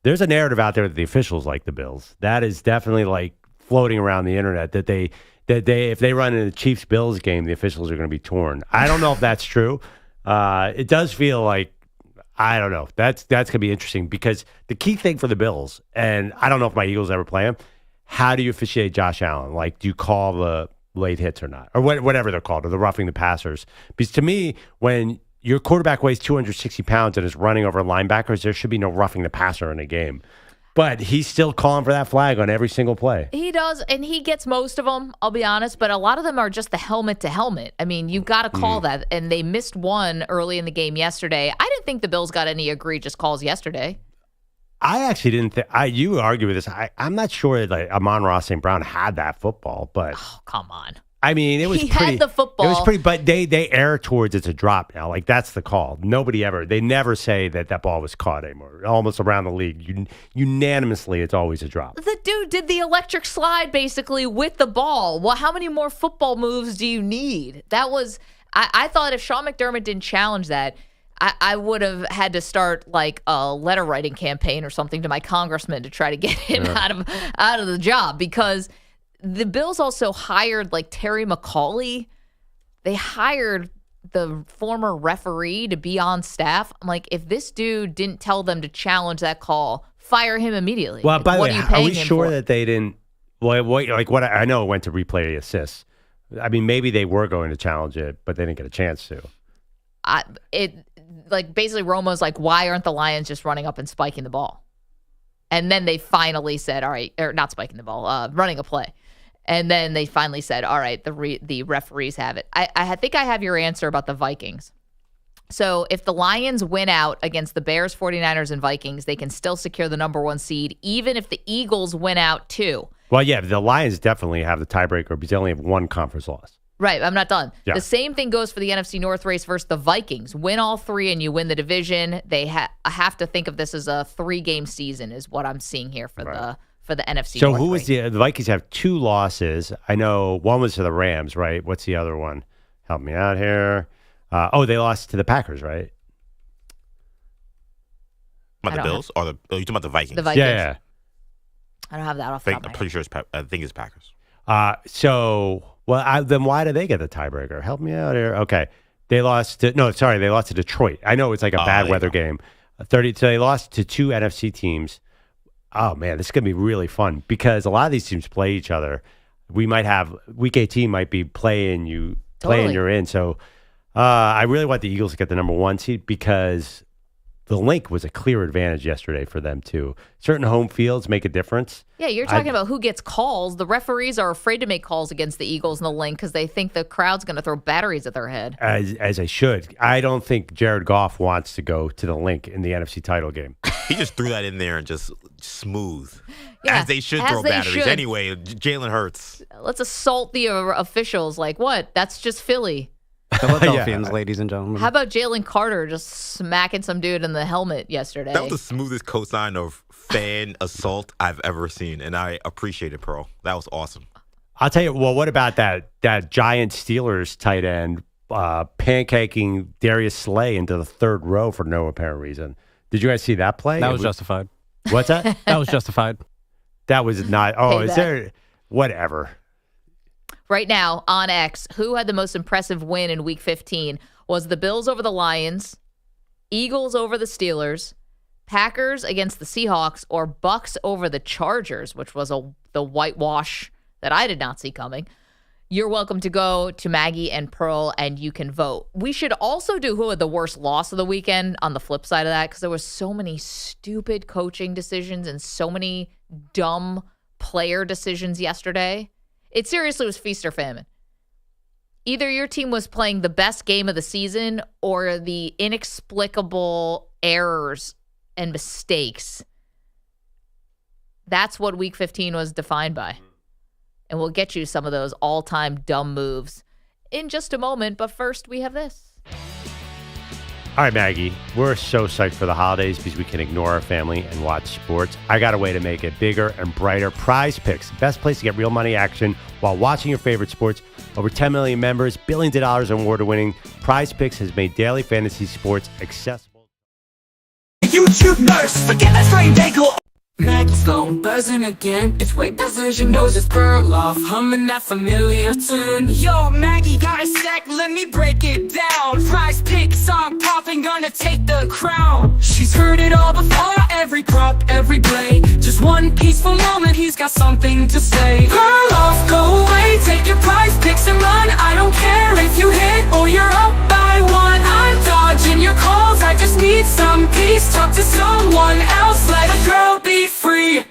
there's a narrative out there that the officials like the Bills. That is definitely like floating around the internet that they if they run in the Chiefs-Bills game, the officials are going to be torn. I don't know if that's true. It does feel like, I don't know. That's going to be interesting because the key thing for the Bills, and I don't know if my Eagles ever play them, how do you officiate Josh Allen? Like, do you call the late hits or not? Or whatever they're called, or the roughing the passers? Because to me, when your quarterback weighs 260 pounds and is running over linebackers, there should be no roughing the passer in a game. But he's still calling for that flag on every single play. He does, and he gets most of them, I'll be honest, but a lot of them are just the helmet to helmet. I mean, you've got to call that, and they missed one early in the game yesterday. I didn't think the Bills got any egregious calls yesterday. I actually didn't think, you argue with this. I'm not sure that Amon-Ra St. Brown had that football, but. Oh, come on. I mean, it was he pretty. Had the football. It was pretty, but they err towards it's a drop now. Like, that's the call. They never say that ball was caught anymore. Almost around the league, unanimously, it's always a drop. The dude did the electric slide basically with the ball. Well, how many more football moves do you need? That was, I thought if Sean McDermott didn't challenge that, I would have had to start like a letter writing campaign or something to my congressman to try to get him out of the job because the Bills also hired like Terry McCauley. They hired the former referee to be on staff. I'm like, if this dude didn't tell them to challenge that call, fire him immediately. Well, by the way, are we sure for? that they didn't? Well, what I know it went to replay the assists. I mean, maybe they were going to challenge it, but they didn't get a chance to. Basically Romo's like, why aren't the Lions just running up and spiking the ball? And then they finally said, all right, or not spiking the ball, running a play. And then they finally said, all right, the referees have it. I think I have your answer about the Vikings. So if the Lions win out against the Bears, 49ers, and Vikings, they can still secure the number 1 seed, even if the Eagles win out too. Well, yeah, the Lions definitely have the tiebreaker because they only have 1 conference loss. Right, I'm not done. Yeah. The same thing goes for the NFC North race versus the Vikings. Win all 3 and you win the division. They have to think of this as a 3-game season is what I'm seeing here for the NFC So North who race. was the Vikings have 2 losses. I know one was to the Rams, right? What's the other one? Help me out here. They lost to the Packers, right? About the Bills? Or you talking about the Vikings? The Vikings. Yeah. I don't have that off the top of my I'm pretty sure I think it's Packers. Then why did they get the tiebreaker? Help me out here. Okay. They lost to Detroit. I know it's like a bad weather game. 30. So they lost to 2 NFC teams. Oh man, this is gonna be really fun because a lot of these teams play each other. We might have Week 18 might be playing you're in. So I really want the Eagles to get the number 1 seed because the link was a clear advantage yesterday for them too. Certain home fields make a difference. Yeah, you're talking about who gets calls. The referees are afraid to make calls against the Eagles in the link because they think the crowd's going to throw batteries at their head. As they should. I don't think Jared Goff wants to go to the link in the NFC title game. He just threw that in there and just smooth. Yeah, as they should as throw they batteries. should. Anyway, Jalen Hurts. Let's assault the officials. Like, what? That's just Philly. Philadelphians, ladies and gentlemen. How about Jalen Carter just smacking some dude in the helmet yesterday? That was the smoothest cosign of fan assault I've ever seen, and I appreciate it, Pearl. That was awesome. I'll tell you. Well, what about that giant Steelers tight end pancaking Darius Slay into the 3rd row for no apparent reason? Did you guys see that play? That was justified. What's that? That was justified. That was not. Oh, Payback. Is there? Whatever. Right now on X, who had the most impressive win in Week 15? Was the Bills over the Lions, Eagles over the Steelers, Packers against the Seahawks, or Bucs over the Chargers, which was the whitewash that I did not see coming? You're welcome to go to Maggie and Pearl, and you can vote. We should also do who had the worst loss of the weekend on the flip side of that, because there was so many stupid coaching decisions and so many dumb player decisions yesterday. It seriously was feast or famine. Either your team was playing the best game of the season or the inexplicable errors and mistakes. That's what Week 15 was defined by. And we'll get you some of those all-time dumb moves in just a moment. But first, we have this. All right, Maggie, we're so psyched for the holidays because we can ignore our family and watch sports. I got a way to make it bigger and brighter. Prize Picks, the best place to get real money action while watching your favorite sports. Over 10 million members, billions of dollars in award-winning. Prize Picks has made daily fantasy sports accessible. YouTube nurse, forget that strange ankle. Maggie's phone buzzing again. It's way before she knows it's Perloff, humming that familiar tune. Yo, Maggie, got a sec, let me break it down. Prize Pick song popping, gonna take the crown. She's heard it all before, every prop, every play. Just one peaceful moment, he's got something to say. Perloff, go away, take your Prize Picks and run. I don't care if you hit or you're up by 1. I'm dodging your calls, I just need some peace. Talk to someone else, let a girl be free.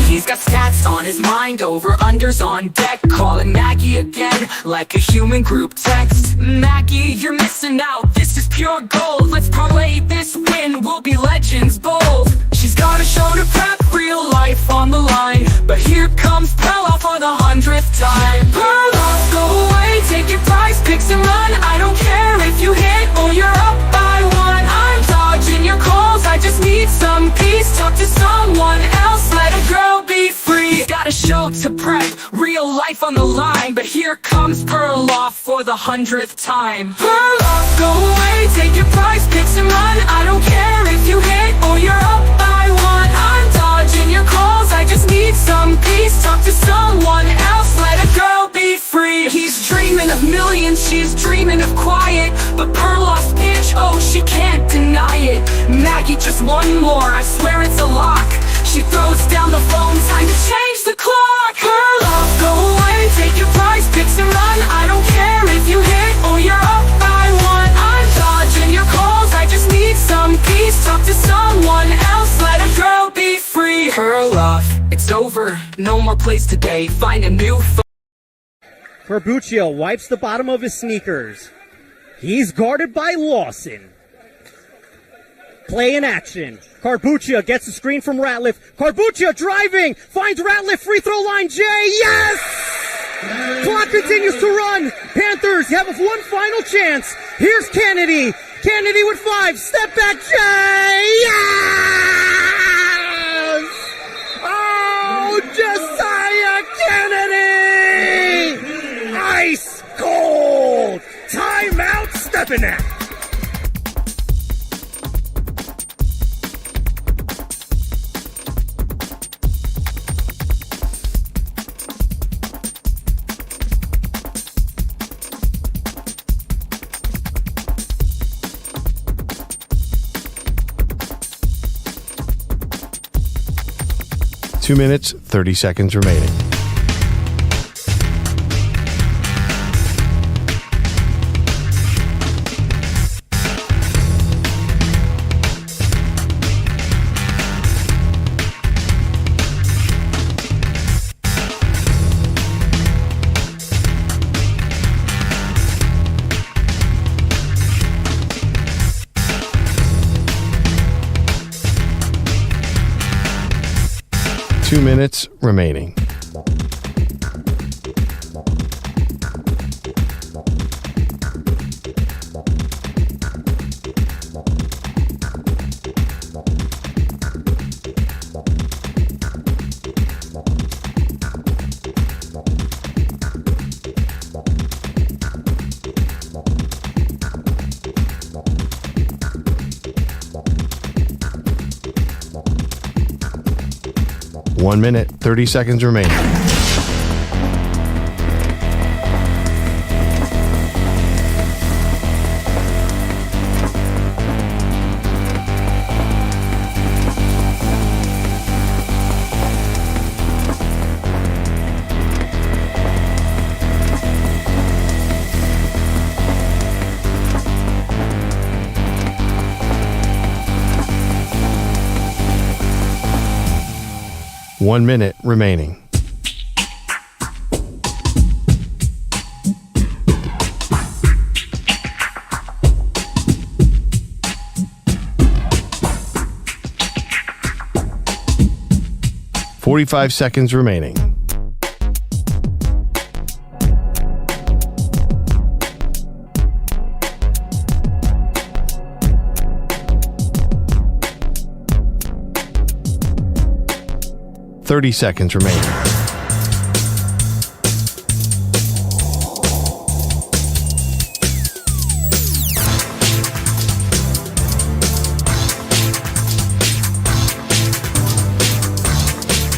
He's got stats on his mind, over-unders on deck. Calling Maggie again, like a human group text. Maggie, you're missing out, this is pure gold. Let's parlay this win, we'll be legends bold. She's got a show to prep, real life on the line. But here comes Perloff for the 100th time. Perloff, go away, take your Prize Picks and run. I don't care if you hit or you're up by 1. I'm dodging your calls, I just need some peace. Talk to someone else, let a girl be free. He's got got a show to prep, real life on the line. But here comes Perloff for the 100th time. Perloff, go away, take your prize picks and run. I don't care if you hit or you're up by one. I'm dodging your calls, I just need some peace. Talk to someone else, let a girl be free. He's dreaming of millions, she's dreaming of quiet. But Perloff's pitch, oh, she can't deny it. Maggie, just one more, I swear it's a lock. She throws down the phone, time to change the clock. Perloff, go away, take your prize picks and run. I don't care if you hit or you're up by one. I'm dodging your calls, I just need some peace. Talk to someone else, let a girl be free. Perloff, it's over, no more plays today. Find a new Corbuccio wipes the bottom of his sneakers. He's guarded by Lawson. Play in action. Corbuccio gets a screen from Ratliff. Corbuccio driving, finds Ratliff, free throw line, Jay, yes! Clock continues to run. Panthers have one final chance. Here's Kennedy. Kennedy with 5, step back, Jay, yes! Oh, Josiah Kennedy! Ice cold! Timeout, stepping out. Two minutes, 30 seconds remaining. Two minutes remaining. One minute, 30 seconds remaining. One minute remaining. $45 seconds remaining. $30 seconds remaining.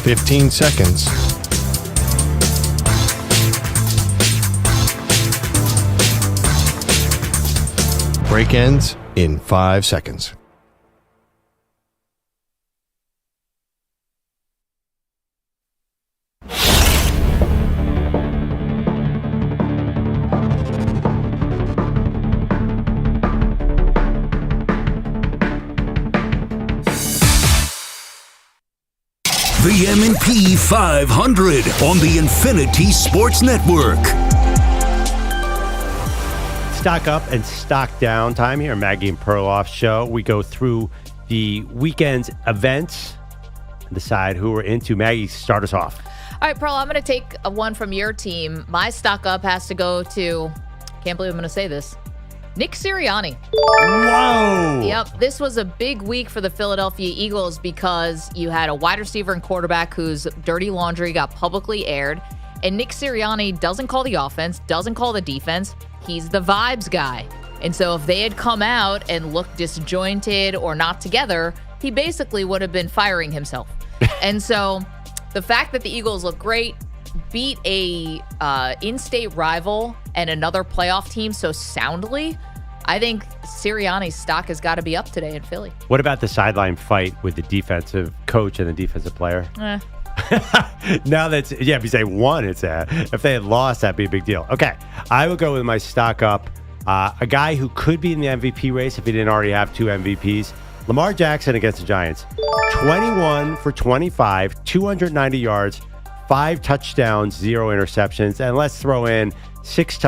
$15 seconds. Break ends in 5 seconds. The M&P 500 on the Infinity Sports Network. Stock up and stock down time here, Maggie and Perloff show. We go through the weekend's events and decide who we're into. Maggie, start us off. All right, Pearl, I'm going to take one from your team. My stock up has to go to, can't believe I'm going to say this, Nick Sirianni. Whoa. Yep. This was a big week for the Philadelphia Eagles because you had a wide receiver and quarterback whose dirty laundry got publicly aired. And Nick Sirianni doesn't call the offense, doesn't call the defense. He's the vibes guy. And so if they had come out and looked disjointed or not together, he basically would have been firing himself. And so the fact that the Eagles look great, beat a in-state rival and another playoff team so soundly, I think Sirianni's stock has got to be up today in Philly. What about the sideline fight with the defensive coach and the defensive player? Now that's, yeah, if you say one, it's if they had lost, that'd be a big deal. Okay, I would go with my stock up. A guy who could be in the MVP race if he didn't already have 2 MVPs. Lamar Jackson against the Giants. 21 for 25, 290 yards, 5 touchdowns, 0 interceptions. And let's throw in 6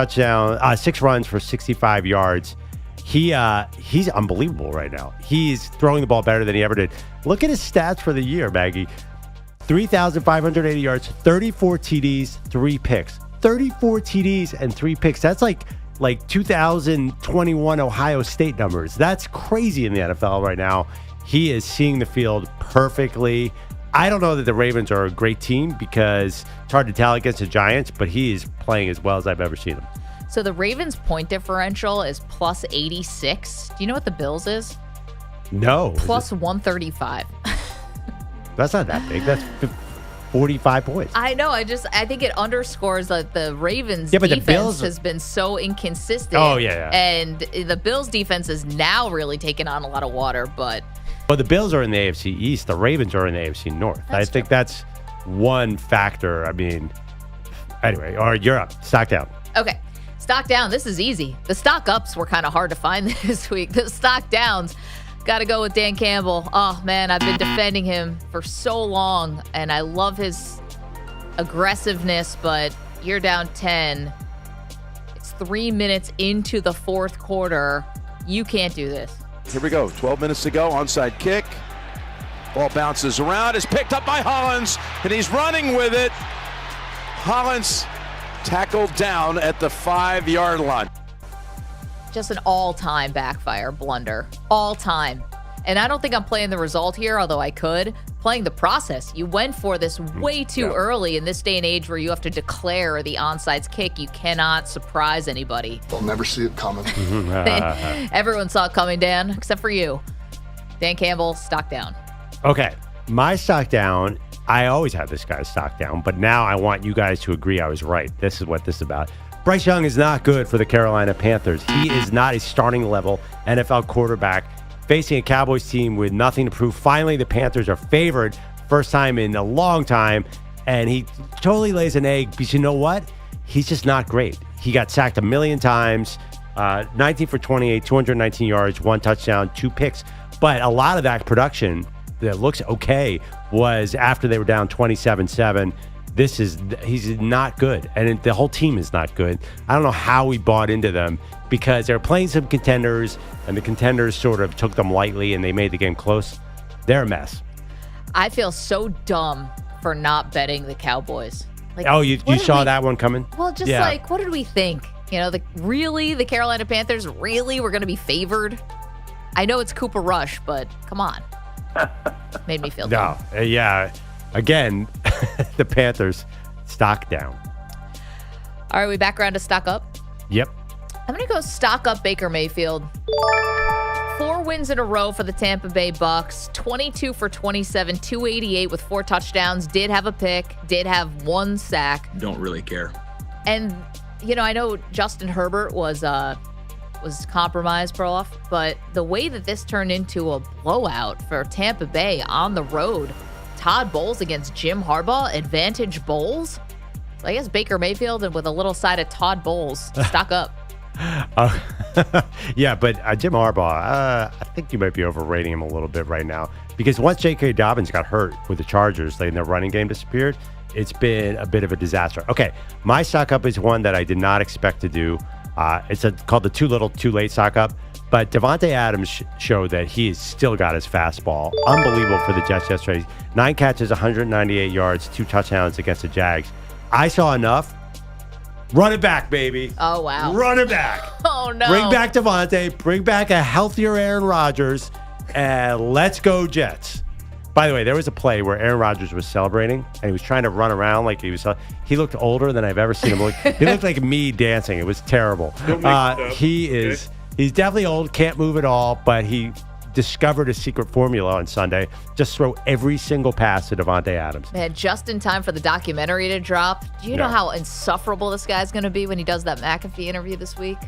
runs for 65 yards. He's unbelievable right now. He's throwing the ball better than he ever did. Look at his stats for the year, Maggie. 3,580 yards, 34 TDs, 3 picks. 34 TDs and 3 picks. That's like 2021 Ohio State numbers. That's crazy in the NFL right now. He is seeing the field perfectly. I don't know that the Ravens are a great team because it's hard to tell against the Giants, but he is playing as well as I've ever seen him. So the Ravens' point differential is plus 86. Do you know what the Bills is? No. Plus 135. That's not that big. That's 45 points. I know. I think it underscores that the Ravens' but defense the Bills has been so inconsistent. Oh, yeah. And the Bills' defense is now really taking on a lot of water, but... Well, the Bills are in the AFC East. The Ravens are in the AFC North. I think that's one factor. I mean, anyway, or you're up. Stock down. Okay. Stock down. This is easy. The stock ups were kind of hard to find this week. The stock downs, got to go with Dan Campbell. Oh, man, I've been defending him for so long, and I love his aggressiveness, but you're down 10. It's 3 minutes into the fourth quarter. You can't do this. Here we go. 12 minutes to go. Onside kick. Ball bounces around. Is picked up by Hollins, and he's running with it. Hollins tackled down at the 5-yard line. Just an all-time backfire blunder. All-time. And I don't think I'm playing the result here, although I could. Playing the process. You went for this way too early in this day and age where you have to declare the onside kick. You cannot surprise anybody. They'll never see it coming. Everyone saw it coming, Dan, except for you. Dan Campbell, stock down. Okay. My stock down, I always have this guy's stock down, but now I want you guys to agree I was right. This is what this is about. Bryce Young is not good for the Carolina Panthers. He is not a starting level NFL quarterback facing a Cowboys team with nothing to prove. Finally, the Panthers are favored. First time in a long time. And he totally lays an egg because you know what? He's just not great. He got sacked a million times. 19 for 28, 219 yards, 1 touchdown, 2 picks. But a lot of that production that looks okay was after they were down 27-7. He's not good. And the whole team is not good. I don't know how we bought into them because they're playing some contenders and the contenders sort of took them lightly and they made the game close. They're a mess. I feel so dumb for not betting the Cowboys. Like, you saw that one coming? Well, just what did we think? You know, the Carolina Panthers really were going to be favored? I know it's Cooper Rush, but come on. Made me feel dumb. Yeah. Again, the Panthers stock down. All right, we back around to stock up? Yep. I'm going to go stock up Baker Mayfield. 4 wins in a row for the Tampa Bay Bucs. 22 for 27, 288 with 4 touchdowns. Did have a pick. Did have 1 sack. Don't really care. And, I know Justin Herbert was compromised, Perloff, but the way that this turned into a blowout for Tampa Bay on the road, Todd Bowles against Jim Harbaugh, advantage Bowles. So I guess Baker Mayfield and with a little side of Todd Bowles, stock up. Yeah, but Jim Harbaugh, I think you might be overrating him a little bit right now because once J.K. Dobbins got hurt with the Chargers, and their running game disappeared, it's been a bit of a disaster. Okay, my stock up is one that I did not expect to do. It's called the too little, too late stock up. But Devontae Adams showed that he's still got his fastball. Unbelievable for the Jets yesterday. 9 catches, 198 yards, 2 touchdowns against the Jags. I saw enough Run it back, baby. Oh, wow. Run it back. Oh, no. Bring back Devontae. Bring back a healthier Aaron Rodgers. And let's go Jets. By the way, there was a play where Aaron Rodgers was celebrating, and he was trying to run around like he looked older than I've ever seen him look. He looked like me dancing. It was terrible. He's definitely old, can't move at all, but he discovered a secret formula on Sunday. Just throw every single pass to Davante Adams. Man, just in time for the documentary to drop. Do you know how insufferable this guy's going to be when he does that McAfee interview this week?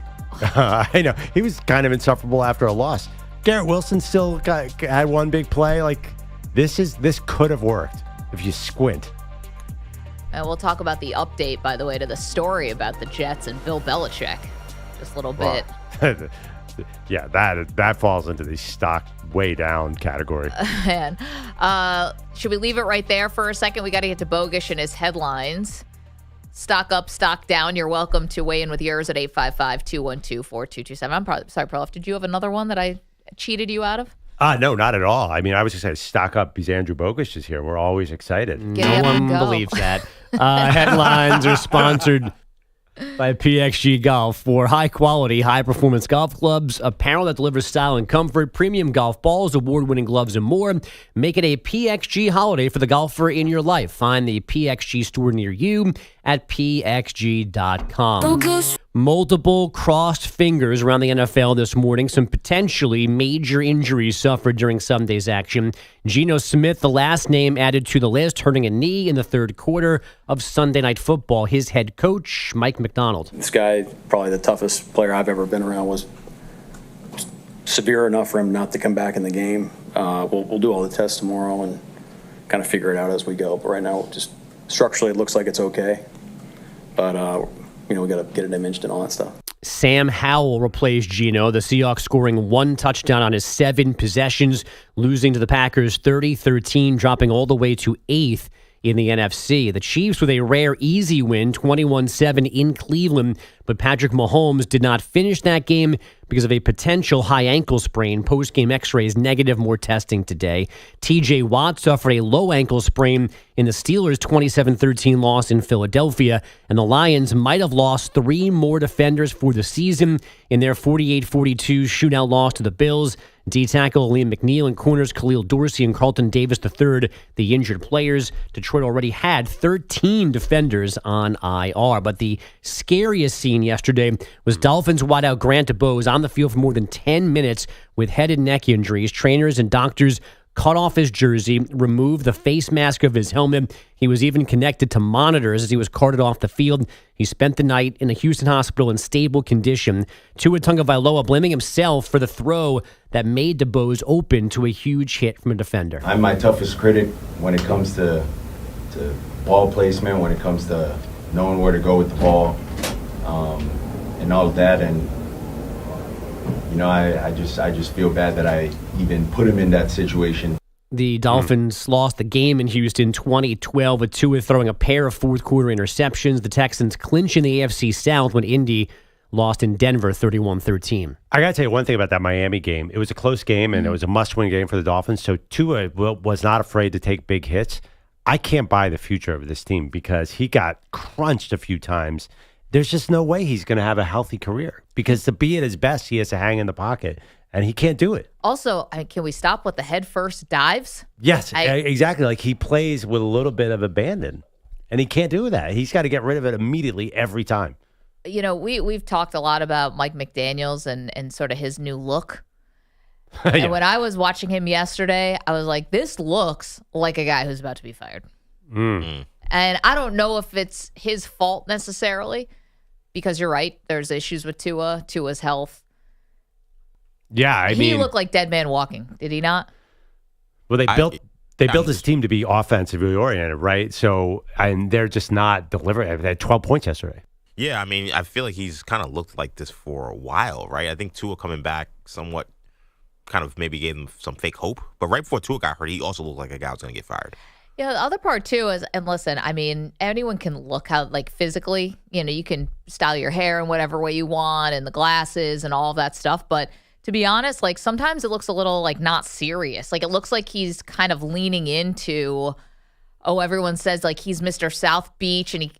I know. He was kind of insufferable after a loss. Garrett Wilson still had one big play. Like, this could have worked if you squint. And we'll talk about the update, by the way, to the story about the Jets and Bill Belichick. Just a little bit. Yeah, that falls into the stock way down category. Man, should we leave it right there for a second? We got to get to Bogusch and his headlines. Stock up, stock down. You're welcome to weigh in with yours at 855-212-4227. I'm sorry, Perloff. Did you have another one that I cheated you out of? No, not at all. I mean, I was just saying stock up because Andrew Bogusch is here. We're always excited. No one believes that. Headlines are sponsored by PXG Golf. For high-quality, high-performance golf clubs, apparel that delivers style and comfort, premium golf balls, award-winning gloves, and more. Make it a PXG holiday for the golfer in your life. Find the PXG store near you at pxg.com. Multiple crossed fingers around the NFL this morning. Some potentially major injuries suffered during Sunday's action. Geno Smith, the last name added to the list, hurting a knee in the third quarter of Sunday Night Football. His head coach, Mike McDonald. This guy, probably the toughest player I've ever been around, was severe enough for him not to come back in the game. We'll do all the tests tomorrow and kind of figure it out as we go. But right now, just structurally, it looks like it's okay. But, we got to get it imaged and all that stuff. Sam Howell replaced Geno, the Seahawks scoring one touchdown on his 7 possessions, losing to the Packers 30-13, dropping all the way to 8th in the NFC. The Chiefs with a rare easy win, 21-7 in Cleveland, but Patrick Mahomes did not finish that game because of a potential high ankle sprain. Post-game x-rays negative, more testing today. TJ Watt suffered a low ankle sprain in the Steelers' 27-13 loss in Philadelphia, and the Lions might have lost 3 more defenders for the season in their 48-42 shootout loss to the Bills. D-tackle Liam McNeil and corners Khalil Dorsey and Carlton Davis III, the injured players. Detroit already had 13 defenders on IR, but the scariest scene yesterday was Dolphins wideout Grant DuBose on the field for more than 10 minutes with head and neck injuries. Trainers and doctors cut off his jersey, removed the face mask of his helmet. He was even connected to monitors as he was carted off the field. He spent the night in a Houston hospital in stable condition. Tua Tagovailoa blaming himself for the throw that made DuBose open to a huge hit from a defender. I'm my toughest critic when it comes to ball placement, when it comes to knowing where to go with the ball, and all of that. And I just feel bad that I even put him in that situation. The Dolphins lost the game in Houston 2012 with Tua throwing a pair of fourth-quarter interceptions. The Texans clinch in the AFC South when Indy lost in Denver 31-13. I got to tell you one thing about that Miami game. It was a close game, and it was a must-win game for the Dolphins. So Tua was not afraid to take big hits. I can't buy the future of this team because he got crunched a few times. There's just no way he's going to have a healthy career because to be at his best, he has to hang in the pocket, and he can't do it. Also, can we stop with the head-first dives? Yes, exactly. Like he plays with a little bit of abandon, and he can't do that. He's got to get rid of it immediately every time. We've talked a lot about Mike McDaniels and sort of his new look. Yeah. And when I was watching him yesterday, I was like, this looks like a guy who's about to be fired. Mm. And I don't know if it's his fault necessarily, because you're right. There's issues with Tua's health. Yeah, he looked like dead man walking. Did he not? Well, they built this team to be offensively oriented, right? So, and they're just not delivering. They had 12 points yesterday. Yeah, I mean, I feel like he's kind of looked like this for a while, right? I think Tua coming back somewhat kind of maybe gave him some fake hope. But right before Tua got hurt, he also looked like a guy who was going to get fired. Yeah, the other part too is, and listen, I mean, anyone can look how, like, physically, you can style your hair in whatever way you want and the glasses and all of that stuff. But to be honest, like, sometimes it looks a little like not serious. Like, it looks like he's kind of leaning into, everyone says like he's Mr. South Beach, and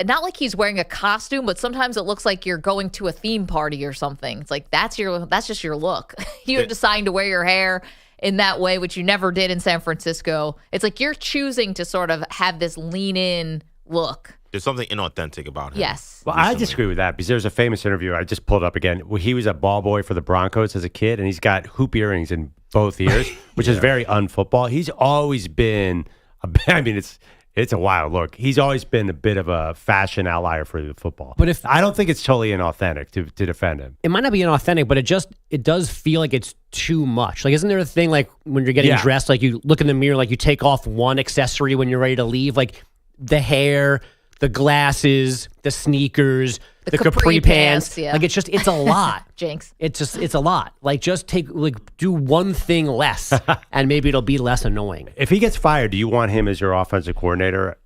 not like he's wearing a costume, but sometimes it looks like you're going to a theme party or something. It's like that's just your look. You're deciding to wear your hair in that way, which you never did in San Francisco. It's like you're choosing to sort of have this lean in look. There's something inauthentic about him. Yes. Well, I disagree with that because there's a famous interview. I just pulled up again. Where he was a ball boy for the Broncos as a kid, and he's got hoop earrings in both ears, which is very unfootball. He's always been, it's a wild look. He's always been a bit of a fashion outlier for the football. But I don't think it's totally inauthentic to defend him. It might not be inauthentic, but it does feel like it's too much. Like, isn't there a thing like when you're getting dressed, like you look in the mirror, like you take off one accessory when you're ready to leave, like the hair, the glasses, the sneakers, the capri pants. Yeah. Like it's a lot. Jinx. It's a lot. Like just do one thing less and maybe it'll be less annoying. If he gets fired, do you want him as your offensive coordinator?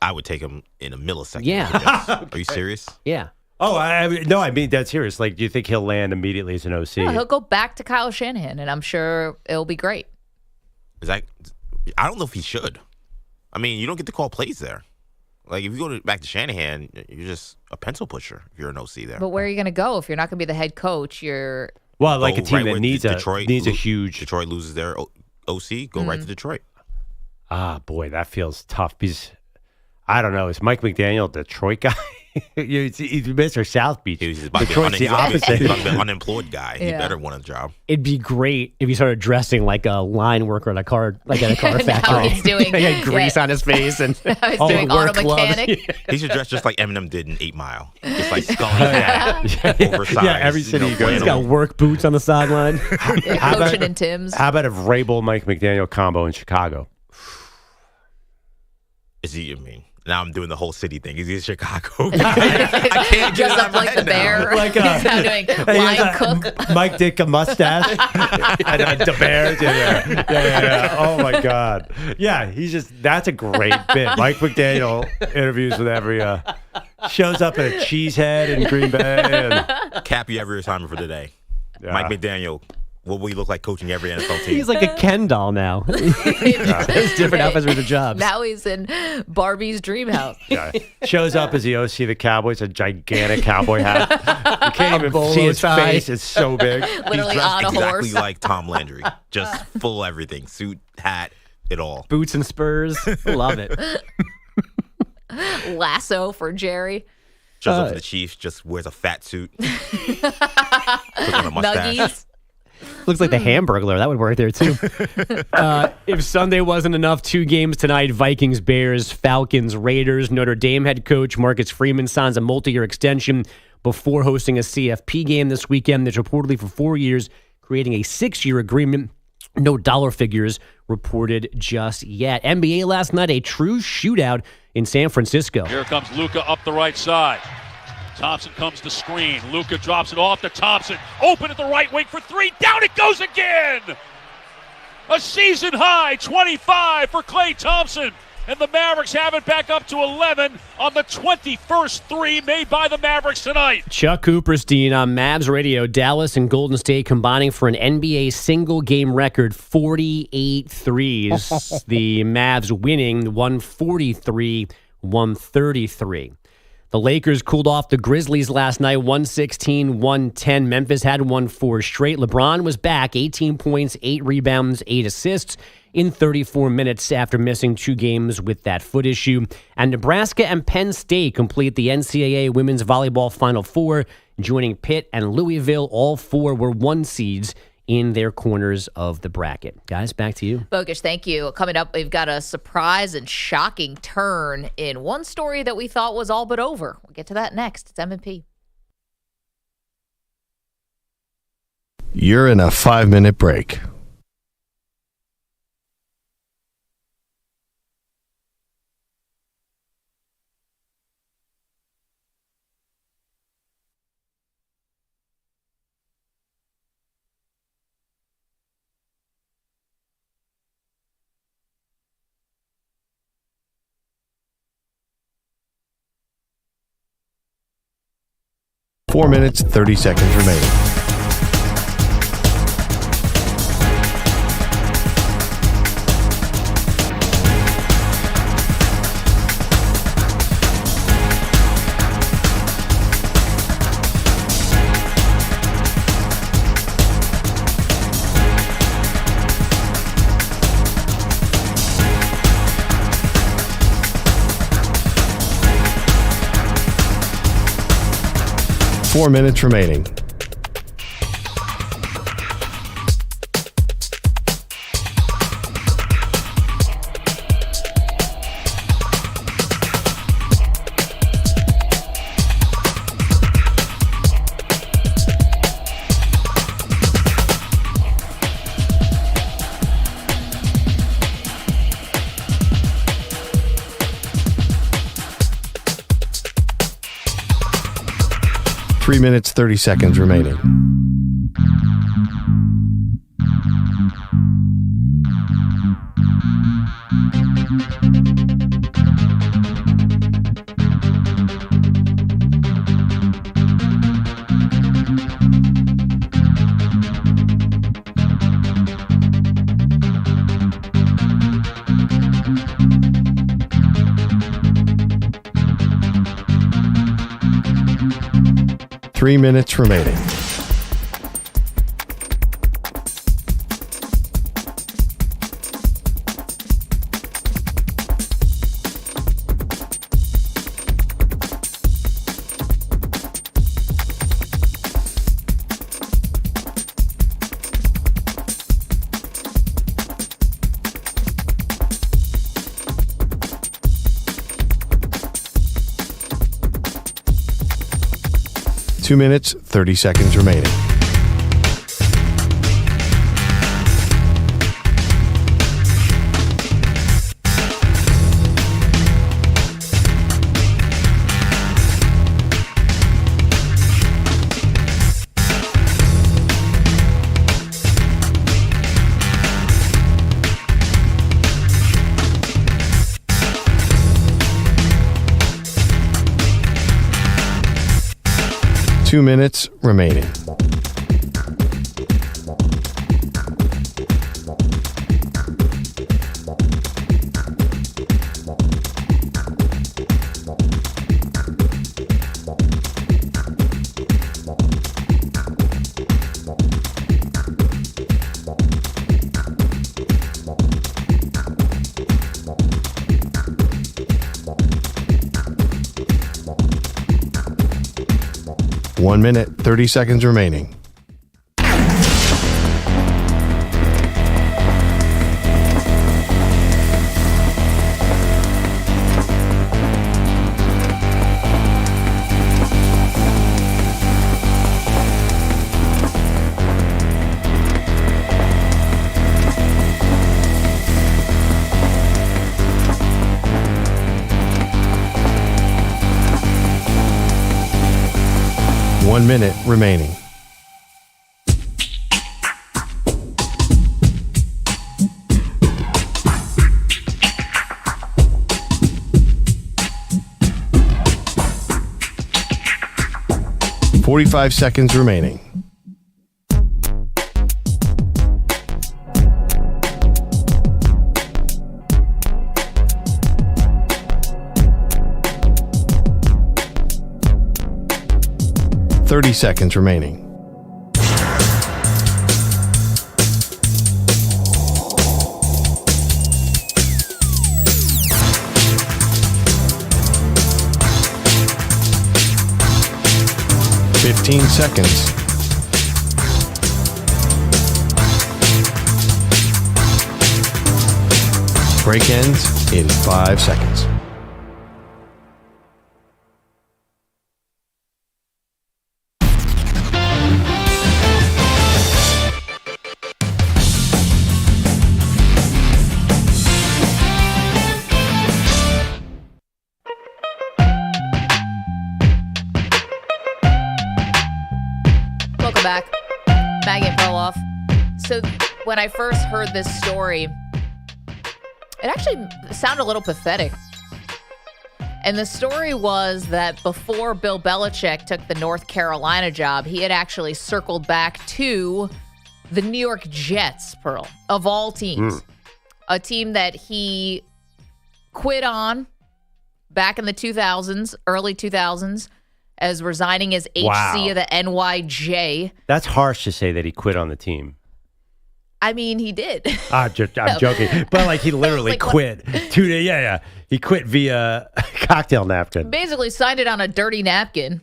I would take him in a millisecond. Yeah. Are you serious? Yeah. Oh, no, I mean that's serious. Like, do you think he'll land immediately as an OC? No, he'll go back to Kyle Shanahan, and I'm sure it'll be great. I don't know if he should. I mean, you don't get to call plays there. Like, if you go back to Shanahan, you're just a pencil pusher if you're an OC there. But where are you going to go if you're not going to be the head coach? You're like a team that where needs a huge. Detroit loses their OC, go right to Detroit. Ah, boy, that feels tough because I don't know. Is Mike McDaniel a Detroit guy? He's Mr. South Beach. He's about to Detroit's be the opposite. He's an unemployed guy. He better want a job. It'd be great if he started dressing like a line worker at a car, like at a car factory. He's doing, he had grease on his face and he's doing auto mechanic. He should dress just like Eminem did in 8 Mile. Just like scully, oversized. Yeah, every city you go. He's got work boots on the sideline. Coaching in Tim's. How about a Vrabel Mike McDaniel combo in Chicago? Is he? I mean. Now I'm doing the whole city thing. Is he in Chicago? I can't dress up like the bear. Like he's now doing line cook. Mike Dick a mustache. And the Bears. Yeah. Oh my God. Yeah, that's a great bit. Mike McDaniel interviews with every shows up at a cheesehead in Green Bay. And Cap, you have your assignment for today. Yeah. Mike McDaniel. What will he look like coaching every NFL team? He's like a Ken doll now. There's different outfits for the jobs. Now he's in Barbie's dream house. Yeah. Shows up as the OC of the Cowboys, a gigantic cowboy hat. You can't even see his face. It's so big. Literally He's on a exactly horse. like Tom Landry. Just full everything. Suit, hat, it all. Boots and spurs. Love it. Lasso for Jerry. Shows up for the Chiefs, just wears a fat suit. Puts on a mustache. Nuggies. Looks like the Hamburglar. That would work there, too. If Sunday wasn't enough, 2 games tonight. Vikings, Bears, Falcons, Raiders. Notre Dame head coach Marcus Freeman signs a multi-year extension before hosting a CFP game this weekend. That's reportedly for 4 years, creating a 6-year agreement. No dollar figures reported just yet. NBA last night, a true shootout in San Francisco. Here comes Luka up the right side. Thompson comes to screen. Luka drops it off to Thompson. Open at the right wing for 3. Down it goes again! A season high 25 for Klay Thompson. And the Mavericks have it back up to 11 on the 21st 3 made by the Mavericks tonight. Chuck Cooperstein on Mavs Radio. Dallas and Golden State combining for an NBA single-game record, 48 threes. The Mavs winning 143-133. The Lakers cooled off the Grizzlies last night, 116-110. Memphis had won 4 straight. LeBron was back, 18 points, 8 rebounds, 8 assists in 34 minutes after missing 2 games with that foot issue. And Nebraska and Penn State complete the NCAA Women's Volleyball Final Four, joining Pitt and Louisville. All 4 were 1 seeds in their corners of the bracket. Guys, back to you. Bogusch, thank you. Coming up, we've got a surprise and shocking turn in one story that we thought was all but over. We'll get to that next. It's M&P. You're in a 5-minute break. Four minutes, 30 seconds remaining. 4 minutes remaining. Three minutes, 30 seconds remaining. Three minutes remaining. Two minutes, 30 seconds remaining. Two minutes remaining. One minute, 30 seconds remaining. One minute remaining. .45 seconds remaining. .30 seconds remaining. .15 seconds. Break ends in 5 seconds. Welcome back. Maggie and Perloff. So when I first heard this story, it actually sounded a little pathetic. And the story was that before Bill Belichick took the North Carolina job, he had actually circled back to the New York Jets, Pearl, of all teams. A team that he quit on back in the 2000s, early 2000s, as resigning as HC of the NYJ. That's harsh to say that he quit on the team. I mean, he did. I'm joking. But, like, he literally like, quit. 2 days. Yeah. He quit via cocktail napkin. Basically signed it on a dirty napkin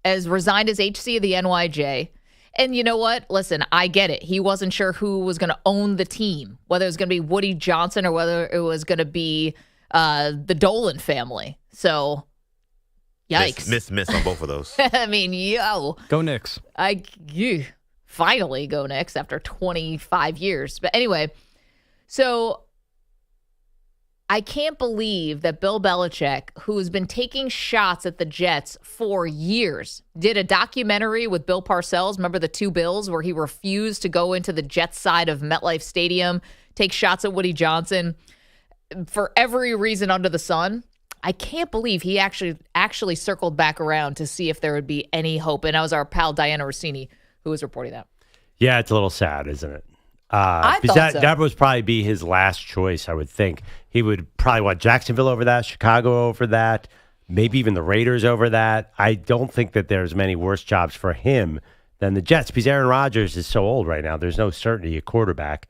has resigned as HC of the NYJ. And you know what? Listen, I get it. He wasn't sure who was going to own the team, whether it was going to be Woody Johnson or whether it was going to be the Dolan family. So, yikes. Miss on both of those. I mean, Go Knicks. Finally go Knicks after 25 years. But anyway, so I can't believe that Bill Belichick, who has been taking shots at the Jets for years, did a documentary with Bill Parcells. Remember the two Bills where he refused to go into the Jets side of MetLife Stadium, take shots at Woody Johnson for every reason under the sun. I can't believe he actually circled back around to see if there would be any hope. And that was our pal Diana Rossini who was reporting that. Yeah, it's a little sad, isn't it? I because thought so. That would probably be his last choice, I would think. He would probably want Jacksonville over that, Chicago over that, maybe even the Raiders over that. I don't think that there's many worse jobs for him than the Jets because Aaron Rodgers is so old right now. There's no certainty at quarterback.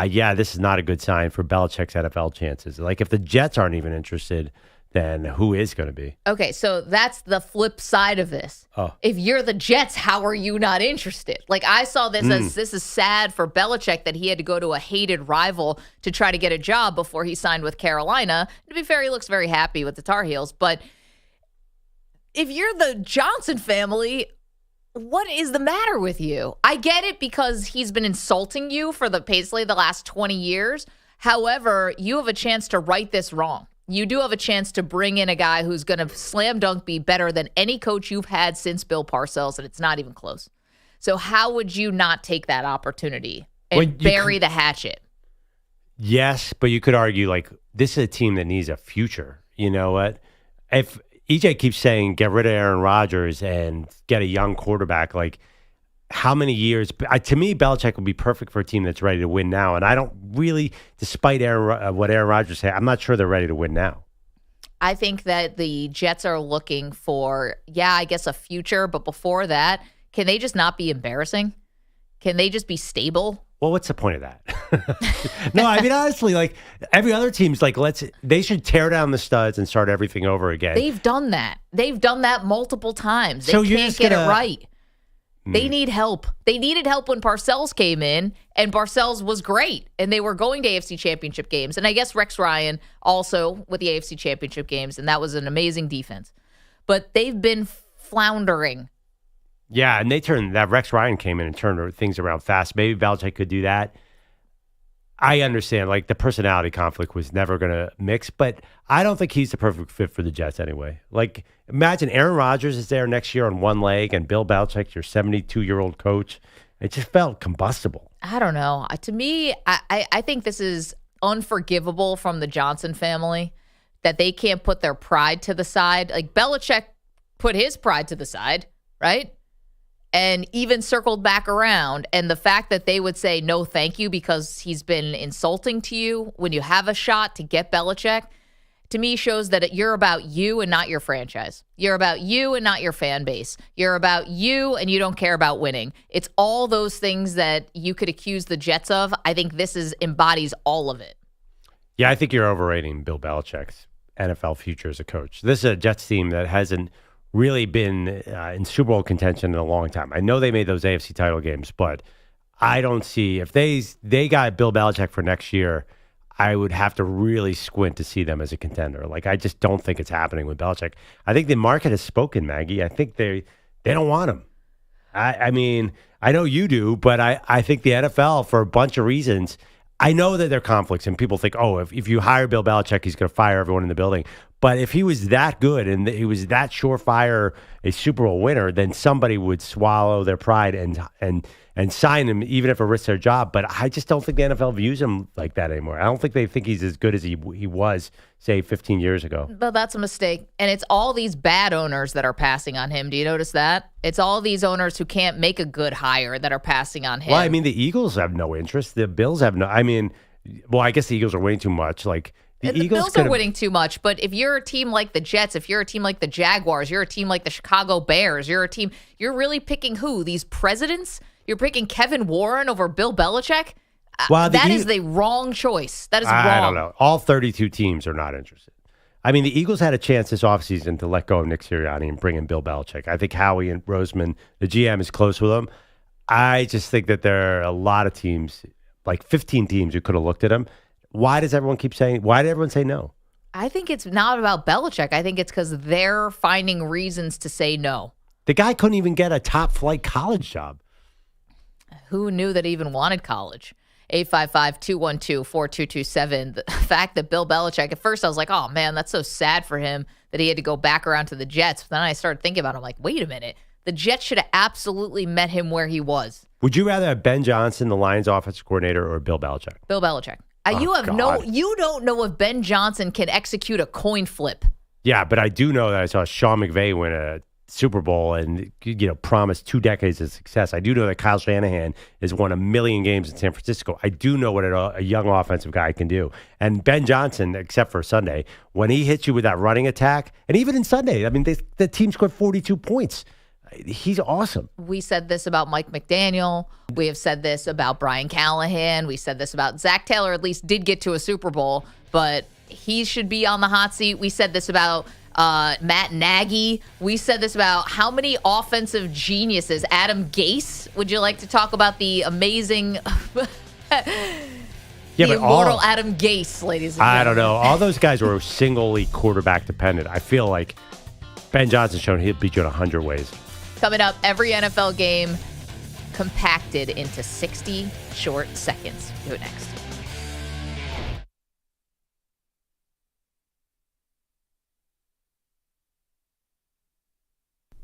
Yeah, this is not a good sign for Belichick's NFL chances. Like if the Jets aren't even interested, then who is going to be? Okay, so that's the flip side of this. Oh. If you're the Jets, how are you not interested? Like I saw this as this is sad for Belichick that he had to go to a hated rival to try to get a job before he signed with Carolina. To be fair, he looks very happy with the Tar Heels. But if you're the Johnson family, what is the matter with you? I get it because he's been insulting you for basically the last 20 years. However, you have a chance to right this wrong. You do have a chance to bring in a guy who's going to slam dunk be better than any coach you've had since Bill Parcells, and it's not even close. So how would you not take that opportunity and bury the hatchet? Yes, but you could argue like this is a team that needs a future. You know what? If EJ keeps saying get rid of Aaron Rodgers and get a young quarterback, like how many years? To me, Belichick would be perfect for a team that's ready to win now. And I don't really, despite what Aaron Rodgers said, I'm not sure they're ready to win now. I think that the Jets are looking for, I guess a future. But before that, can they just not be embarrassing? Can they just be stable? Well, what's the point of that? No, I mean, honestly, like every other team's like, they should tear down the studs and start everything over again. They've done that. They've done that multiple times. They So you're can't just get gonna- it right. They need help. They needed help when Parcells came in, and Parcells was great, and they were going to AFC Championship games. And I guess Rex Ryan also with the AFC Championship games, and that was an amazing defense. But they've been floundering. Yeah, and that Rex Ryan came in and turned things around fast. Maybe Belichick could do that. I understand, like the personality conflict was never going to mix, but I don't think he's the perfect fit for the Jets anyway. Like, imagine Aaron Rodgers is there next year on one leg, and Bill Belichick, your 72-year-old coach. It just felt combustible. I don't know. To me, I think this is unforgivable from the Johnson family that they can't put their pride to the side. Like Belichick put his pride to the side, right? And even circled back around. And the fact that they would say no thank you because he's been insulting to you when you have a shot to get Belichick, to me shows that you're about you and not your franchise. You're about you and not your fan base. You're about you and you don't care about winning. It's all those things that you could accuse the Jets of. I think this embodies all of it. Yeah, I think you're overrating Bill Belichick's NFL future as a coach. This is a Jets team that hasn't really been in Super Bowl contention in a long time. I know they made those AFC title games, but I don't see if they got Bill Belichick for next year, I would have to really squint to see them as a contender. Like I just don't think it's happening with Belichick. I think the market has spoken, Maggie. I think they don't want him. I mean, I know you do, but I think the NFL, for a bunch of reasons, I know that there are conflicts and people think, oh, if you hire Bill Belichick, he's going to fire everyone in the building. But if he was that good and he was that surefire a Super Bowl winner, then somebody would swallow their pride and sign him, even if it risks their job. But I just don't think the NFL views him like that anymore. I don't think they think he's as good as he was, say, 15 years ago. But that's a mistake. And it's all these bad owners that are passing on him. Do you notice that? It's all these owners who can't make a good hire that are passing on him. Well, I mean, the Eagles have no interest. The Bills have no. I mean, well, I guess the Eagles are winning too much. Like the Bills are winning too much. But if you're a team like the Jets, if you're a team like the Jaguars, you're a team like the Chicago Bears, you're really picking who? These presidents? You're picking Kevin Warren over Bill Belichick? Well, that is the wrong choice. That is wrong. I don't know. All 32 teams are not interested. I mean, the Eagles had a chance this offseason to let go of Nick Sirianni and bring in Bill Belichick. I think Howie and Roseman, the GM, is close with him. I just think that there are a lot of teams, like 15 teams, who could have looked at him. Why did everyone say no? I think it's not about Belichick. I think it's because they're finding reasons to say no. The guy couldn't even get a top-flight college job. Who knew that he even wanted college? 855-212-4227. The fact that Bill Belichick, at first I was like, oh, man, that's so sad for him that he had to go back around to the Jets. But then I started thinking about it. I'm like, wait a minute. The Jets should have absolutely met him where he was. Would you rather have Ben Johnson, the Lions offensive coordinator, or Bill Belichick? Bill Belichick. You don't know if Ben Johnson can execute a coin flip. Yeah, but I do know that I saw Sean McVay win a Super Bowl and promised 2 decades of success. I do know that Kyle Shanahan has won 1 million games in San Francisco. I do know what a young offensive guy can do. And Ben Johnson, except for Sunday, when he hits you with that running attack, and even in Sunday, I mean, the team scored 42 points. He's awesome. We said this about Mike McDaniel. We have said this about Brian Callahan. We said this about Zach Taylor, at least did get to a Super Bowl, but he should be on the hot seat. We said this about Matt Nagy. We said this about how many offensive geniuses. Adam Gase. Would you like to talk about the amazing, immortal Adam Gase, ladies and gentlemen? I don't know. All those guys were singly quarterback dependent. I feel like Ben Johnson's shown he'll beat you in 100 ways. Coming up, every NFL game compacted into 60 short seconds. Do it next.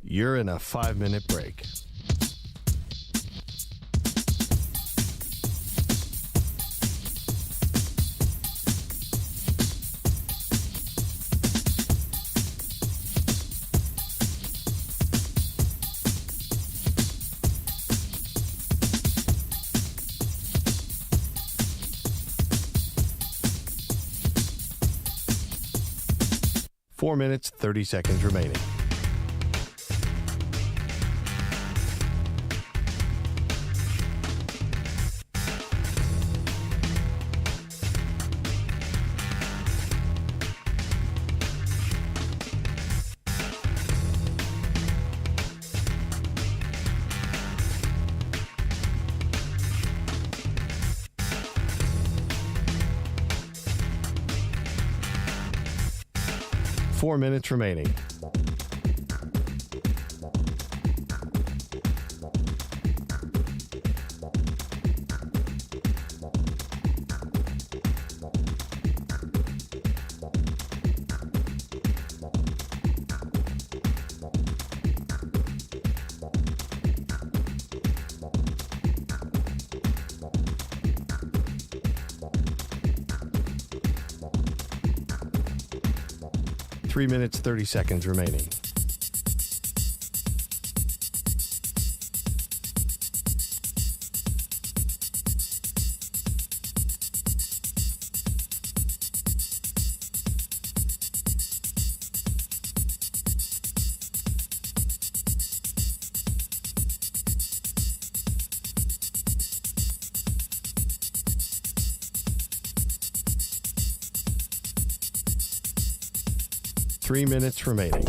You're in a 5-minute break. Four minutes, 30 seconds remaining. Four minutes remaining. Three minutes, 30 seconds remaining. Three minutes remaining.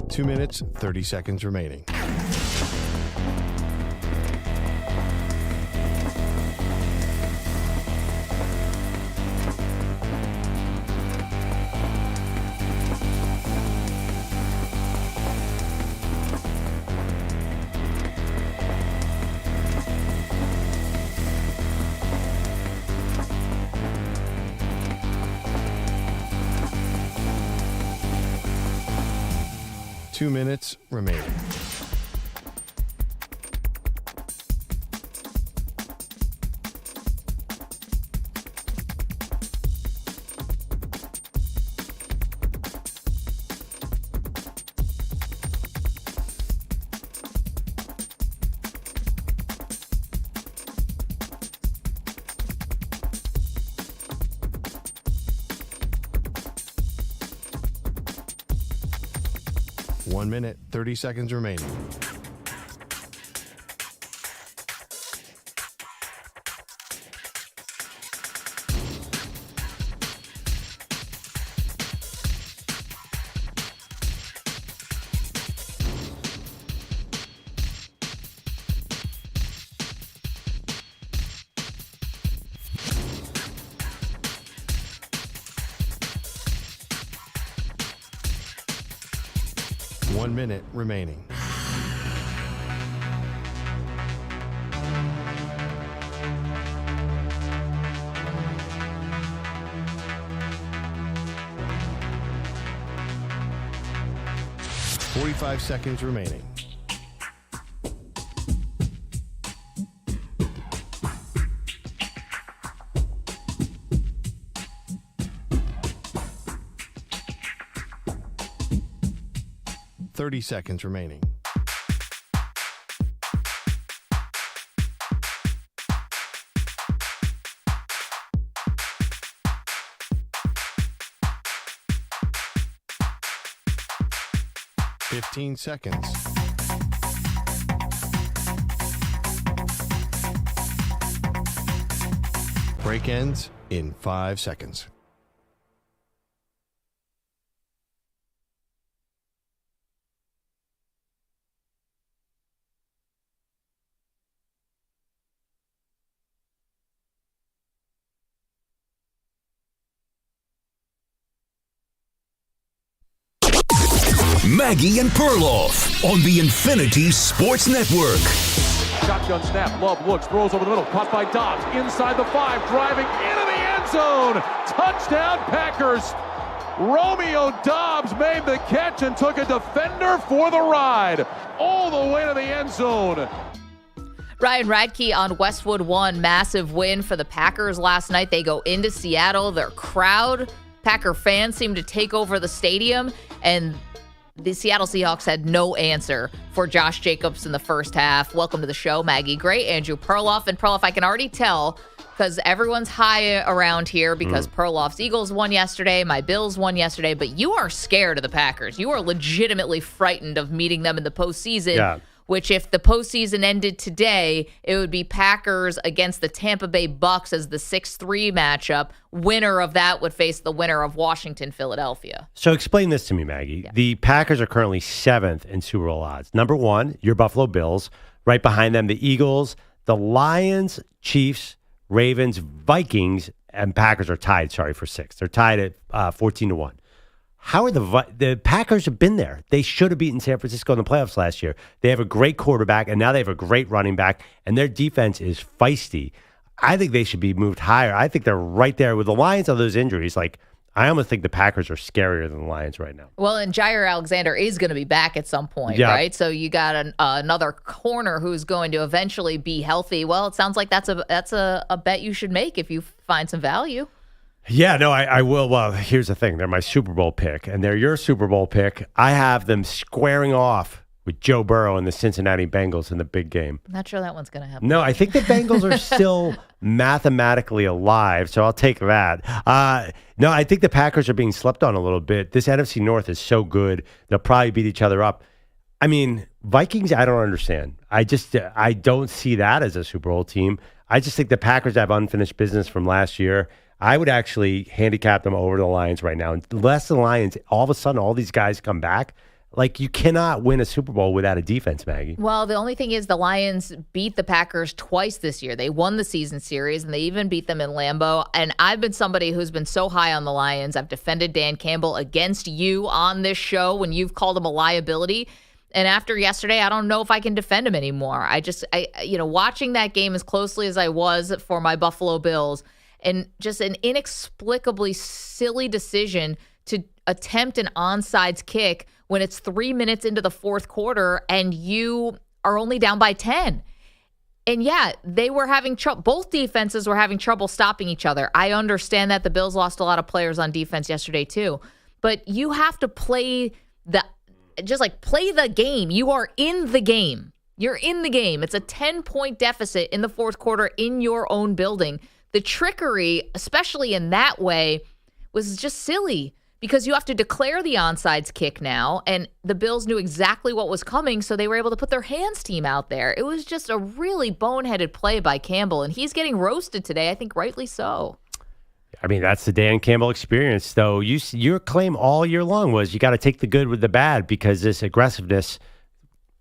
Two minutes, 30 seconds remaining. Two minutes remaining. 1 minute, 30 seconds remaining. One minute remaining. Forty-five seconds remaining. Seconds remaining. Fifteen seconds. Break ends in 5 seconds. Maggie and Perloff on the Infinity Sports Network. Shotgun snap. Love looks, throws over the middle. Caught by Dobbs. Inside the 5. Driving into the end zone. Touchdown, Packers. Romeo Dobbs made the catch and took a defender for the ride. All the way to the end zone. Ryan Radke on Westwood One. Massive win for the Packers last night. They go into Seattle. Their crowd, Packer fans, seem to take over the stadium. And the Seattle Seahawks had no answer for Josh Jacobs in the first half. Welcome to the show, Maggie Gray, Andrew Perloff. And Perloff, I can already tell because everyone's high around here because Perloff's Eagles won yesterday, my Bills won yesterday, but you are scared of the Packers. You are legitimately frightened of meeting them in the postseason, which if the postseason ended today, it would be Packers against the Tampa Bay Bucs as the 6-3 matchup. Winner of that would face the winner of Washington, Philadelphia. So explain this to me, Maggie. Yeah. The Packers are currently 7th in Super Bowl odds. Number 1, your Buffalo Bills. Right behind them, the Eagles, the Lions, Chiefs, Ravens, Vikings, and Packers are tied, for 6th. They're tied at 14-1. How are the Packers have been there? They should have beaten San Francisco in the playoffs last year. They have a great quarterback, and now they have a great running back, and their defense is feisty. I think they should be moved higher. I think they're right there with the Lions on those injuries. Like, I almost think the Packers are scarier than the Lions right now. Well, and Jair Alexander is going to be back at some point, right? So you got another corner who's going to eventually be healthy. Well, it sounds like that's a bet you should make if you find some value. Yeah, no, I will. Well, here's the thing. They're my Super Bowl pick, and they're your Super Bowl pick. I have them squaring off with Joe Burrow and the Cincinnati Bengals in the big game. I'm not sure that one's going to happen. No, I think the Bengals are still mathematically alive, so I'll take that. No, I think the Packers are being slept on a little bit. This NFC North is so good. They'll probably beat each other up. I mean, Vikings, I don't understand. I don't see that as a Super Bowl team. I just think the Packers have unfinished business from last year. I would actually handicap them over the Lions right now. Unless the Lions, all of a sudden, all these guys come back. Like, you cannot win a Super Bowl without a defense, Maggie. Well, the only thing is the Lions beat the Packers twice this year. They won the season series, and they even beat them in Lambeau. And I've been somebody who's been so high on the Lions. I've defended Dan Campbell against you on this show when you've called him a liability. And after yesterday, I don't know if I can defend him anymore. Watching that game as closely as I was for my Buffalo Bills, and just an inexplicably silly decision to attempt an onside kick when it's 3 minutes into the fourth quarter and you are only down by 10. And yeah, they were having trouble. Both defenses were having trouble stopping each other. I understand that the Bills lost a lot of players on defense yesterday too. But you have to play the game. You are in the game. You're in the game. It's a 10-point deficit in the fourth quarter in your own building. The trickery, especially in that way, was just silly because you have to declare the onside kick now, and the Bills knew exactly what was coming, so they were able to put their hands team out there. It was just a really boneheaded play by Campbell, and he's getting roasted today, I think rightly so. I mean, that's the Dan Campbell experience, though. Your claim all year long was you got to take the good with the bad because this aggressiveness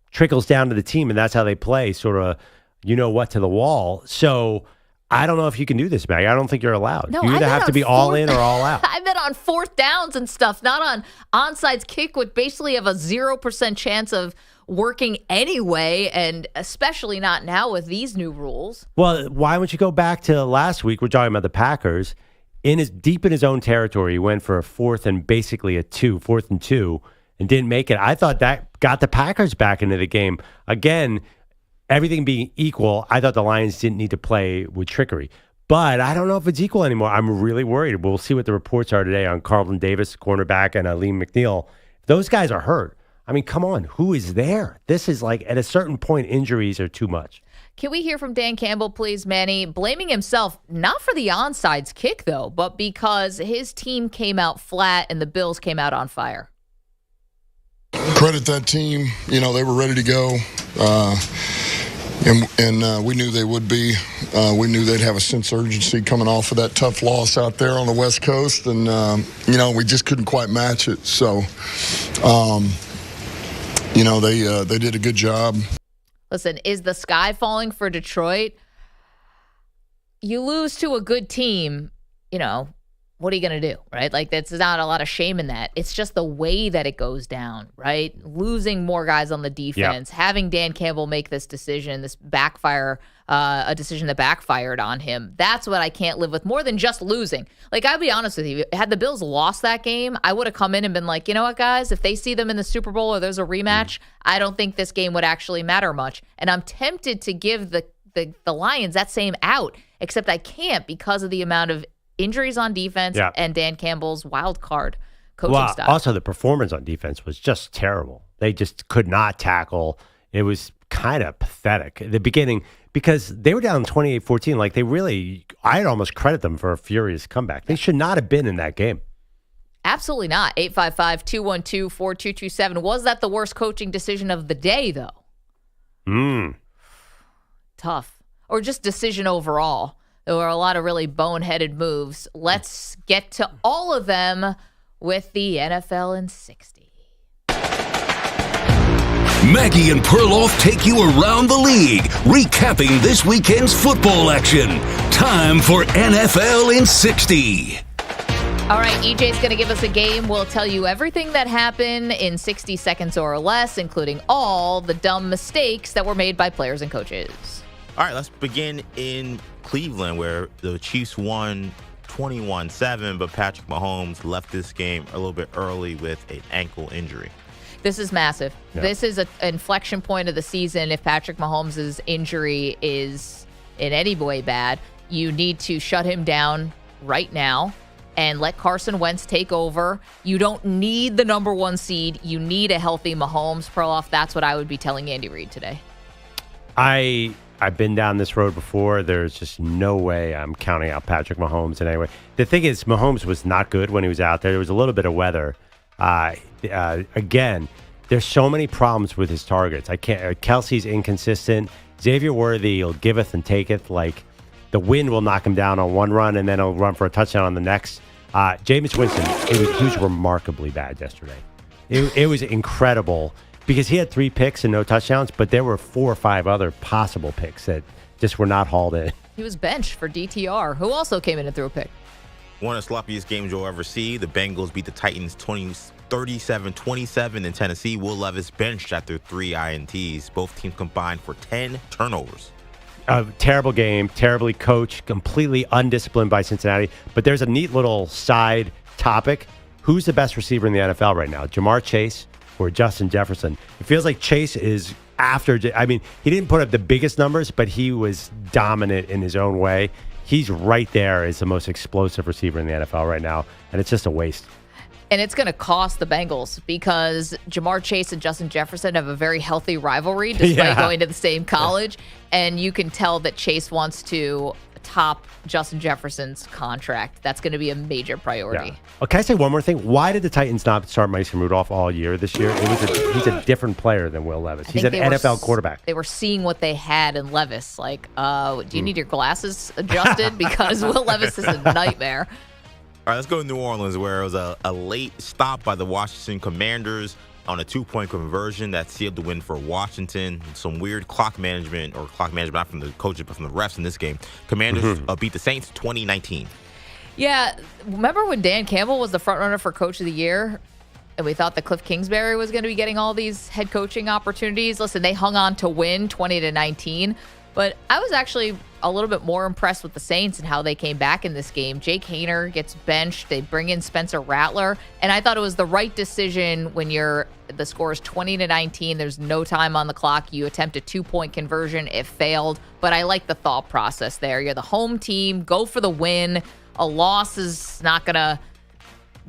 trickles down to the team, and that's how they play, sort of, to the wall. So I don't know if you can do this, Maggie. I don't think you're allowed. No, you either have to be all in or all out. I bet on fourth downs and stuff, not on onside kick, which basically have a 0% chance of working anyway, and especially not now with these new rules. Well, why don't you go back to last week? We're talking about the Packers. Deep in his own territory, he went for a fourth and 2, and didn't make it. I thought that got the Packers back into the game. Again, everything being equal, I thought the Lions didn't need to play with trickery. But I don't know if it's equal anymore. I'm really worried. We'll see what the reports are today on Carlton Davis, cornerback, and Aleem McNeil. Those guys are hurt. I mean, come on. Who is there? This is like, at a certain point, injuries are too much. Can we hear from Dan Campbell, please, Manny? Blaming himself, not for the onside kick, though, but because his team came out flat and the Bills came out on fire. Credit that team. They were ready to go. And we knew they would be. We knew they'd have a sense of urgency coming off of that tough loss out there on the West Coast. And, we just couldn't quite match it. So, they did a good job. Listen, is the sky falling for Detroit? You lose to a good team, what are you going to do, right? Like, that's not a lot of shame in that. It's just the way that it goes down, right? Losing more guys on the defense, having Dan Campbell make this decision, a decision that backfired on him. That's what I can't live with more than just losing. Like, I'll be honest with you, had the Bills lost that game, I would have come in and been like, you know what, guys? If they see them in the Super Bowl or there's a rematch, I don't think this game would actually matter much. And I'm tempted to give the Lions that same out, except I can't because of the amount of injuries on defense and Dan Campbell's wild card coaching style. Also, the performance on defense was just terrible. They just could not tackle. It was kind of pathetic at the beginning because they were down 28-14. Like, I'd almost credit them for a furious comeback. They should not have been in that game. Absolutely not. 855-212-4227. Was that the worst coaching decision of the day, though? Tough. Or just decision overall. There were a lot of really boneheaded moves. Let's get to all of them with the NFL in 60. Maggie and Perloff take you around the league, recapping this weekend's football action. Time for NFL in 60. All right, EJ's going to give us a game. We'll tell you everything that happened in 60 seconds or less, including all the dumb mistakes that were made by players and coaches. All right, let's begin in Cleveland, where the Chiefs won 21-7, but Patrick Mahomes left this game a little bit early with an ankle injury. This is massive. Yeah. This is an inflection point of the season. If Patrick Mahomes' injury is in any way bad, you need to shut him down right now and let Carson Wentz take over. You don't need the number one seed. You need a healthy Mahomes. Perloff, that's what I would be telling Andy Reid today. I've been down this road before. There's just no way I'm counting out Patrick Mahomes in any way. The thing is, Mahomes was not good when he was out there. There was a little bit of weather. Again, there's so many problems with his targets. Kelsey's inconsistent. Xavier Worthy, he'll giveth and taketh. Like, the wind will knock him down on one run, and then he'll run for a touchdown on the next. Jameis Winston, he was remarkably bad yesterday. It was incredible. Because he had 3 picks and no touchdowns, but there were 4 or 5 other possible picks that just were not hauled in. He was benched for DTR, who also came in and threw a pick. One of the sloppiest games you'll ever see. The Bengals beat the Titans 37-27 in Tennessee. Will Levis benched after 3 INTs. Both teams combined for 10 turnovers. A terrible game, terribly coached, completely undisciplined by Cincinnati. But there's a neat little side topic. Who's the best receiver in the NFL right now? Jamar Chase or Justin Jefferson? It feels like Chase is after. I mean, he didn't put up the biggest numbers, but he was dominant in his own way. He's right there as the most explosive receiver in the NFL right now, and it's just a waste. And it's going to cost the Bengals because Jamar Chase and Justin Jefferson have a very healthy rivalry despite going to the same college. And you can tell that Chase wants to top Justin Jefferson's contract. That's going to be a major priority. Yeah. Oh, can I say one more thing? Why did the Titans not start Mason Rudolph all year this year? He's a different player than Will Levis. He's an NFL quarterback. They were seeing what they had in Levis. Like, do you need your glasses adjusted? Because Will Levis is a nightmare. All right, let's go to New Orleans, where it was a late stop by the Washington Commanders on a 2-point conversion that sealed the win for Washington. Some weird clock management not from the coaches, but from the refs in this game. Commanders beat the Saints 2019. Yeah, remember when Dan Campbell was the front runner for Coach of the Year? And we thought that Cliff Kingsbury was going to be getting all these head coaching opportunities. Listen, they hung on to win 20-19. But I was actually a little bit more impressed with the Saints and how they came back in this game. Jake Haener gets benched. They bring in Spencer Rattler. And I thought it was the right decision when the score is 20-19. There's no time on the clock. You attempt a 2-point conversion. It failed. But I like the thought process there. You're the home team. Go for the win. A loss is not going to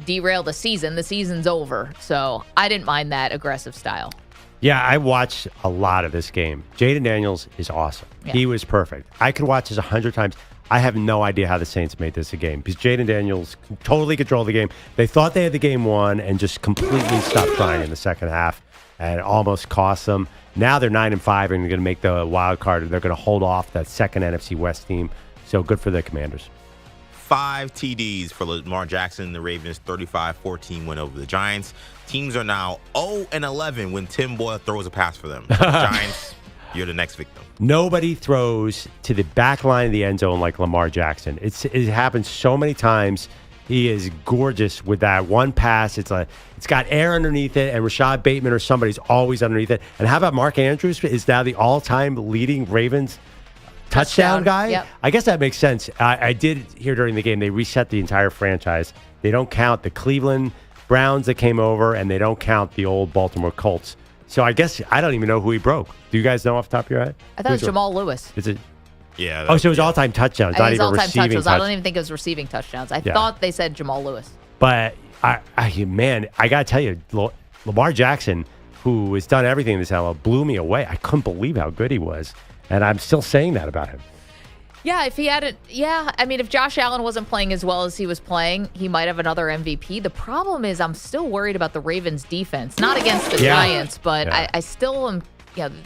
derail the season. The season's over. So I didn't mind that aggressive style. Yeah, I watched a lot of this game. Jaden Daniels is awesome. Yeah. He was perfect. I could watch this 100 times. I have no idea how the Saints made this a game because Jaden Daniels totally controlled the game. They thought they had the game won and just completely stopped trying in the second half and almost cost them. Now they're 9-5 and they're going to make the wild card. They're going to hold off that second NFC West team. So good for the Commanders. 5 TDs for Lamar Jackson. The Ravens 35-14 win over the Giants. Teams are now 0-11 when Tim Boyle throws a pass for them. Giants, you're the next victim. Nobody Throws to the back line of the end zone like Lamar Jackson. It happens so many times. He is gorgeous with that one pass. It's got air underneath it, and Rashad Bateman or somebody's always underneath it. And how about Mark Andrews is now the all-time leading Ravens touchdown guy? Yep. I guess that makes sense. I did hear during the game they reset the entire franchise. They don't count the Cleveland Browns that came over, and they don't count the old Baltimore Colts. So I guess I don't even know who he broke. Do you guys know off the top of your head? I thought it was Jamal Lewis. Is it? Yeah. So it was all-time touchdowns, not even receiving touchdowns. I don't even think it was receiving touchdowns. I thought they said Jamal Lewis. But, I got to tell you, Lamar Jackson, who has done everything in this NFL, blew me away. I couldn't believe how good he was. And I'm still saying that about him. Yeah, if Josh Allen wasn't playing as well as he was playing, he might have another MVP. The problem is I'm still worried about the Ravens defense. Not against the Giants, but I still am,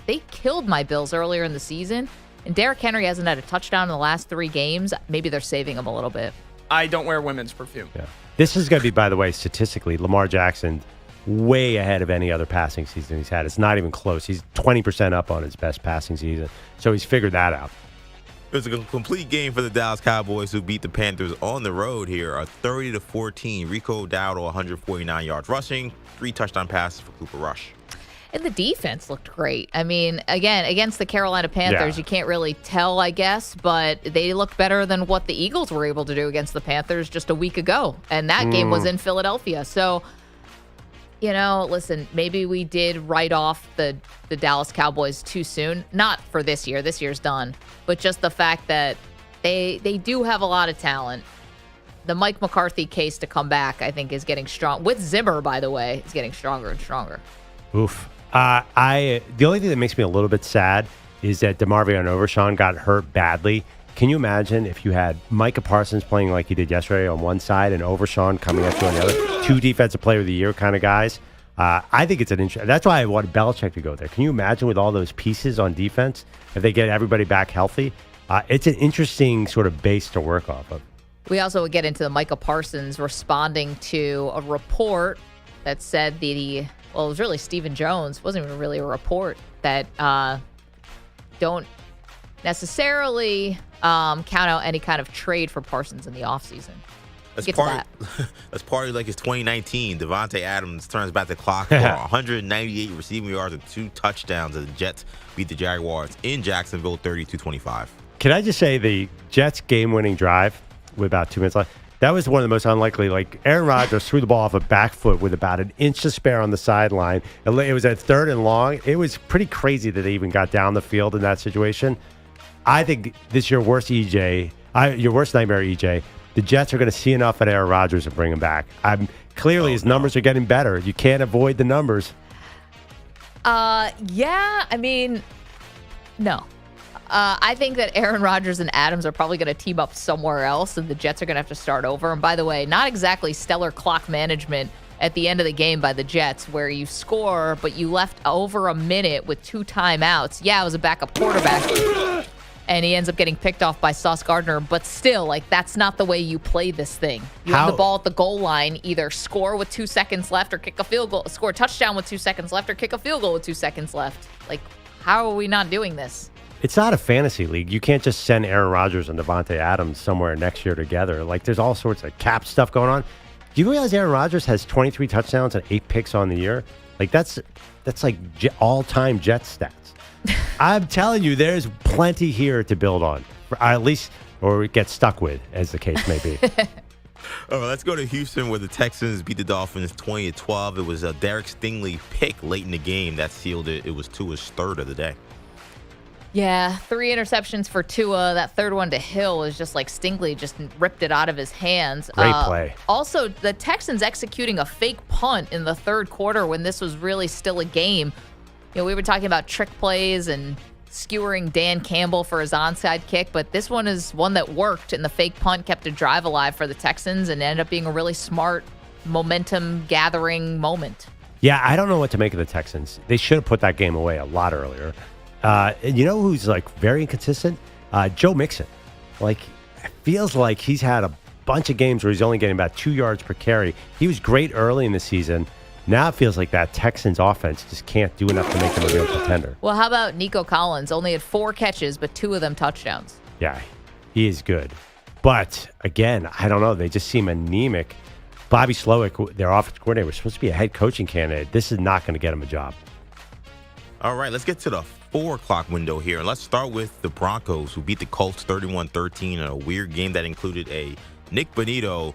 they killed my Bills earlier in the season. And Derrick Henry hasn't had a touchdown in the last 3 games. Maybe they're saving him a little bit. I don't wear women's perfume. Yeah. This is going to be, by the way, statistically, Lamar Jackson way ahead of any other passing season he's had. It's not even close. He's 20% up on his best passing season. So he's figured that out. It was a complete game for the Dallas Cowboys, who beat the Panthers on the road here, 30-14. Rico Dowdle, 149 yards rushing, 3 touchdown passes for Cooper Rush. And the defense looked great. I mean, again, against the Carolina Panthers, you can't really tell, I guess, but they looked better than what the Eagles were able to do against the Panthers just a week ago. And that game was in Philadelphia. So, listen, maybe we did write off the Dallas Cowboys too soon. Not for this year. This year's done. But just the fact that they do have a lot of talent. The Mike McCarthy case to come back, I think, is getting strong. With Zimmer, by the way, is getting stronger and stronger. Oof. The only thing that makes me a little bit sad is that DeMarvion Overshawn got hurt badly. Can you imagine if you had Micah Parsons playing like he did yesterday on one side and Overshawn coming at you on the other? 2 defensive player of the year kind of guys. I think it's an interesting. That's why I wanted Belichick to go there. Can you imagine with all those pieces on defense, if they get everybody back healthy? It's an interesting sort of base to work off of. We also would get into the Micah Parsons responding to a report that said it was really Stephen Jones. It wasn't even really a report that don't necessarily count out any kind of trade for Parsons in the offseason. That's partly like it's 2019. Devontae Adams turns back the clock for 198 receiving yards and 2 touchdowns as the Jets beat the Jaguars in Jacksonville 32-25. Can I just say the Jets game-winning drive with about 2 minutes left, that was one of the most unlikely. Like, Aaron Rodgers threw the ball off a back foot with about an inch to spare on the sideline. It was at 3rd and long. It was pretty crazy that they even got down the field in that situation. I think this is your worst nightmare, EJ. The Jets are going to see enough at Aaron Rodgers and bring him back. Clearly, his numbers are getting better. You can't avoid the numbers. No. I think that Aaron Rodgers and Adams are probably going to team up somewhere else, and the Jets are going to have to start over. And by the way, not exactly stellar clock management at the end of the game by the Jets, where you score, but you left over a minute with 2 timeouts. Yeah, it was a backup quarterback, and he ends up getting picked off by Sauce Gardner. But still, like, that's not the way you play this thing. You have the ball at the goal line, either score with 2 seconds left or kick a field goal, score a touchdown with 2 seconds left or kick a field goal with 2 seconds left. Like, how are we not doing this? It's not a fantasy league. You can't just send Aaron Rodgers and Devontae Adams somewhere next year together. Like, there's all sorts of cap stuff going on. Do you realize Aaron Rodgers has 23 touchdowns and 8 picks on the year? Like, that's like all-time Jets stats. I'm telling you, there's plenty here to build on, at least, or get stuck with, as the case may be. All right, let's go to Houston, where the Texans beat the Dolphins 20-12. It was a Derek Stingley pick late in the game that sealed it. It was Tua's third of the day. Yeah, 3 interceptions for Tua. That third one to Hill is just like Stingley just ripped it out of his hands. Great play. Also, the Texans executing a fake punt in the third quarter when this was really still a game. You know, we were talking about trick plays and skewering Dan Campbell for his onside kick, but this one is one that worked, and the fake punt kept a drive alive for the Texans and ended up being a really smart momentum-gathering moment. Yeah, I don't know what to make of the Texans. They should have put that game away a lot earlier. And you know who's like very inconsistent? Joe Mixon. Like, it feels like he's had a bunch of games where he's only getting about 2 yards per carry. He was great early in the season. Now it feels like that Texans offense just can't do enough to make them a real contender. Well, how about Nico Collins? Only had 4 catches, but 2 of them touchdowns. Yeah, he is good. But again, I don't know. They just seem anemic. Bobby Slowick, their offensive coordinator, was supposed to be a head coaching candidate. This is not going to get him a job. All right, let's get to the 4 o'clock window here. And let's start with the Broncos, who beat the Colts 31-13 in a weird game that included a Nick Bonito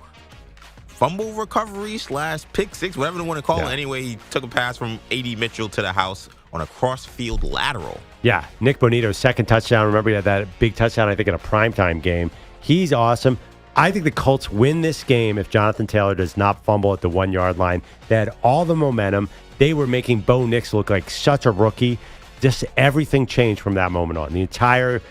fumble recovery / pick six, whatever you want to call it. Anyway, he took a pass from A.D. Mitchell to the house on a cross-field lateral. Yeah, Nick Bonito's second touchdown. Remember, he had that big touchdown, I think, in a primetime game. He's awesome. I think the Colts win this game if Jonathan Taylor does not fumble at the 1-yard line. They had all the momentum. They were making Bo Nix look like such a rookie. Just everything changed from that moment on. The entire,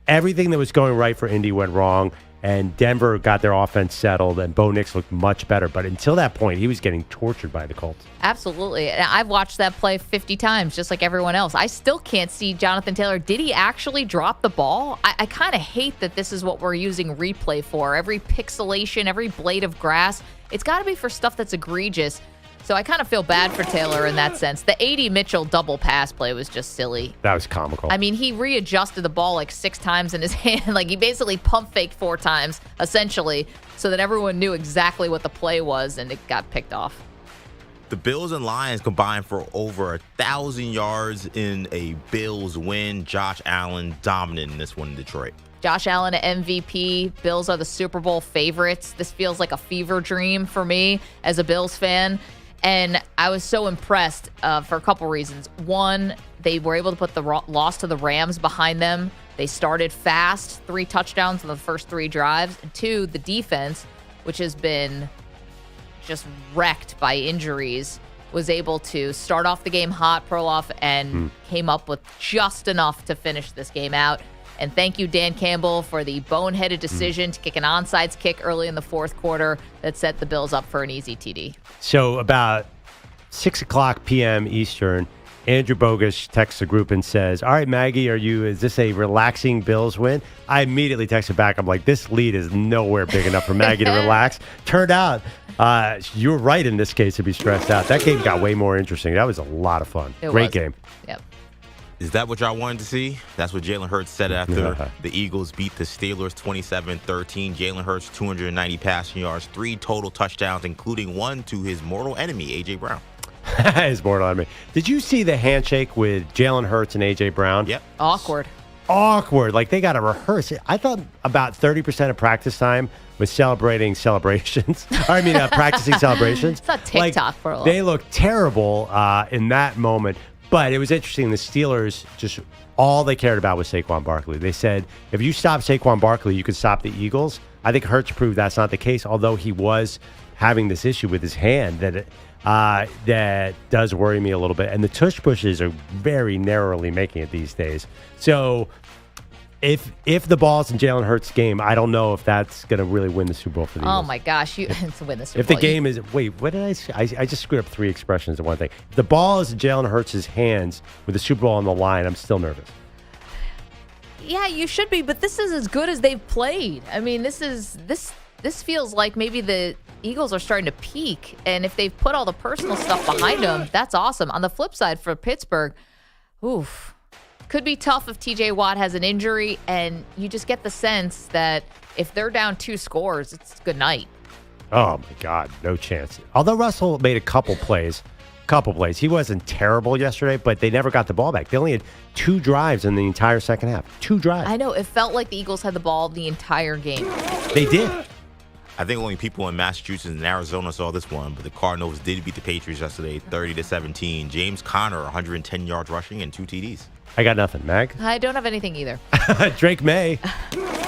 everything that was going right for Indy went wrong, and Denver got their offense settled, and Bo Nix looked much better. But until that point, he was getting tortured by the Colts. Absolutely. And I've watched that play 50 times, just like everyone else. I still can't see Jonathan Taylor. Did he actually drop the ball? I kind of hate that this is what we're using replay for. Every pixelation, every blade of grass. It's got to be for stuff that's egregious. So I kind of feel bad for Taylor in that sense. The A.D. Mitchell double pass play was just silly. That was comical. I mean, he readjusted the ball like 6 times in his hand. Like, he basically pump faked 4 times, essentially, so that everyone knew exactly what the play was, and it got picked off. The Bills and Lions combined for over 1,000 yards in a Bills win. Josh Allen dominant in this one in Detroit. Josh Allen, MVP. Bills are the Super Bowl favorites. This feels like a fever dream for me as a Bills fan. And I was so impressed for a couple reasons. One, they were able to put the loss to the Rams behind them. They started fast, 3 touchdowns in the first 3 drives. And 2, the defense, which has been just wrecked by injuries, was able to start off the game hot, Perloff, and came up with just enough to finish this game out. And thank you, Dan Campbell, for the boneheaded decision to kick an onside kick early in the 4th quarter that set the Bills up for an easy TD. So about 6 o'clock p.m. Eastern, Andrew Bogusch texts the group and says, all right, Maggie, is this a relaxing Bills win? I immediately texted back. I'm like, this lead is nowhere big enough for Maggie to relax. Turned out you were right in this case to be stressed out. That game got way more interesting. That was a lot of fun. Great game. Yep. Is that what y'all wanted to see? That's what Jalen Hurts said after the Eagles beat the Steelers 27-13. Jalen Hurts, 290 passing yards, 3 total touchdowns, including 1 to his mortal enemy, A.J. Brown. His mortal enemy. Did you see the handshake with Jalen Hurts and A.J. Brown? Yep. Awkward. Like, they got to rehearse it. I thought about 30% of practice time was practicing celebrations. It's not TikTok for a lot. They look terrible in that moment. But it was interesting. The Steelers, just all they cared about was Saquon Barkley. They said, if you stop Saquon Barkley, you can stop the Eagles. I think Hurts proved that's not the case, although he was having this issue with his hand that does worry me a little bit. And the tush pushes are very narrowly making it these days. So If the ball's in Jalen Hurts' game, I don't know if that's going to really win the Super Bowl for the Eagles. Oh my gosh, to win the Super Bowl. If the game is what did I say? I just screwed up 3 expressions in one thing. If the ball is in Jalen Hurts' hands with the Super Bowl on the line, I'm still nervous. Yeah, you should be, but this is as good as they've played. I mean, this feels like maybe the Eagles are starting to peak, and if they've put all the personal stuff behind them, that's awesome. On the flip side, for Pittsburgh, could be tough if TJ Watt has an injury, and you just get the sense that if they're down 2 scores, it's good night. Oh my God, no chance. Although Russell made a couple plays. He wasn't terrible yesterday, but they never got the ball back. They only had 2 drives in the entire second half. 2 drives. I know. It felt like the Eagles had the ball the entire game. They did. I think only people in Massachusetts and Arizona saw this one, but the Cardinals did beat the Patriots yesterday 30-17. James Conner, 110 yards rushing and 2 TDs. I got nothing. Mag? I don't have anything either. Drake May.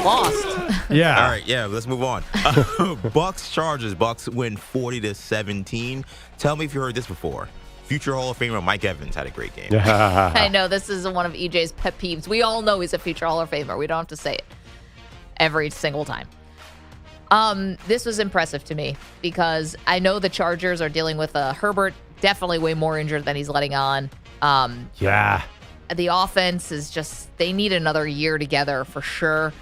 Lost. Yeah. All right, let's move on. Bucs Chargers. Bucs win 40-17. Tell me if you heard this before. Future Hall of Famer Mike Evans had a great game. I know. This is one of EJ's pet peeves. We all know he's a future Hall of Famer. We don't have to say it every single time. This was impressive to me because I know the Chargers are dealing with Herbert, definitely way more injured than he's letting on. The offense is just, they need another year together for sure.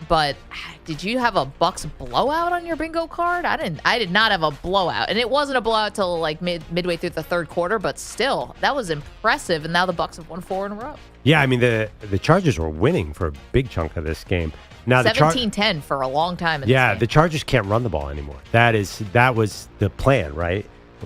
But did you have a Bucs blowout on your bingo card? I did not have a blowout. And it wasn't a blowout till like midway through the third quarter, but still, that was impressive. And now the Bucs have won 4 in a row. Yeah, I mean, the Chargers were winning for a big chunk of this game. Now 17-10 for a long time. The Chargers can't run the ball anymore. That was the plan, right?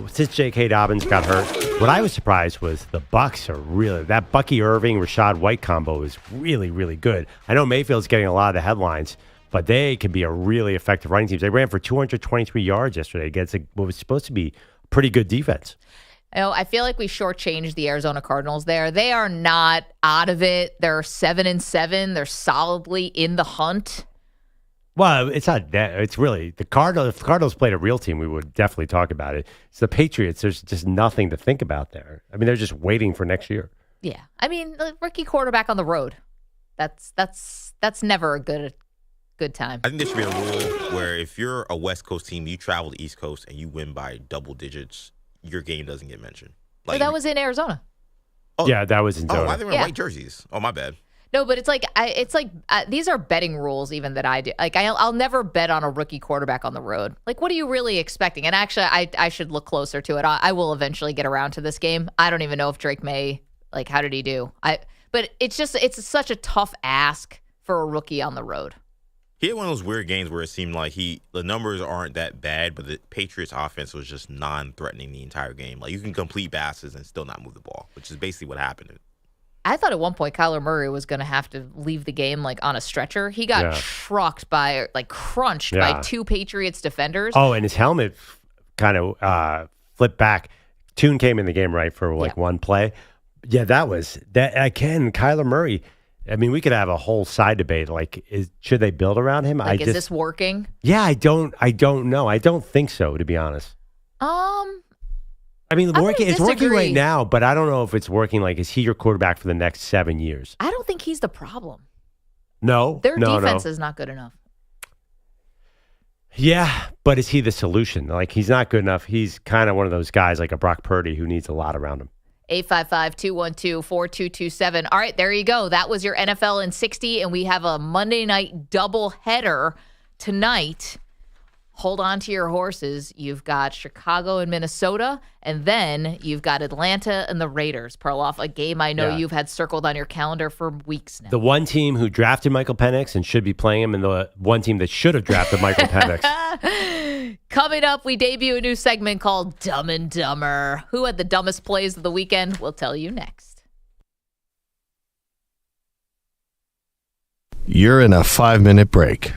Since J.K. Dobbins got hurt, what I was surprised was the Bucs are really, that Bucky Irving, Rashad White combo is really, really good. I know Mayfield's getting a lot of the headlines, but they can be a really effective running team. They ran for 223 yards yesterday against what was supposed to be a pretty good defense. I feel like we shortchanged the Arizona Cardinals there. They are not out of it. They're 7-7. They're solidly in the hunt. Well, it's not that. It's really the Cardinals. If the Cardinals played a real team, we would definitely talk about it. It's the Patriots. There's just nothing to think about there. I mean, they're just waiting for next year. Yeah, I mean, rookie quarterback on the road. That's never a good time. I think there should be a rule where if you're a West Coast team, you travel to East Coast and you win by double digits, your game doesn't get mentioned. Like, that was in Arizona. Oh, yeah, that was in Arizona. Oh, why they wearing white jerseys? Oh, my bad. No, but it's like these are betting rules even that I do. Like I'll never bet on a rookie quarterback on the road. Like, what are you really expecting? And actually, I should look closer to it. I will eventually get around to this game. I don't even know if Drake May, like, how did he do? But it's such a tough ask for a rookie on the road. He had one of those weird games where it seemed like the numbers aren't that bad, but the Patriots offense was just non-threatening the entire game. Like, you can complete passes and still not move the ball, which is basically what happened. I thought at one point Kyler Murray was going to have to leave the game like on a stretcher. He got crunched by 2 Patriots defenders. Oh, and his helmet kind of flipped back. Tune came in the game, right, for one play. Yeah, that again, Kyler Murray. I mean, we could have a whole side debate. Like, should they build around him? Is this working? Yeah, I don't know. I don't think so, to be honest. I mean, it's working right now, but I don't know if it's working. Like, is he your quarterback for the next 7 years? I don't think he's the problem. No. Their defense is not good enough. Yeah, but is he the solution? Like, he's not good enough. He's kind of one of those guys like a Brock Purdy who needs a lot around him. 855-212-4227. All right, there you go. That was your NFL in 60, and we have a Monday night doubleheader tonight. Hold on to your horses. You've got Chicago and Minnesota, and then you've got Atlanta and the Raiders. Perloff, a game I know you've had circled on your calendar for weeks now. The one team who drafted Michael Penix and should be playing him, and the one team that should have drafted Michael Penix. Coming up, we debut a new segment called Dumb and Dumber. Who had the dumbest plays of the weekend? We'll tell you next. You're in a 5-minute break.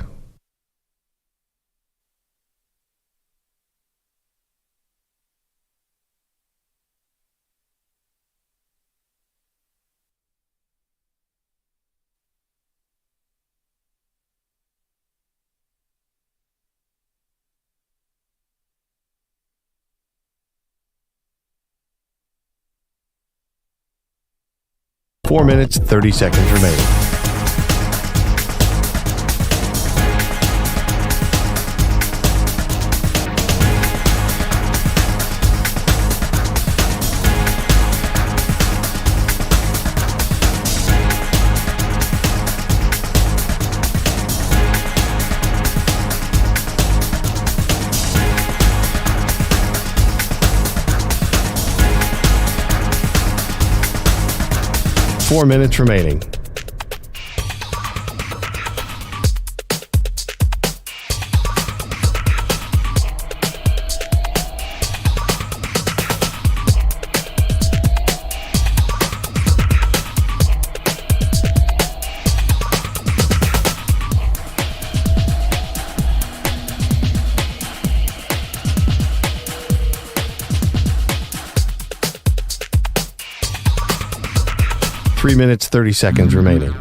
Four minutes, 30 seconds remaining. 4 minutes remaining. Three minutes, 30 seconds remaining.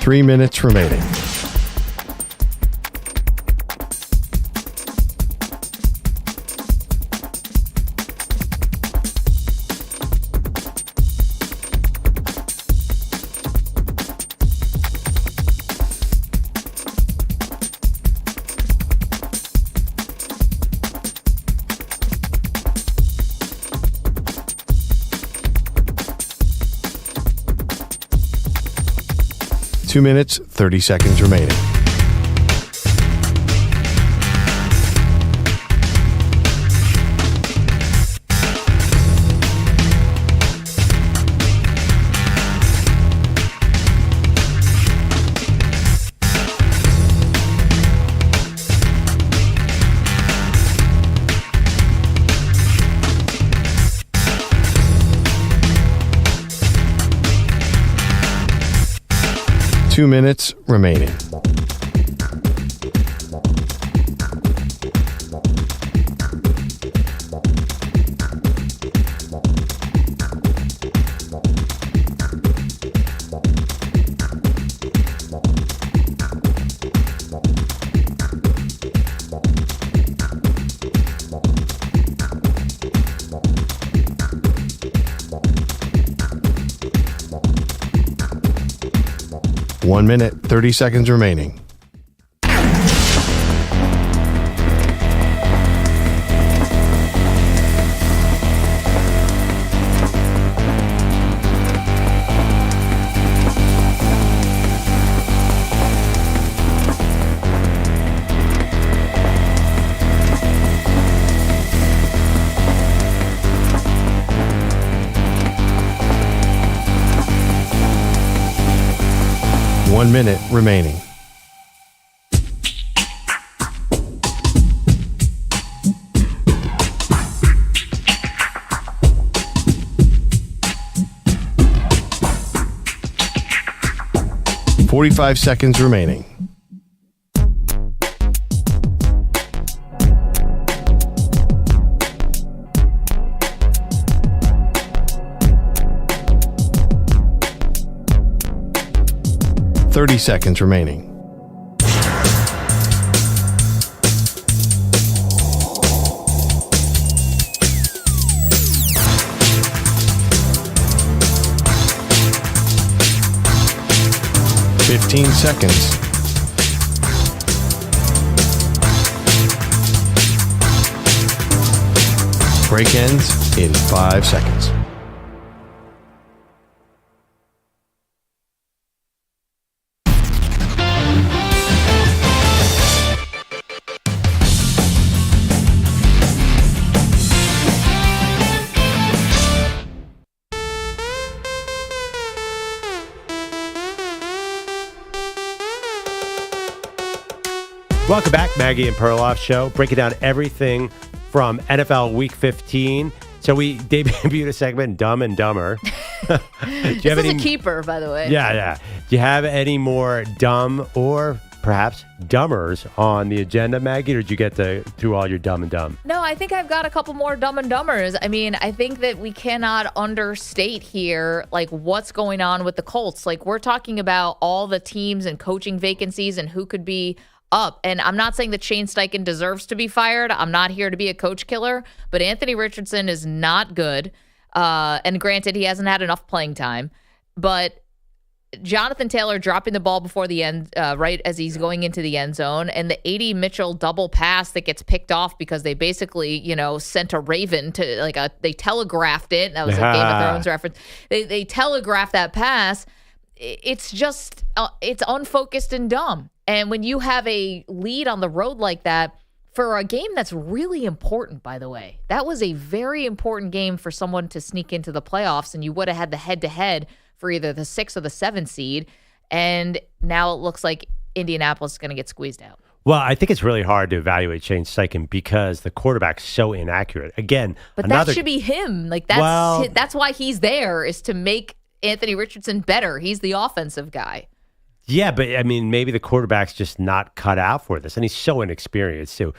Three minutes remaining. Two minutes, 30 seconds remaining. Two minutes remaining. One minute, 30 seconds remaining. One minute remaining. .45 seconds remaining. .30 seconds remaining. .15 seconds. Break ends in 5 seconds. Welcome back, Maggie and Perloff Show. Breaking down everything from NFL Week 15. So we debuted a segment, Dumb and Dumber. This is a keeper, by the way. Yeah. Do you have any more dumb or perhaps dumbers on the agenda, Maggie, or did you get through all your dumb and dumb? No, I think I've got a couple more dumb and dumbers. I mean, I think that we cannot understate here, like, what's going on with the Colts. Like, we're talking about all the teams and coaching vacancies and who could be up. And I'm not saying that Shane Steichen deserves to be fired. I'm not here to be a coach killer, but Anthony Richardson is not good. And granted, he hasn't had enough playing time. But Jonathan Taylor dropping the ball before the end, right as he's going into the end zone, and the A.D. Mitchell double pass that gets picked off because they basically, sent a raven to they telegraphed it. That was a Game of Thrones reference. They telegraphed that pass. It's just, it's unfocused and dumb. And when you have a lead on the road like that, for a game that's really important, by the way, that was a very important game for someone to sneak into the playoffs, and you would have had the head-to-head for either the 6 or the 7 seed, and now it looks like Indianapolis is going to get squeezed out. Well, I think it's really hard to evaluate Shane Steichen because the quarterback's so inaccurate. Again, but that should be him. That's why he's there, is to make Anthony Richardson better. He's the offensive guy. Yeah, but I mean, maybe the quarterback's just not cut out for this, and he's so inexperienced too.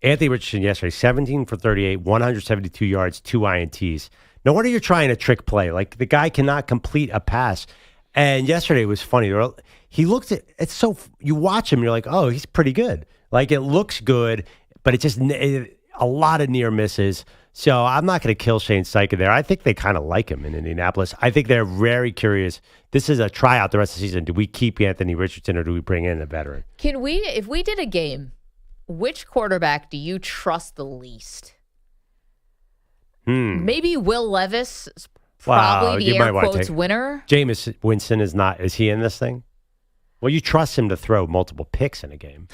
Anthony Richardson yesterday, 17 for 38, 172 yards, 2 INTs. No wonder you're trying a trick play. Like, the guy cannot complete a pass. And yesterday was funny. He looked at it's so you watch him, you're like, oh, he's pretty good. Like, it looks good, but it just a lot of near misses. So I'm not going to kill Shane Steichen there. I think they kind of like him in Indianapolis. I think they're very curious. This is a tryout the rest of the season. Do we keep Anthony Richardson or do we bring in a veteran? Can we, if we did a game, which quarterback do you trust the least? Maybe Will Levis is probably the air quotes winner. Jameis Winston is he in this thing? Well, you trust him to throw multiple picks in a game.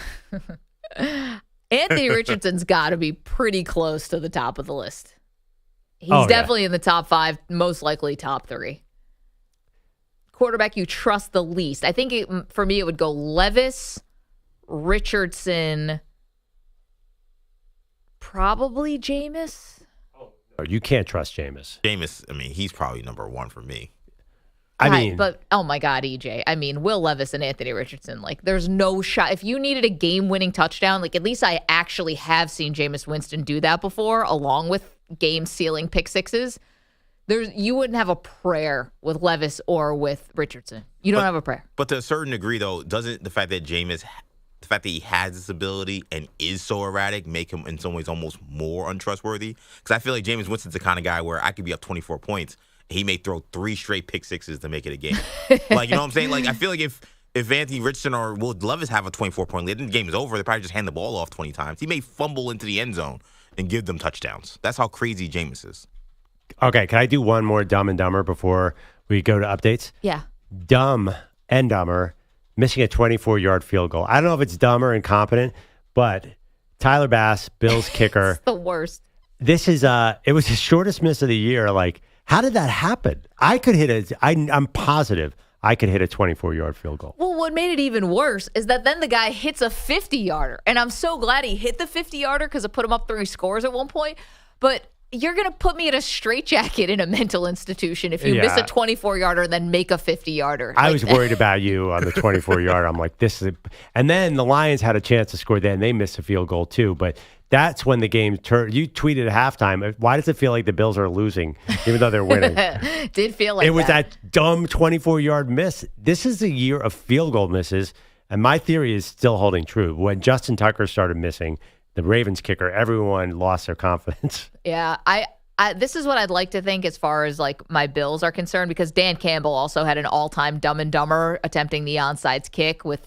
Anthony Richardson's got to be pretty close to the top of the list. He's definitely in the top 5, most likely top 3. Quarterback you trust the least. I think for me it would go Levis, Richardson, probably Jameis. Oh, you can't trust Jameis. Jameis, I mean, he's probably number 1 for me. But oh my God, EJ. I mean, Will Levis and Anthony Richardson, like, there's no shot. If you needed a game-winning touchdown, like, at least I actually have seen Jameis Winston do that before, along with game-sealing pick sixes. You wouldn't have a prayer with Levis or with Richardson. You don't have a prayer. But to a certain degree, though, doesn't the fact that he has this ability and is so erratic make him in some ways almost more untrustworthy? Because I feel like Jameis Winston's the kind of guy where I could be up 24 points. He may throw 3 straight pick sixes to make it a game. Like, you know what I'm saying? Like, I feel like if Anthony Richardson or Will Levis have a 24-point lead and the game is over, they probably just hand the ball off 20 times. He may fumble into the end zone and give them touchdowns. That's how crazy Jameis is. Okay, can I do one more Dumb and Dumber before we go to updates? Yeah. Dumb and Dumber, missing a 24-yard field goal. I don't know if it's dumb or incompetent, but Tyler Bass, Bills kicker. It's the worst. This is it was his shortest miss of the year. Like, how did that happen? I'm positive I could hit a 24-yard field goal. Well, what made it even worse is that then the guy hits a 50-yarder. And I'm so glad he hit the 50-yarder because it put him up 3 scores at one point. But you're going to put me in a straitjacket in a mental institution if you miss a 24-yarder and then make a 50-yarder. I was worried about you on the 24-yarder. I'm like, and then the Lions had a chance to score then. They missed a field goal too. But that's when the game turned. You tweeted at halftime, why does it feel like the Bills are losing even though they're winning? Did feel like it was that dumb 24-yard miss. This is a year of field goal misses. And my theory is still holding true. When Justin Tucker started missing, the Ravens kicker, everyone lost their confidence. Yeah, I this is what I'd like to think as far as like my Bills are concerned, because Dan Campbell also had an all-time Dumb and Dumber attempting the onside kick with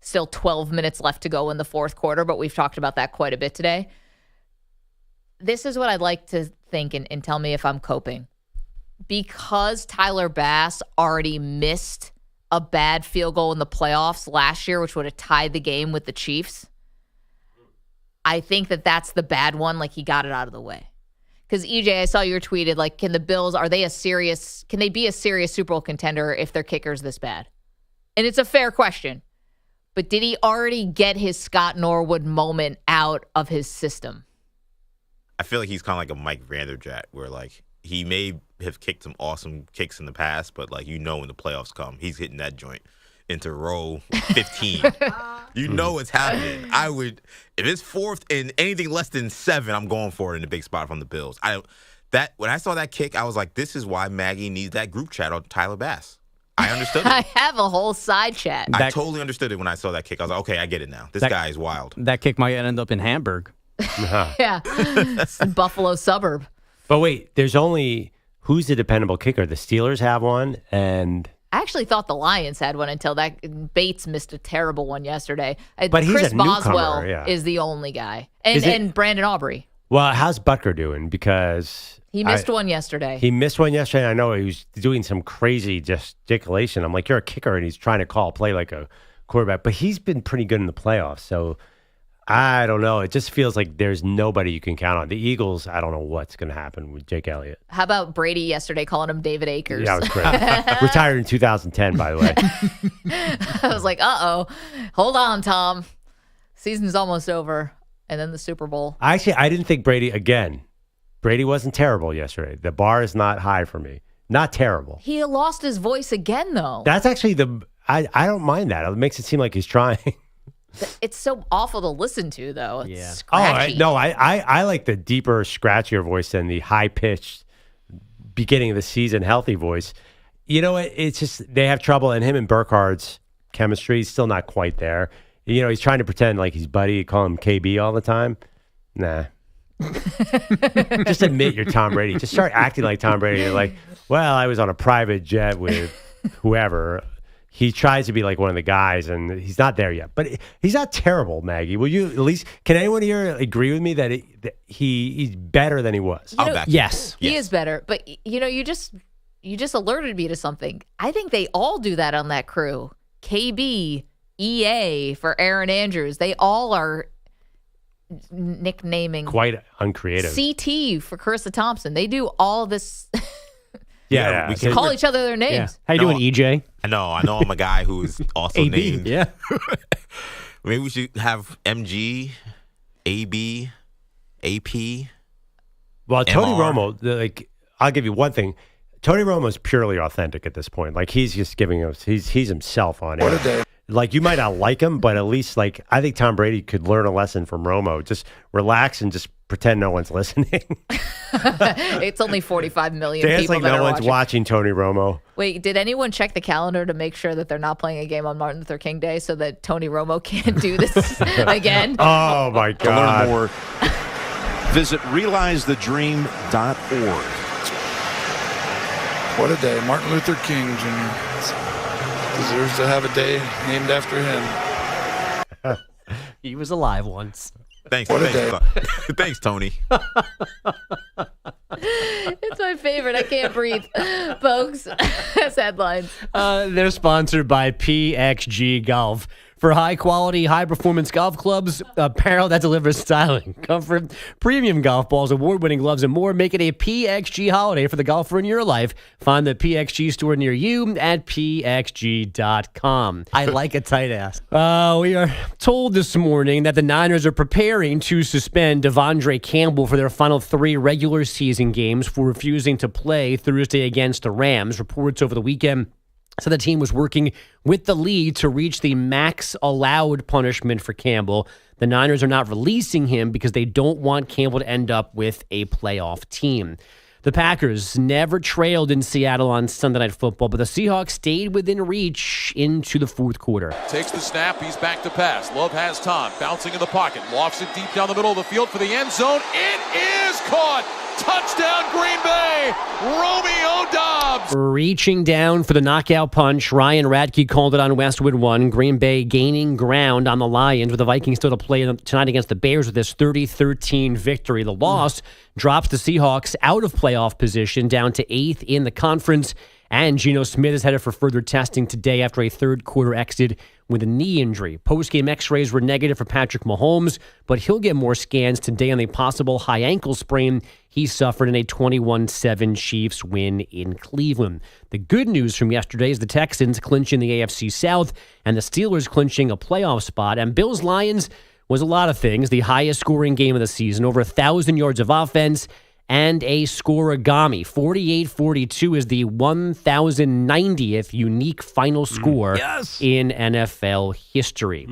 still 12 minutes left to go in the fourth quarter, but we've talked about that quite a bit today. This is what I'd like to think, and tell me if I'm coping. Because Tyler Bass already missed a bad field goal in the playoffs last year, which would have tied the game with the Chiefs, I think that's the bad one. Like, he got it out of the way. Because, EJ, I saw your tweeted, like, can the Bills, can they be a serious Super Bowl contender if their kicker's this bad? And it's a fair question. But did he already get his Scott Norwood moment out of his system? I feel like he's kind of like a Mike Vanderjagt, where, like, he may have kicked some awesome kicks in the past, but, like, when the playoffs come, he's hitting that joint into row 15. You know it's happening. If it's fourth and anything less than 7, I'm going for it in the big spot from the Bills. When I saw that kick, I was like, this is why Maggie needs that group chat on Tyler Bass. I understood it. I have a whole side chat. I totally understood it when I saw that kick. I was like, okay, I get it now. This guy is wild. That kick might end up in Hamburg. Yeah. Buffalo suburb. But wait, there's only, who's the dependable kicker? The Steelers have one, and I actually thought the Lions had one until that Bates missed a terrible one yesterday. But he's Chris a newcomer, Boswell yeah. is the only guy. And Brandon Aubrey. Well, how's Butker doing? Because He missed one yesterday. He missed one yesterday. I know he was doing some crazy gesticulation. I'm like, you're a kicker, and he's trying to call a play like a quarterback. But he's been pretty good in the playoffs. So I don't know. It just feels like there's nobody you can count on. The Eagles, I don't know what's going to happen with Jake Elliott. How about Brady yesterday calling him David Akers? Yeah, that was great. Retired in 2010, by the way. I was like, uh-oh. Hold on, Tom. Season's almost over. And then the Super Bowl. Actually, I didn't think Brady wasn't terrible yesterday. The bar is not high for me. Not terrible. He lost his voice again, though. That's actually I don't mind that. It makes it seem like he's trying. It's so awful to listen to, though. It's Yeah. scratchy. I like the deeper, scratchier voice than the high-pitched beginning of the season healthy voice. You know, it's just they have trouble, and him and Burkhardt's chemistry is still not quite there. You know, he's trying to pretend like he's buddy, call him KB all the time. Nah. Just admit you're Tom Brady. Just start acting like Tom Brady. You're like, well, I was on a private jet with whoever. He tries to be like one of the guys, and he's not there yet. But he's not terrible, Maggie. Will you at least? Can anyone here agree with me that he's better than he was? Yes, He is better. But, you just alerted me to something. I think they all do that on that crew. KB, EA for Aaron Andrews. They all are nicknaming. Quite uncreative. CT for Carissa Thompson. They do all this. Yeah, we can call each other their names. Yeah. How you doing, EJ? I know I'm a guy who is also AB, named. yeah. Maybe we should have MG, AB, AP. Well, Tony MR. Romo, I'll give you one thing. Tony Romo is purely authentic at this point. Like, he's just giving us, he's himself on What it. a day. Like, you might not like him, but at least, I think Tom Brady could learn a lesson from Romo. Just relax and just pretend no one's listening. It's only 45 million Dance people like that no are one's watching Tony Romo. Wait, did anyone check the calendar to make sure that they're not playing a game on Martin Luther King Day so that Tony Romo can't do this again? Oh, my To learn God. more, visit realizethedream.org. What a day. Martin Luther King Jr. deserves to have a day named after him. He was alive once. Thanks. What a Thanks, Tony. It's my favorite. I can't breathe. Folks, that's headlines. They're sponsored by PXG Golf. For high-quality, high-performance golf clubs, apparel that delivers styling, comfort, premium golf balls, award-winning gloves, and more, make it a PXG holiday for the golfer in your life. Find the PXG store near you at pxg.com. I like a tight ass. We are told this morning that the Niners are preparing to suspend Devondre Campbell for their final 3 regular season games for refusing to play Thursday against the Rams. Reports over the weekend so the team was working with the league to reach the max allowed punishment for Campbell. The Niners are not releasing him because they don't want Campbell to end up with a playoff team. The Packers never trailed in Seattle on Sunday Night Football, but the Seahawks stayed within reach into the fourth quarter. Takes the snap. He's back to pass. Love has time. Bouncing in the pocket. Lofts it deep down the middle of the field for the end zone. It is caught. Touchdown, Green Bay. Romeo Doubs. Reaching down for the knockout punch, Ryan Radke called it on Westwood One. Green Bay gaining ground on the Lions, with the Vikings still to play tonight against the Bears with this 30-13 victory. The loss drops the Seahawks out of playoff position, down to 8th in the conference. And Geno Smith is headed for further testing today after a third-quarter exit with a knee injury. Post-game x-rays were negative for Patrick Mahomes, but he'll get more scans today on a possible high ankle sprain he suffered in a 21-7 Chiefs win in Cleveland. The good news from yesterday is the Texans clinching the AFC South and the Steelers clinching a playoff spot. And Bills-Lions was a lot of things. The highest-scoring game of the season, over 1,000 yards of offense, and a scoregami. 48-42 is the 1,090th unique final score in NFL history.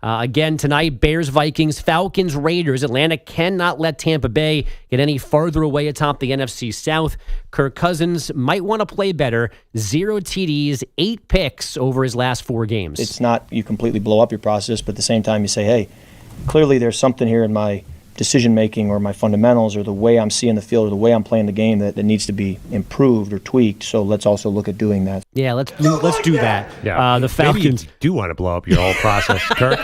Again tonight, Bears, Vikings, Falcons, Raiders. Atlanta cannot let Tampa Bay get any farther away atop the NFC South. Kirk Cousins might want to play better. 0 TDs, 8 picks over his last 4 games. It's not you completely blow up your process, but at the same time you say, hey, clearly there's something here in my decision-making or my fundamentals or the way I'm seeing the field or the way I'm playing the game that needs to be improved or tweaked. So let's also look at doing that. Yeah, let's do that. Yeah, the Falcons maybe you do want to blow up your whole process, Kirk.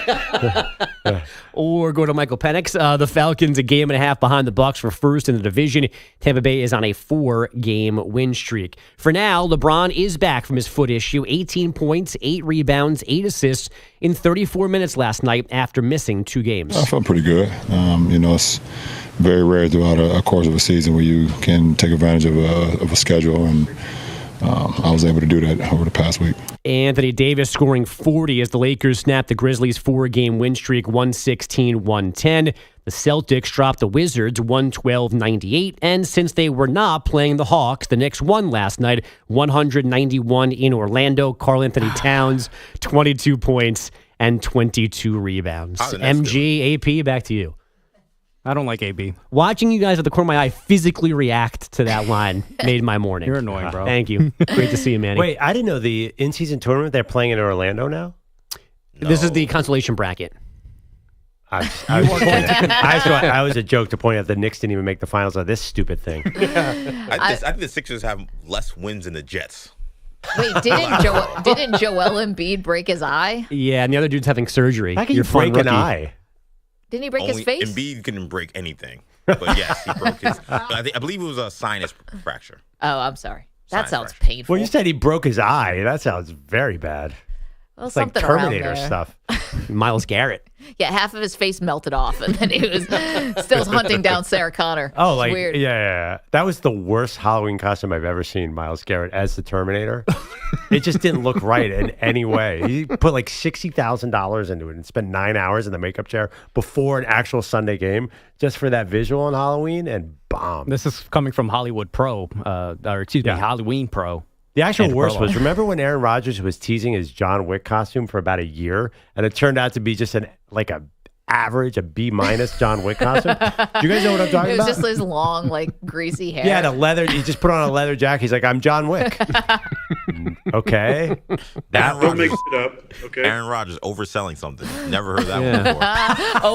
Or go to Michael Penix. The Falcons a game and a half behind the Bucs for first in the division. Tampa Bay is on a 4-game win streak. For now, LeBron is back from his foot issue. 18 points, 8 rebounds, 8 assists in 34 minutes last night after missing 2 games. I felt pretty good. It's very rare throughout a course of a season where you can take advantage of a schedule, and I was able to do that over the past week. Anthony Davis scoring 40 as the Lakers snapped the Grizzlies' 4-game win streak, 116-110. The Celtics dropped the Wizards 112-98, and since they were not playing the Hawks, the Knicks won last night 191 in Orlando. Karl Anthony Towns, 22 points and 22 rebounds. MG, AP, back to you. I don't like AB. Watching you guys at the corner of my eye physically react to that line made my morning. You're annoying, bro. Thank you. Great to see you, Manny. Wait, I didn't know the in-season tournament, they're playing in Orlando now? No. This is the consolation bracket. I was a joke to point out the Knicks didn't even make the finals of this stupid thing. I think the Sixers have less wins than the Jets. Wait, didn't Joel Embiid break his eye? Yeah, and the other dude's having surgery. How can you break an eye? Didn't he break his face? Embiid couldn't break anything. But yes, he broke his. I believe it was a sinus fracture. Oh, I'm sorry. That sounds painful. Well, you said he broke his eye. That sounds very bad. Well, it's like something around Terminator there. stuff. Myles Garrett. Yeah, half of his face melted off, and then he was still hunting down Sarah Connor. Oh, It's like weird. yeah. That was the worst Halloween costume I've ever seen. Myles Garrett as the Terminator. It just didn't look right in any way. He put like $60,000 into it and spent 9 hours in the makeup chair before an actual Sunday game just for that visual on Halloween, and bomb. This is coming from Hollywood Pro, Halloween Pro. The actual And worst Perloff. was, remember when Aaron Rodgers was teasing his John Wick costume for about a year, and it turned out to be just a B- John Wick costume? Do you guys know what I'm talking It was about? just his long, greasy hair. He had he just put on a leather jacket. He's like, I'm John Wick. Okay. Don't mix it up. Okay. Aaron Rodgers overselling something. Never heard that one before.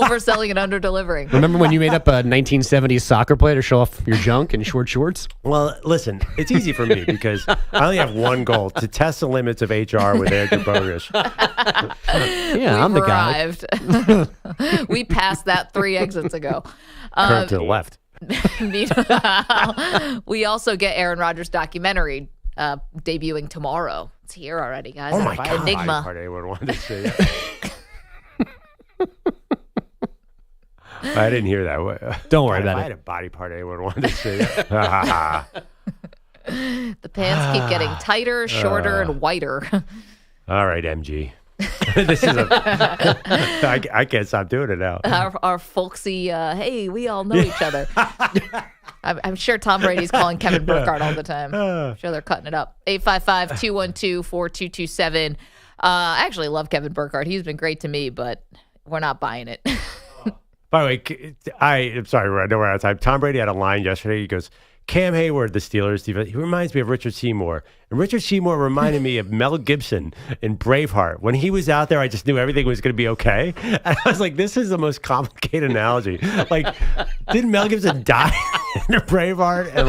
Overselling and underdelivering. Remember when you made up a 1970s soccer player to show off your junk in short shorts? Well, listen, it's easy for me because I only have one goal, to test the limits of HR with Andrew Bogusch. Yeah, I'm the guy. Arrived. We passed that 3 exits ago. Turn to the left. Meanwhile, we also get Aaron Rodgers' documentary debuting tomorrow. It's here already, guys. Oh my God. Enigma. Part anyone wanted to see. I didn't hear that. Don't worry about I it. had a body part anyone wanted to see. The pants keep getting tighter, shorter, and whiter. All right, MG. This is I can't stop doing it now. Our folksy, hey, we all know each other. I'm sure Tom Brady's calling Kevin Burkhardt all the time. I'm sure they're cutting it up. 855-212-4227. I actually love Kevin Burkhardt. He's been great to me, but we're not buying it. By the way, I'm sorry, I know we're out of time. Tom Brady had a line yesterday. He goes, Cam Hayward, the Steelers, he reminds me of Richard Seymour. And Richard Seymour reminded me of Mel Gibson in Braveheart. When he was out there, I just knew everything was going to be okay. And I was like, this is the most complicated analogy. Like, didn't Mel Gibson die in Braveheart? And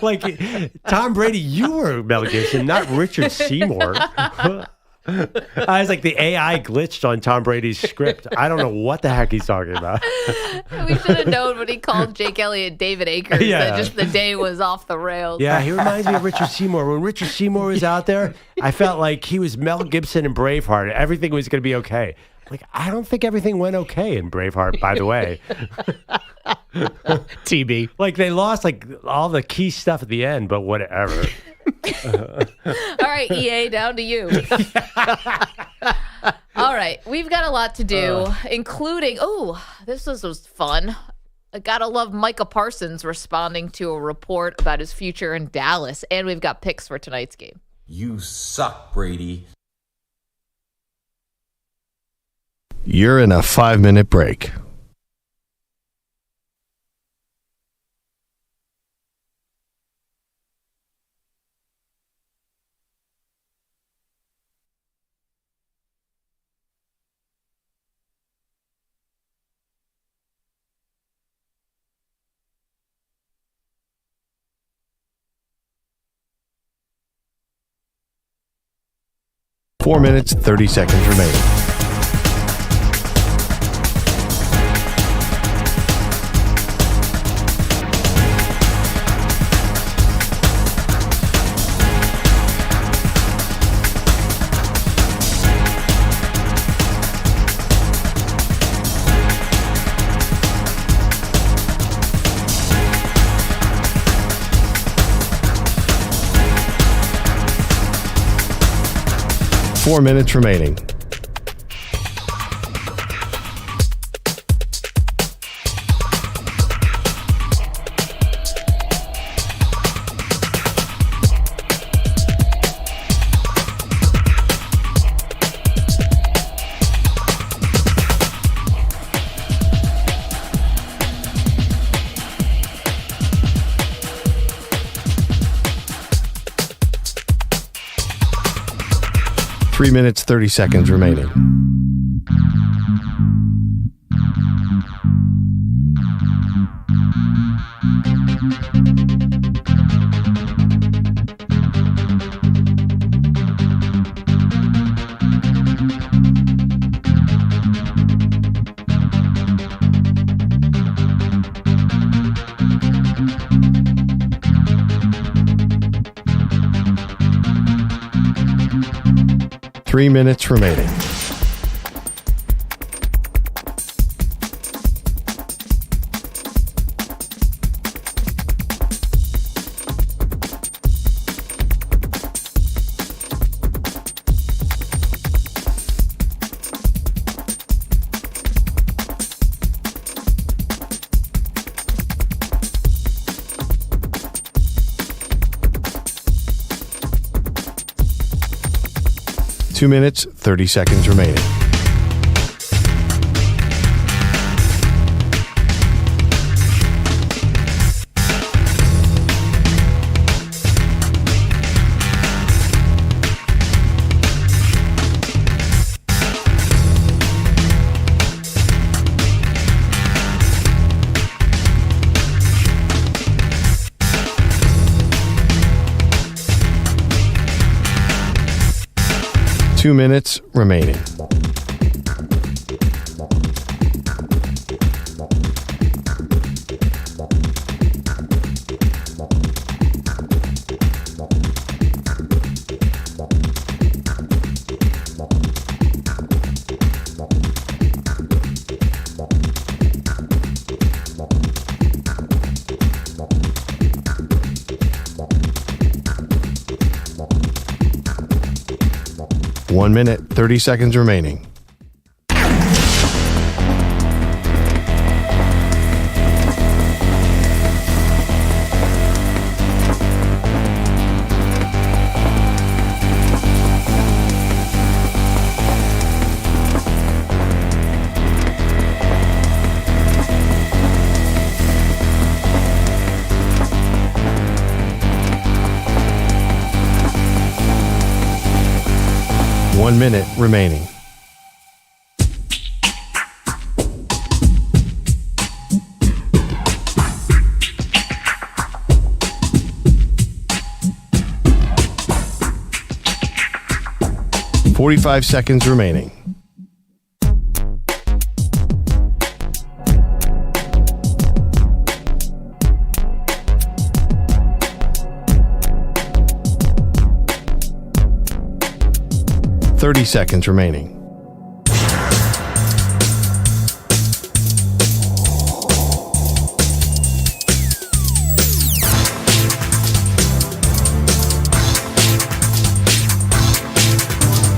like Tom Brady, you were Mel Gibson, not Richard Seymour. I was like, the AI glitched on Tom Brady's script. I don't know what the heck he's talking about. We should have known when he called Jake Elliott David Akers that just the day was off the rails. Yeah, he reminds me of Richard Seymour. When Richard Seymour was out there, I felt like he was Mel Gibson in Braveheart. Everything was going to be okay. Like, I don't think everything went okay in Braveheart, by the way. TB. Like, they lost all the key stuff at the end, but whatever. All right, EA, down to you. All right, we've got a lot to do, including, this was fun. I gotta love Micah Parsons responding to a report about his future in Dallas, and we've got picks for tonight's game. You suck, Brady. You're in a 5-minute break. 4 minutes, 30 seconds remaining. Four minutes remaining. Three minutes, 30 seconds remaining. Three minutes remaining. Two minutes, 30 seconds remaining. Two minutes remaining. 1 minute, 30 seconds remaining. One minute remaining. .45 seconds remaining. .30 seconds remaining.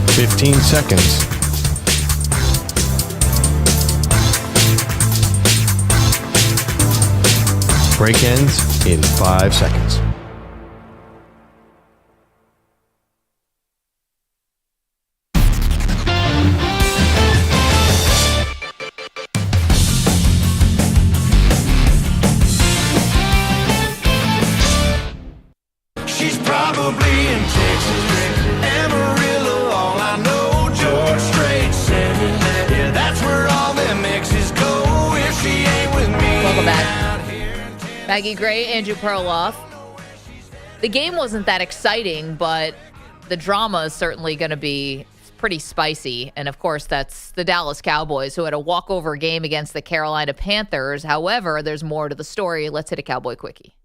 .15 seconds. Break ends in 5 seconds. She's probably in Texas, Amarillo, all I know, George Strait, Seven. Yeah, that's where all them exes go if she ain't with me. Welcome back. Maggie Gray, Andrew Perloff. The game wasn't that exciting, but the drama is certainly going to be pretty spicy. And, of course, that's the Dallas Cowboys, who had a walkover game against the Carolina Panthers. However, there's more to the story. Let's hit a Cowboy Quickie.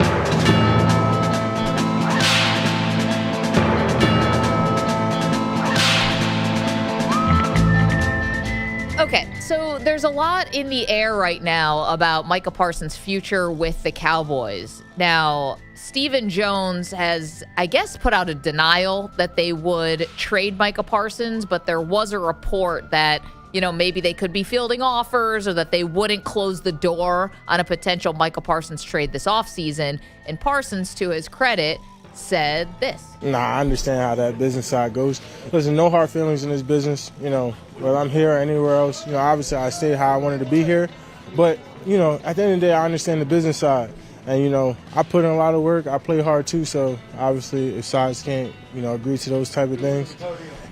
Okay, so there's a lot in the air right now about Micah Parsons' future with the Cowboys. Now, Stephen Jones has, I guess, put out a denial that they would trade Micah Parsons, but there was a report that, maybe they could be fielding offers or that they wouldn't close the door on a potential Micah Parsons trade this offseason. And Parsons, to his credit, said this. I understand how that business side goes. There's no hard feelings in this business, whether I'm here or anywhere else. Obviously I stayed how I wanted to be here. But, at the end of the day, I understand the business side. And, I put in a lot of work. I play hard too. So obviously if sides can't, agree to those type of things,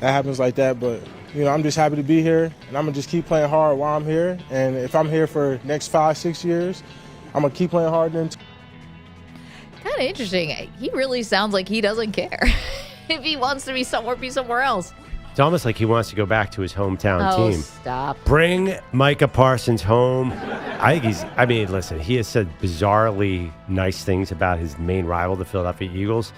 that happens like that. But, I'm just happy to be here. And I'm going to just keep playing hard while I'm here. And if I'm here for the next 5-6 years, I'm going to keep playing hard then too. Kind of interesting. He really sounds like he doesn't care. If he wants to be somewhere else. It's almost like he wants to go back to his hometown team. Stop. Bring Micah Parsons home. Listen, he has said bizarrely nice things about his main rival, the Philadelphia Eagles.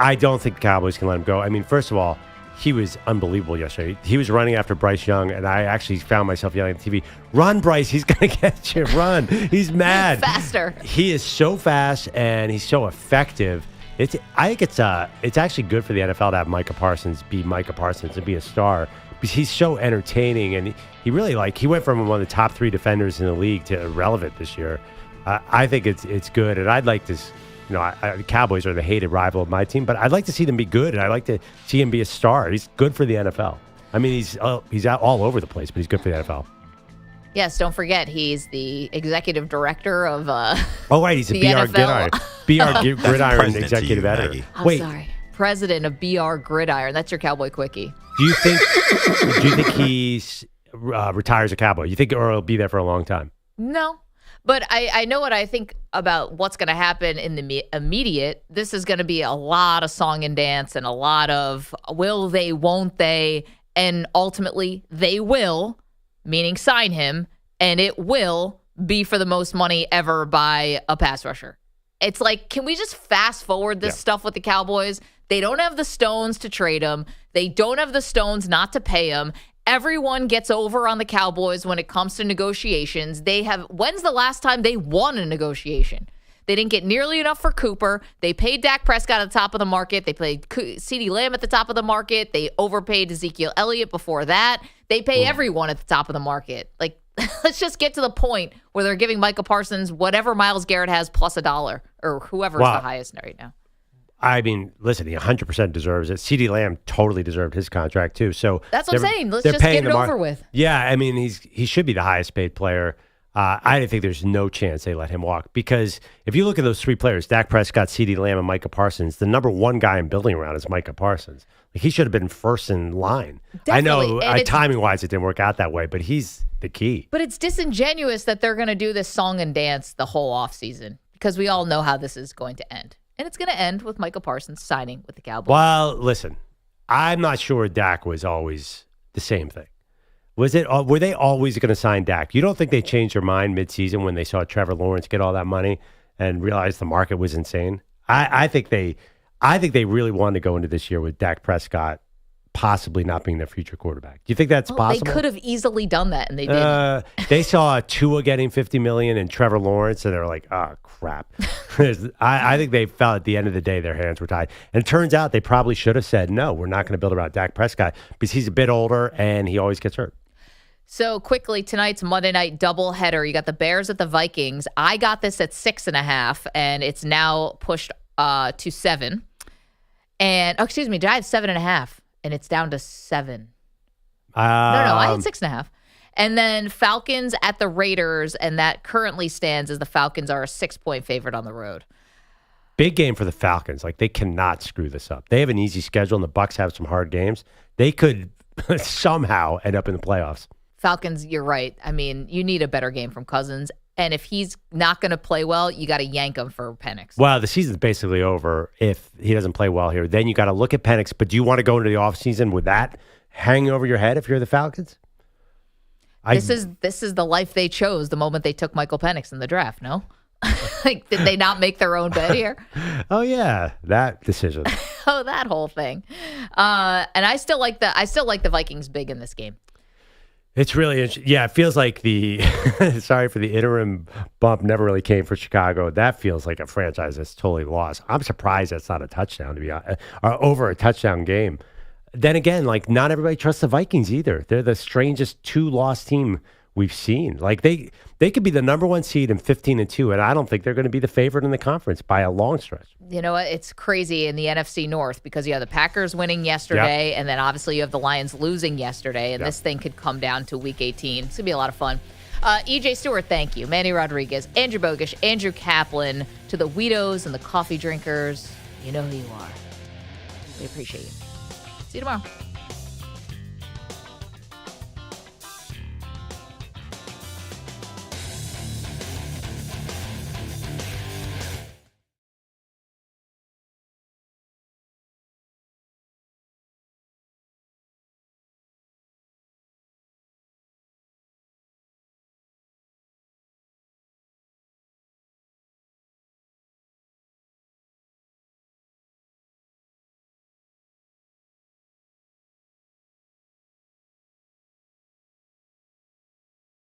I don't think the Cowboys can let him go. First of all, he was unbelievable yesterday. He was running after Bryce Young, and I actually found myself yelling at the TV, "Run, Bryce, he's going to get you, run." He's mad. Faster. He is so fast, and he's so effective. I think it's actually good for the NFL to have Micah Parsons be Micah Parsons and be a star, because he's so entertaining, and he really, he went from one of the top 3 defenders in the league to irrelevant this year. I think it's good, and I'd like to... the Cowboys are the hated rival of my team, but I'd like to see them be good, and I'd like to see him be a star. He's good for the NFL. He's out all over the place, but he's good for the NFL. Yes, don't forget, he's the executive director of he's a the BR NFL. Gridiron executive editor. Sorry. President of BR Gridiron. That's your Cowboy Quickie. Do you think he retires a Cowboy? You think, or he'll be there for a long time? No. But I know what I think about what's going to happen in the immediate. This is going to be a lot of song and dance and a lot of will they, won't they, and ultimately they will, meaning sign him, and it will be for the most money ever by a pass rusher. It's like, can we just fast forward this stuff with the Cowboys? They don't have the stones to trade him. They don't have the stones not to pay him. Everyone gets over on the Cowboys when it comes to negotiations. When's the last time they won a negotiation? They didn't get nearly enough for Cooper. They paid Dak Prescott at the top of the market. They paid CeeDee Lamb at the top of the market. They overpaid Ezekiel Elliott before that. They pay everyone at the top of the market. Let's just get to the point where they're giving Micah Parsons whatever Myles Garrett has plus $1 or whoever's the highest right now. Listen, he 100% deserves it. CeeDee Lamb totally deserved his contract too. So that's what I'm saying. Let's just get it over with. Yeah, he should be the highest paid player. I think there's no chance they let him walk, because if you look at those 3 players, Dak Prescott, CeeDee Lamb, and Micah Parsons, the number 1 guy I'm building around is Micah Parsons. He should have been first in line. Definitely. I know timing-wise it didn't work out that way, but he's the key. But it's disingenuous that they're going to do this song and dance the whole offseason, because we all know how this is going to end. And it's going to end with Micah Parsons signing with the Cowboys. Well, listen, I'm not sure Dak was always the same thing. Were they always going to sign Dak? You don't think they changed their mind midseason when they saw Trevor Lawrence get all that money and realized the market was insane? I think they really wanted to go into this year with Dak Prescott possibly not being their future quarterback. Do you think that's possible? They could have easily done that, and they didn't. They saw Tua getting $50 million and Trevor Lawrence, and they were like, "Oh crap!" I think they felt at the end of the day their hands were tied. And it turns out they probably should have said, "No, we're not going to build around Dak Prescott because he's a bit older and he always gets hurt." So quickly, tonight's Monday night doubleheader. You got the Bears at the Vikings. I got this at 6.5, and it's now pushed to 7. And I had 7.5. And it's down to 7. No, I had 6.5. And then Falcons at the Raiders, and that currently stands as the Falcons are a 6-point favorite on the road. Big game for the Falcons. They cannot screw this up. They have an easy schedule, and the Bucs have some hard games. They could somehow end up in the playoffs. Falcons, you're right. You need a better game from Cousins. And if he's not going to play well, you got to yank him for Penix. Well, the season's basically over if he doesn't play well here. Then you got to look at Penix. But do you want to go into the offseason with that hanging over your head if you're the Falcons? This is the life they chose the moment they took Michael Penix in the draft, no? Like, did they not make their own bed here? Oh, yeah, that decision. Oh, that whole thing. And I still like the Vikings big in this game. It's really interesting. Yeah, it feels like the sorry for the interim bump never really came for Chicago. That feels like a franchise that's totally lost. I'm surprised that's not a touchdown to be honest, or over a touchdown game. Then again, like not everybody trusts the Vikings either. They're the strangest 2-loss team we've seen. Like they could be the number 1 seed in 15-2, and I don't think they're going to be the favorite in the conference by a long stretch. You know what? It's crazy in the NFC North because you have the Packers winning yesterday, and then obviously you have the Lions losing yesterday, and this thing could come down to Week 18. It's going to be a lot of fun. EJ Stewart, thank you. Manny Rodriguez, Andrew Bogusch, Andrew Kaplan, to the Weedos and the coffee drinkers. You know who you are. We appreciate you. See you tomorrow.